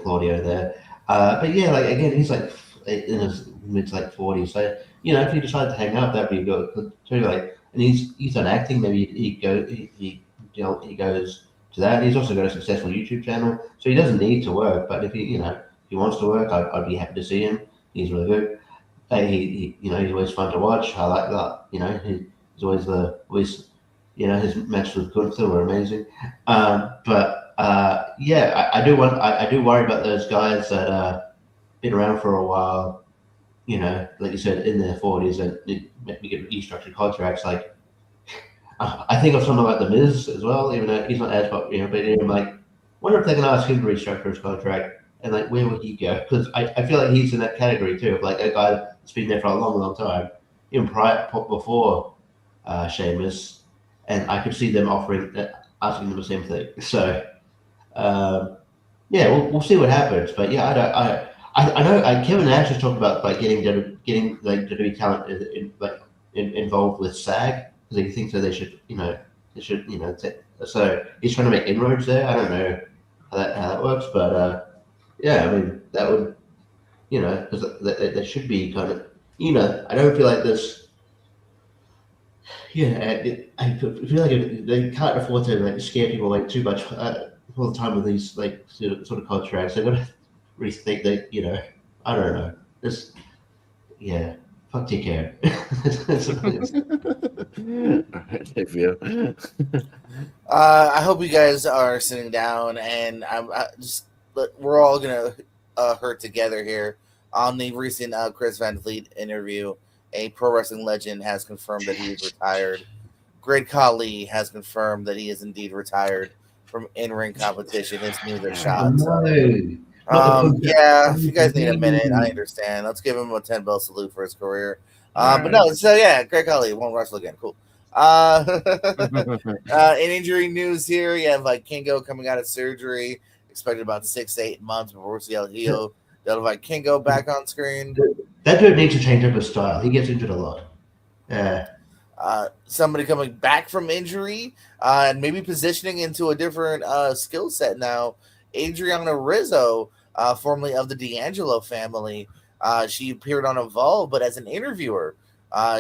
Claudio there. But yeah, like again, he's like in his mid to like 40s. So if he decided to hang out, that'd be good too. Like, and he's done acting. Maybe he goes to that. He's also got a successful YouTube channel, so he doesn't need to work. But if he wants to work, I'd be happy to see him. He's really good. He's always fun to watch. I like that. He's always his matches with Gunther were amazing. I do worry about those guys that been around for a while. Like you said, in their 40s and maybe get restructured contracts. Like I think of someone like The Miz as well, even though he's not as popular. But I'm like, wonder if they can ask him to restructure his contract. And like, where would he go? Because I feel like he's in that category too, of like a guy that's been there for a long, long time, even before Sheamus, and I could see them asking them the same thing. So, we'll see what happens. But yeah, I know Kevin Nash has talked about like getting like WWE talent involved with SAG because he thinks that they should so he's trying to make inroads there. I don't know how that works, but. Yeah, I mean that would, because there should be kind of, I don't feel like this. Yeah, I feel like they can't afford to like scare people like too much all the time with these like sort of contracts. They've got to rethink that. I don't know. Just fuck TK. All right, thank you. I hope you guys are sitting down, and we're all gonna hurt together here on the recent Chris Van Vliet interview. a pro wrestling legend, has confirmed that he is retired. Great Khali has confirmed that he is indeed retired from in-ring competition. His news are Oh shot. no! Not the Yeah, if you guys need a minute, I understand. Let's give him a 10-bell salute for his career. But Right. no, so yeah, Great Khali won't wrestle again. Cool. In injury news here, you have like Kingo coming out of surgery, expected about 6 to 8 months before we see El Hijo. They'll invite Kingo back on screen. That dude needs to change up his style. He gets injured a lot. Somebody coming back from injury and maybe positioning into a different skill set now. Adriana Rizzo, formerly of the D'Angelo family, she appeared on Evolve, but as an interviewer.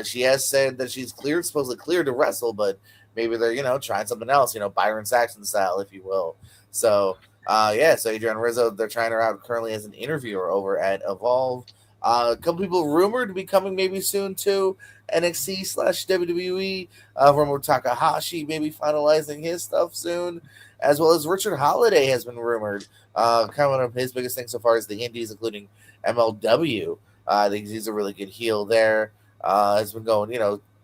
She has said that she's supposedly cleared to wrestle, but maybe they're trying something else, Byron Saxton style, if you will. So so Adriana Rizzo, they're trying her out currently as an interviewer over at Evolve. A couple people rumored to be coming maybe soon to NXT/WWE. Rumored Takahashi maybe finalizing his stuff soon, as well as Richard Holiday has been rumored. Kind of one of his biggest things so far is the Indies, including MLW. I think he's a really good heel there. Has been going,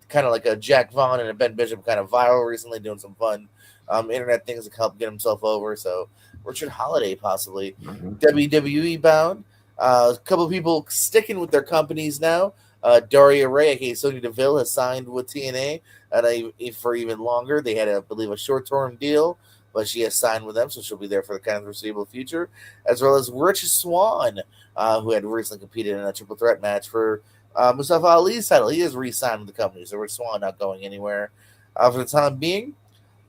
kind of like a Jack Vaughn and a Ben Bishop kind of viral recently, doing some fun internet things to help get himself over. So Richard Holiday possibly WWE bound. A couple of people sticking with their companies now. Daria Ray, aka Sonya Deville, has signed with TNA for even longer. They had, I believe, a short-term deal, but she has signed with them, so she'll be there for the kind of foreseeable future. As well as Rich Swann, who had recently competed in a triple threat match for Mustafa Ali's title. He is re-signed with the company, so Rich Swann not going anywhere for the time being.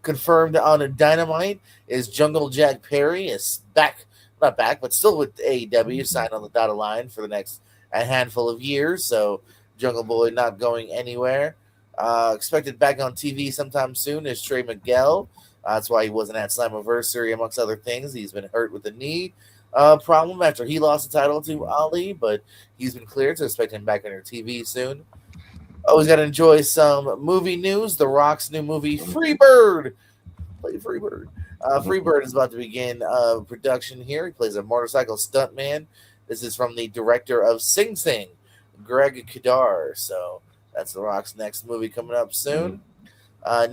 Confirmed on a Dynamite is Jungle Jack Perry is back. Not back, but still with AEW, signed on the dotted line for the next a handful of years. So Jungle Boy not going anywhere. Expected back on TV sometime soon is Trey Miguel. That's why he wasn't at Slammiversary, amongst other things. He's been hurt with the knee problem after he lost the title to Ali, but he's been cleared, so expect him back on your TV soon. Always got to enjoy some movie news. The Rock's new movie, Freebird. Play Freebird. Freebird is about to begin production here. He plays a motorcycle stuntman. This is from the director of Sing Sing, Greg Kadar. So that's The Rock's next movie coming up soon.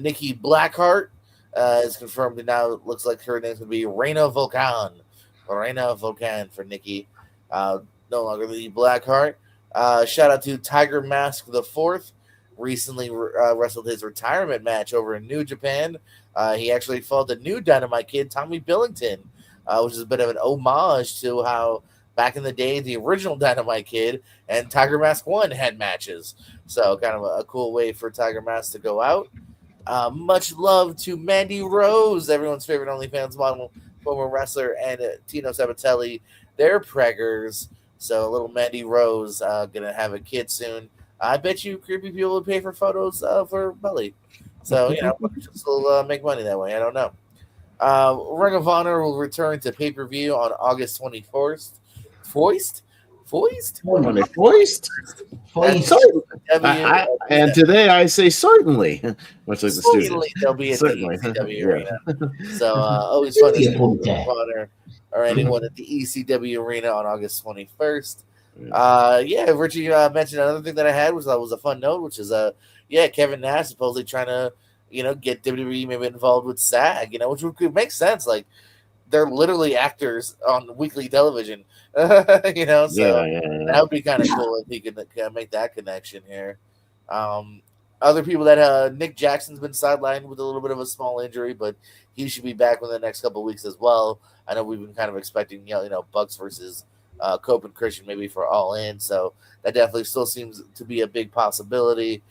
Nikki Blackheart is confirmed, and now it looks like her name's going to be Reina Volcan. Reina Volcan for Nikki. No longer the Blackheart. Shout out to Tiger Mask the Fourth. Recently wrestled his retirement match over in New Japan. He actually fought the new Dynamite Kid, Tommy Billington, which is a bit of an homage to how back in the day the original Dynamite Kid and Tiger Mask 1 had matches. So kind of a cool way for Tiger Mask to go out. Much love to Mandy Rose, everyone's favorite OnlyFans model, former wrestler, and Tino Sabatelli. They're preggers. So little Mandy Rose gonna have a kid soon. I bet you creepy people would pay for photos for belly. So, will make money that way. I don't know. Ring of Honor will return to pay-per-view on August 21st. Foist? And today I say certainly, much like the Certainly student. there'll be at Certainly. the ECW Yeah. arena. So always fun to see Ring of Honor or anyone at the ECW arena on August 21st. Richie mentioned another thing that I had was a fun note, which is Kevin Nash supposedly trying to get WWE maybe involved with SAG, which would make sense. Like they're literally actors on weekly television, so that would be kind of cool if he could make that connection here. Other people that Nick Jackson's been sidelined with a little bit of a small injury, but he should be back within the next couple of weeks as well. I know we've been kind of expecting Bucks versus Cope and Christian maybe for All In, so that definitely still seems to be a big possibility.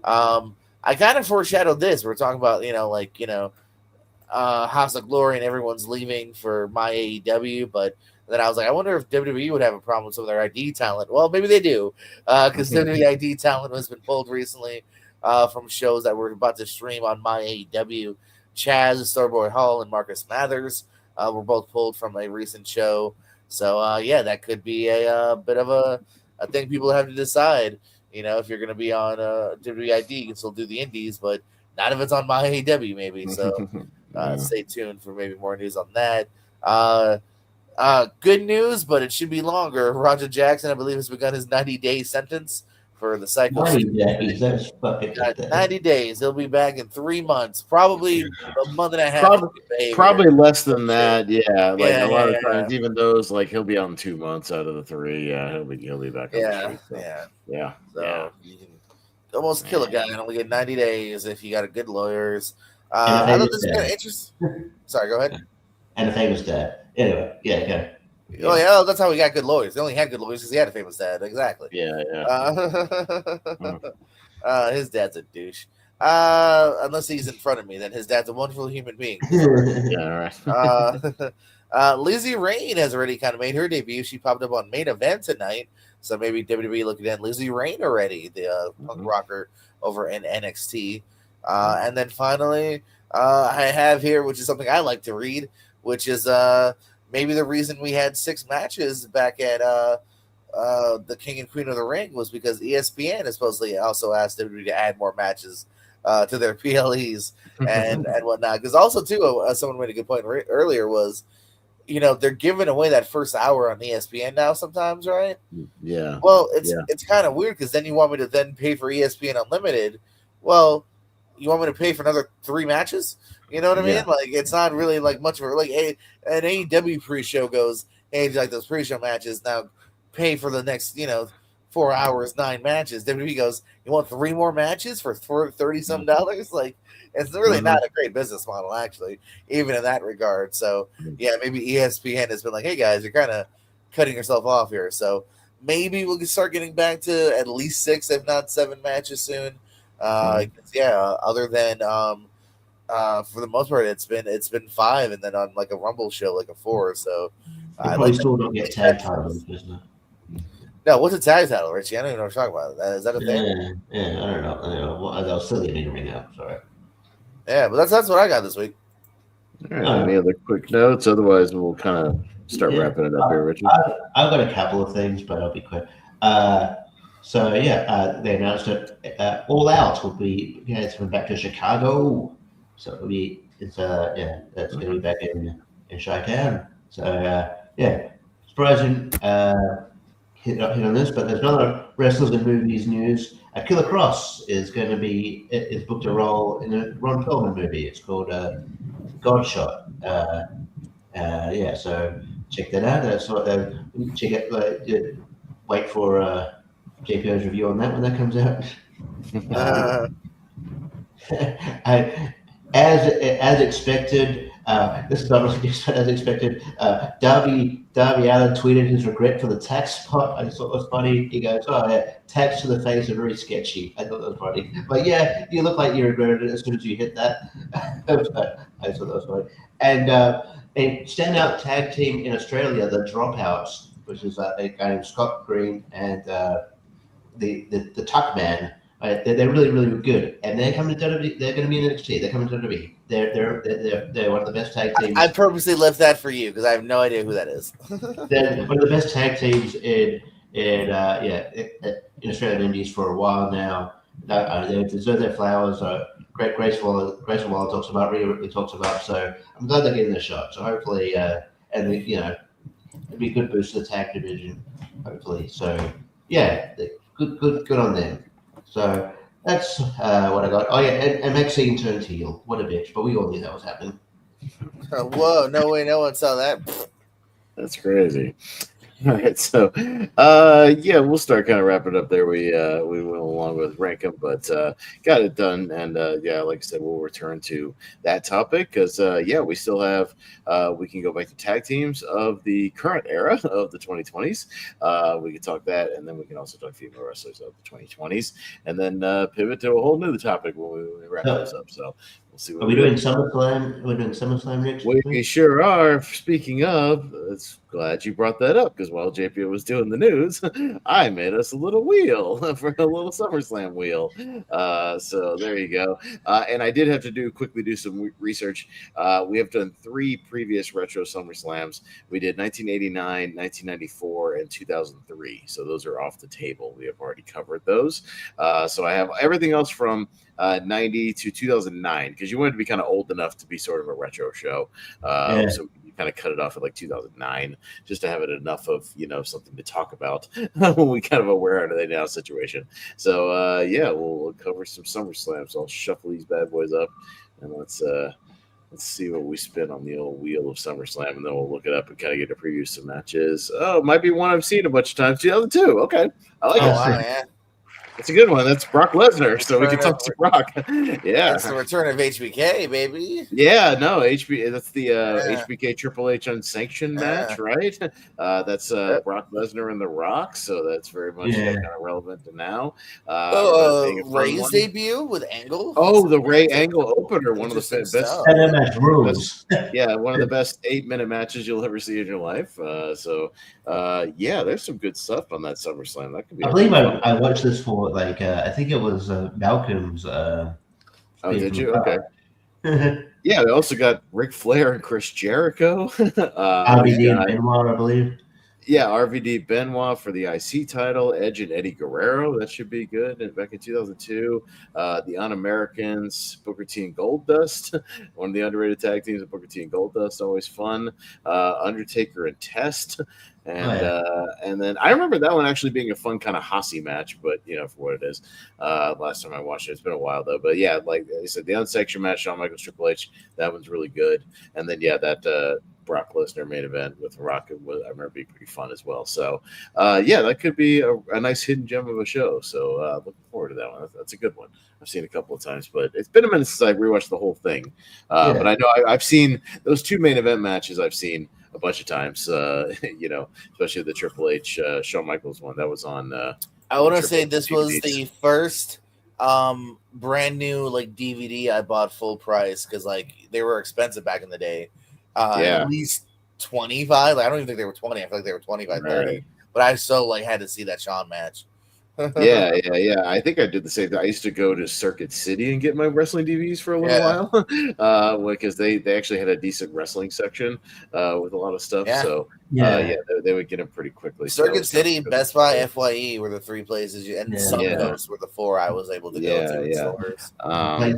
I kind of foreshadowed this. We're talking about House of Glory and everyone's leaving for my AEW, but then I was like, I wonder if WWE would have a problem with some of their ID talent. Well, maybe they do, because WWE ID talent has been pulled recently from shows that were about to stream on my AEW. Chaz, Starboy Hall, and Marcus Mathers were both pulled from a recent show. So, that could be a bit of a thing people have to decide. If you're going to be on WID, you can still do the indies, but not if it's on my AEW, maybe. So, stay tuned for maybe more news on that. Good news, but it should be longer. Roger Jackson, I believe, has begun his 90-day sentence for the cycle. 90 days. That's fucking Got 90 days. He'll be back in 3 months, probably a month and a half. Probably less than that. Yeah, like Yeah, a lot yeah, of times, even those, like he'll be on 2 months out of the 3. Yeah, he'll be back on the street. So, yeah. So yeah. you can almost kill a guy and only get 90 days if you got a good lawyers. And I thought this was kind of interesting. Sorry, go ahead. And a famous dad. Anyway, yeah, go. Oh yeah, that's how we got good lawyers. They only had good lawyers because he had a famous dad. Exactly. Yeah. His dad's a douche. Unless he's in front of me, then his dad's a wonderful human being. Yeah, all right. Lizzie Rain has already kind of made her debut. She popped up on Main Event tonight, so maybe WWE looking at Lizzie Rain already, the punk rocker over in NXT. And then finally, I have here, which is something I like to read, which is maybe the reason we had 6 matches back at the King and Queen of the Ring was because ESPN has supposedly also asked WWE to add more matches to their PLEs and whatnot. Because also too, someone made a good point earlier was, they're giving away that first hour on ESPN now sometimes, right? Yeah. Well, it's kind of weird because then you want me to then pay for ESPN Unlimited. Well, you want me to pay for another 3 matches? You know what I mean? Like, it's not really like much of like an AEW pre-show goes, hey, like those pre-show matches now pay for the next 4 hours, 9 matches. WWE goes, you want 3 more matches for $30-some? Like, it's really not a great business model, actually, even in that regard. So yeah, maybe ESPN has been like, hey guys, you're kind of cutting yourself off here. So maybe we'll start getting back to at least 6, if not 7 matches soon. Other than for the most part, it's been 5, and then on like a Rumble show, like a 4. So I probably still don't get tag titles, isn't it? No, what's a tag title, Richie? I don't even know what you're talking about. Is that a thing? Yeah, I don't know. Well, I was still getting ring out. Sorry. Yeah, but that's what I got this week. All right, any other quick notes? Otherwise, we'll kind of start wrapping it up here, Richie. I've got a couple of things, but I'll be quick. They announced that All Out will be it's coming back to Chicago, so it's going to be back in Chi-Town. So surprising hit on this, but there's another wrestlers and movies news. Killer Cross is going to be is booked a role in a Ron Perlman movie. It's called Godshot. So check that out. Check it. Wait for JPO's review on that when that comes out. As expected, this is not as expected. Darby Allin tweeted his regret for the tax spot. I thought it was funny. He goes, "Oh yeah, tax to the face are very sketchy." I thought that was funny. But yeah, you look like you regretted it as soon as you hit that. I thought that was funny. And a standout tag team in Australia, the Dropouts, which is a guy named Scott Green and the Tuck Man. They're really, really good, and they're coming to WWE. They're going to be in NXT. They're coming to WWE. They're one of the best tag teams. I purposely left that for you because I have no idea who that is. They're one of the best tag teams in Australian Indies for a while now. They deserve their flowers. Grace Waller talks about, Rhea talks about. So I'm glad they're getting a shot. So hopefully, it'll be a good boost to the tag division. Hopefully, so yeah, good on them. So that's what I got. Oh yeah, and Maxine turned heel. What a bitch! But we all knew that was happening. Whoa! No way! No one saw that. That's crazy. All right, so we'll start kind of wrapping up there. We went along with Rankum, but got it done, and like I said, we'll return to that topic because we still have we can go back to tag teams of the current era of the 2020s. We can talk that, and then we can also talk female wrestlers of the 2020s, and then pivot to a whole new topic when we wrap this up. So. We'll see what Are we doing SummerSlam? We're doing SummerSlam next week? We sure are. Speaking of, it's glad you brought that up because while JP was doing the news, I made us a little wheel for a little SummerSlam wheel. So there you go. And I did have to quickly do some research. We have done 3 previous retro SummerSlams. We did 1989, 1994, and 2003. So those are off the table. We have already covered those. So I have everything else from 90 to 2009, because you wanted to be kind of old enough to be sort of a retro show. Yeah. So you kind of cut it off at like 2009 just to have it enough of, something to talk about when we kind of aware of the now situation. So yeah, we'll cover some SummerSlam. So I'll shuffle these bad boys up, and let's see what we spin on the old wheel of SummerSlam, and then we'll look it up and kind of get a preview some matches. Oh, it might be one I've seen a bunch of times. 2002. Okay, I like Oh it. wow, yeah. It's a good one. That's Brock Lesnar, so we can talk to Brock. Yeah, It's the return of HBK, baby. yeah. No, That's the Yeah. HBK Triple H unsanctioned match, right? That's Brock Lesnar and The Rock, so that's very much Yeah. kind of relevant to now. Being a fun Ray's one. debut with Angle. Oh, the Ray Angle opener, one of the Interesting best. stuff. And then match rules. Yeah, one of the best 8-minute matches you'll ever see in your life. Yeah, there's some good stuff on that SummerSlam. That could be. I believe I watched this for like I think it was Malcolm's. Oh, did you? Okay. Yeah, we also got Ric Flair and Chris Jericho. RVD and Benoit, I believe. Yeah, RVD Benoit for the IC title, Edge and Eddie Guerrero. That should be good. And back in 2002, the Un-Americans, Booker T and Goldust, one of the underrated tag teams of Booker T and Goldust, always fun. Undertaker and Test. And then I remember that one actually being a fun kind of hossy match, but for what it is. Last time I watched it, it's been a while though. But yeah, like I said, the unsanctioned match, Shawn Michaels, Triple H, that one's really good. And then that Brock Lesnar main event with Rock, I remember being pretty fun as well. So yeah, that could be a nice hidden gem of a show. So looking forward to that one. That's a good one. I've seen a couple of times, but it's been a minute since I rewatched the whole thing. But I know I've seen those two main event matches. I've seen a bunch of times, especially the Triple H Shawn Michaels one that was on. I want to say DVDs. this was the first brand new like DVD I bought full price because like they were expensive back in the day. At least 25. I don't even think they were 20. I feel like they were 25, 30. But I still like had to see that Shawn match. Yeah. I think I did the same thing. I used to go to Circuit City and get my wrestling DVDs for a little while because they actually had a decent wrestling section with a lot of stuff. Yeah. So they would get them pretty quickly. Circuit City, Best Buy, FYE were the three places, and Suncoast were the four I was able to go to in stores. Like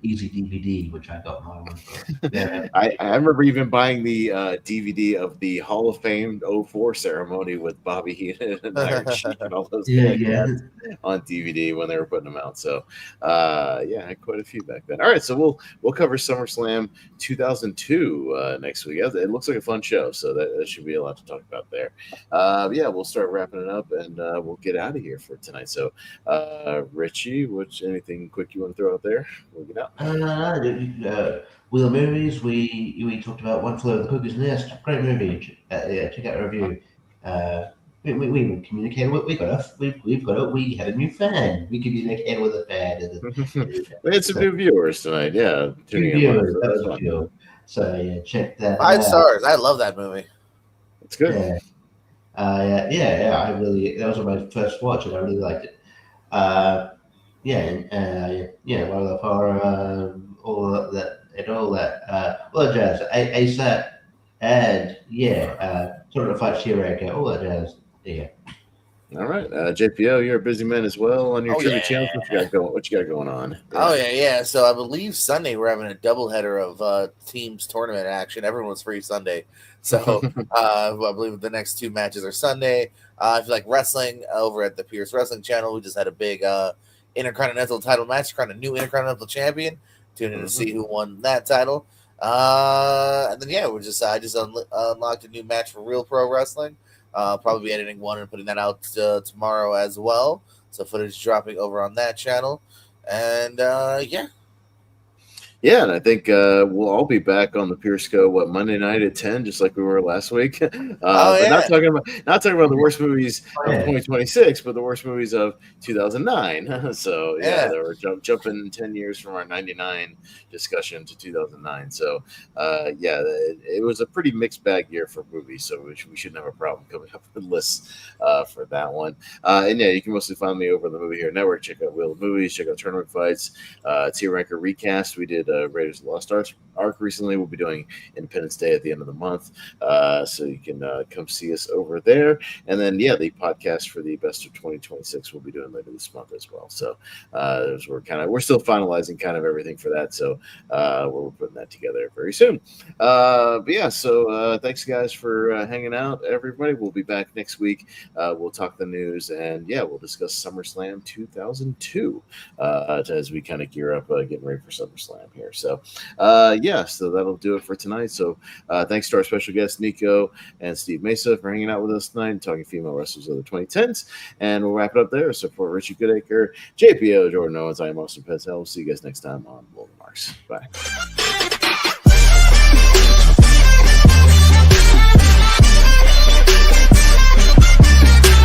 Easy DVD, which I got my one for. I remember even buying the DVD of the Hall of Fame 04 ceremony with Bobby Heenan and Iron Sheik and all those on DVD when they were putting them out. So I had quite a few back then. All right, so we'll cover SummerSlam 2002 next week. It looks like a fun show, so that should be a lot to talk about there. We'll start wrapping it up and we'll get out of here for tonight. So Richie, anything quick you want to throw out there? We'll get out. Wheel movies. We talked about One Flew Over the Cuckoo's Nest. Great movie. Check out our review. We communicated. We had a new fan. We communicated with a fan. We had some new viewers tonight. Yeah, new viewers. That was cool. So check that. 5 stars. I love that movie. It's good. I really. That was my first watch, and I really liked it. Wildlife Horror, all that jazz. ASAP, and sort of fight Shiraka, all that jazz. Yeah. All right, JPO, you're a busy man as well on your trivia channel. What you got going on? So I believe Sunday we're having a doubleheader of teams tournament action. Everyone was free Sunday, so I believe the next 2 matches are Sunday. I feel like wrestling over at the Pierce Wrestling Channel. We just had a big Intercontinental title match, crowned a new Intercontinental champion. Tune in to see who won that title. And then I just unlocked a new match for Real Pro Wrestling. Probably be editing one and putting that out tomorrow as well. So footage dropping over on that channel. And and I think we'll all be back on the Peersco Monday night at 10, just like we were last week. But not talking about the worst movies of 2026, but the worst movies of 2009. So we're jumping 10 years from our 99 discussion to 2009. So it was a pretty mixed bag year for movies. So we shouldn't have a problem coming up with lists for that one. You can mostly find me over the Movie Hero Network. Check out Wheel of Movies. Check out Tournament Fights. Tier Ranker Recast. We did the Raiders of the Lost Ark recently. We'll be doing Independence Day at the end of the month, so you can come see us over there. And then, the podcast for the Best of 2026 we'll be doing later this month as well. So we're still finalizing kind of everything for that. So we're putting that together very soon. So thanks guys for hanging out, everybody. We'll be back next week. We'll talk the news, and we'll discuss SummerSlam 2002 as we kind of gear up getting ready for SummerSlam here. So so that'll do it for tonight. So thanks to our special guests Nico and Steve Mesa for hanging out with us tonight and talking female wrestlers of the 2010s, and we'll wrap it up there. So for Richie Goodacre, JPO, Jordan Owens, I am Austin Petzl. We'll see you guys next time on Low Marks. Bye.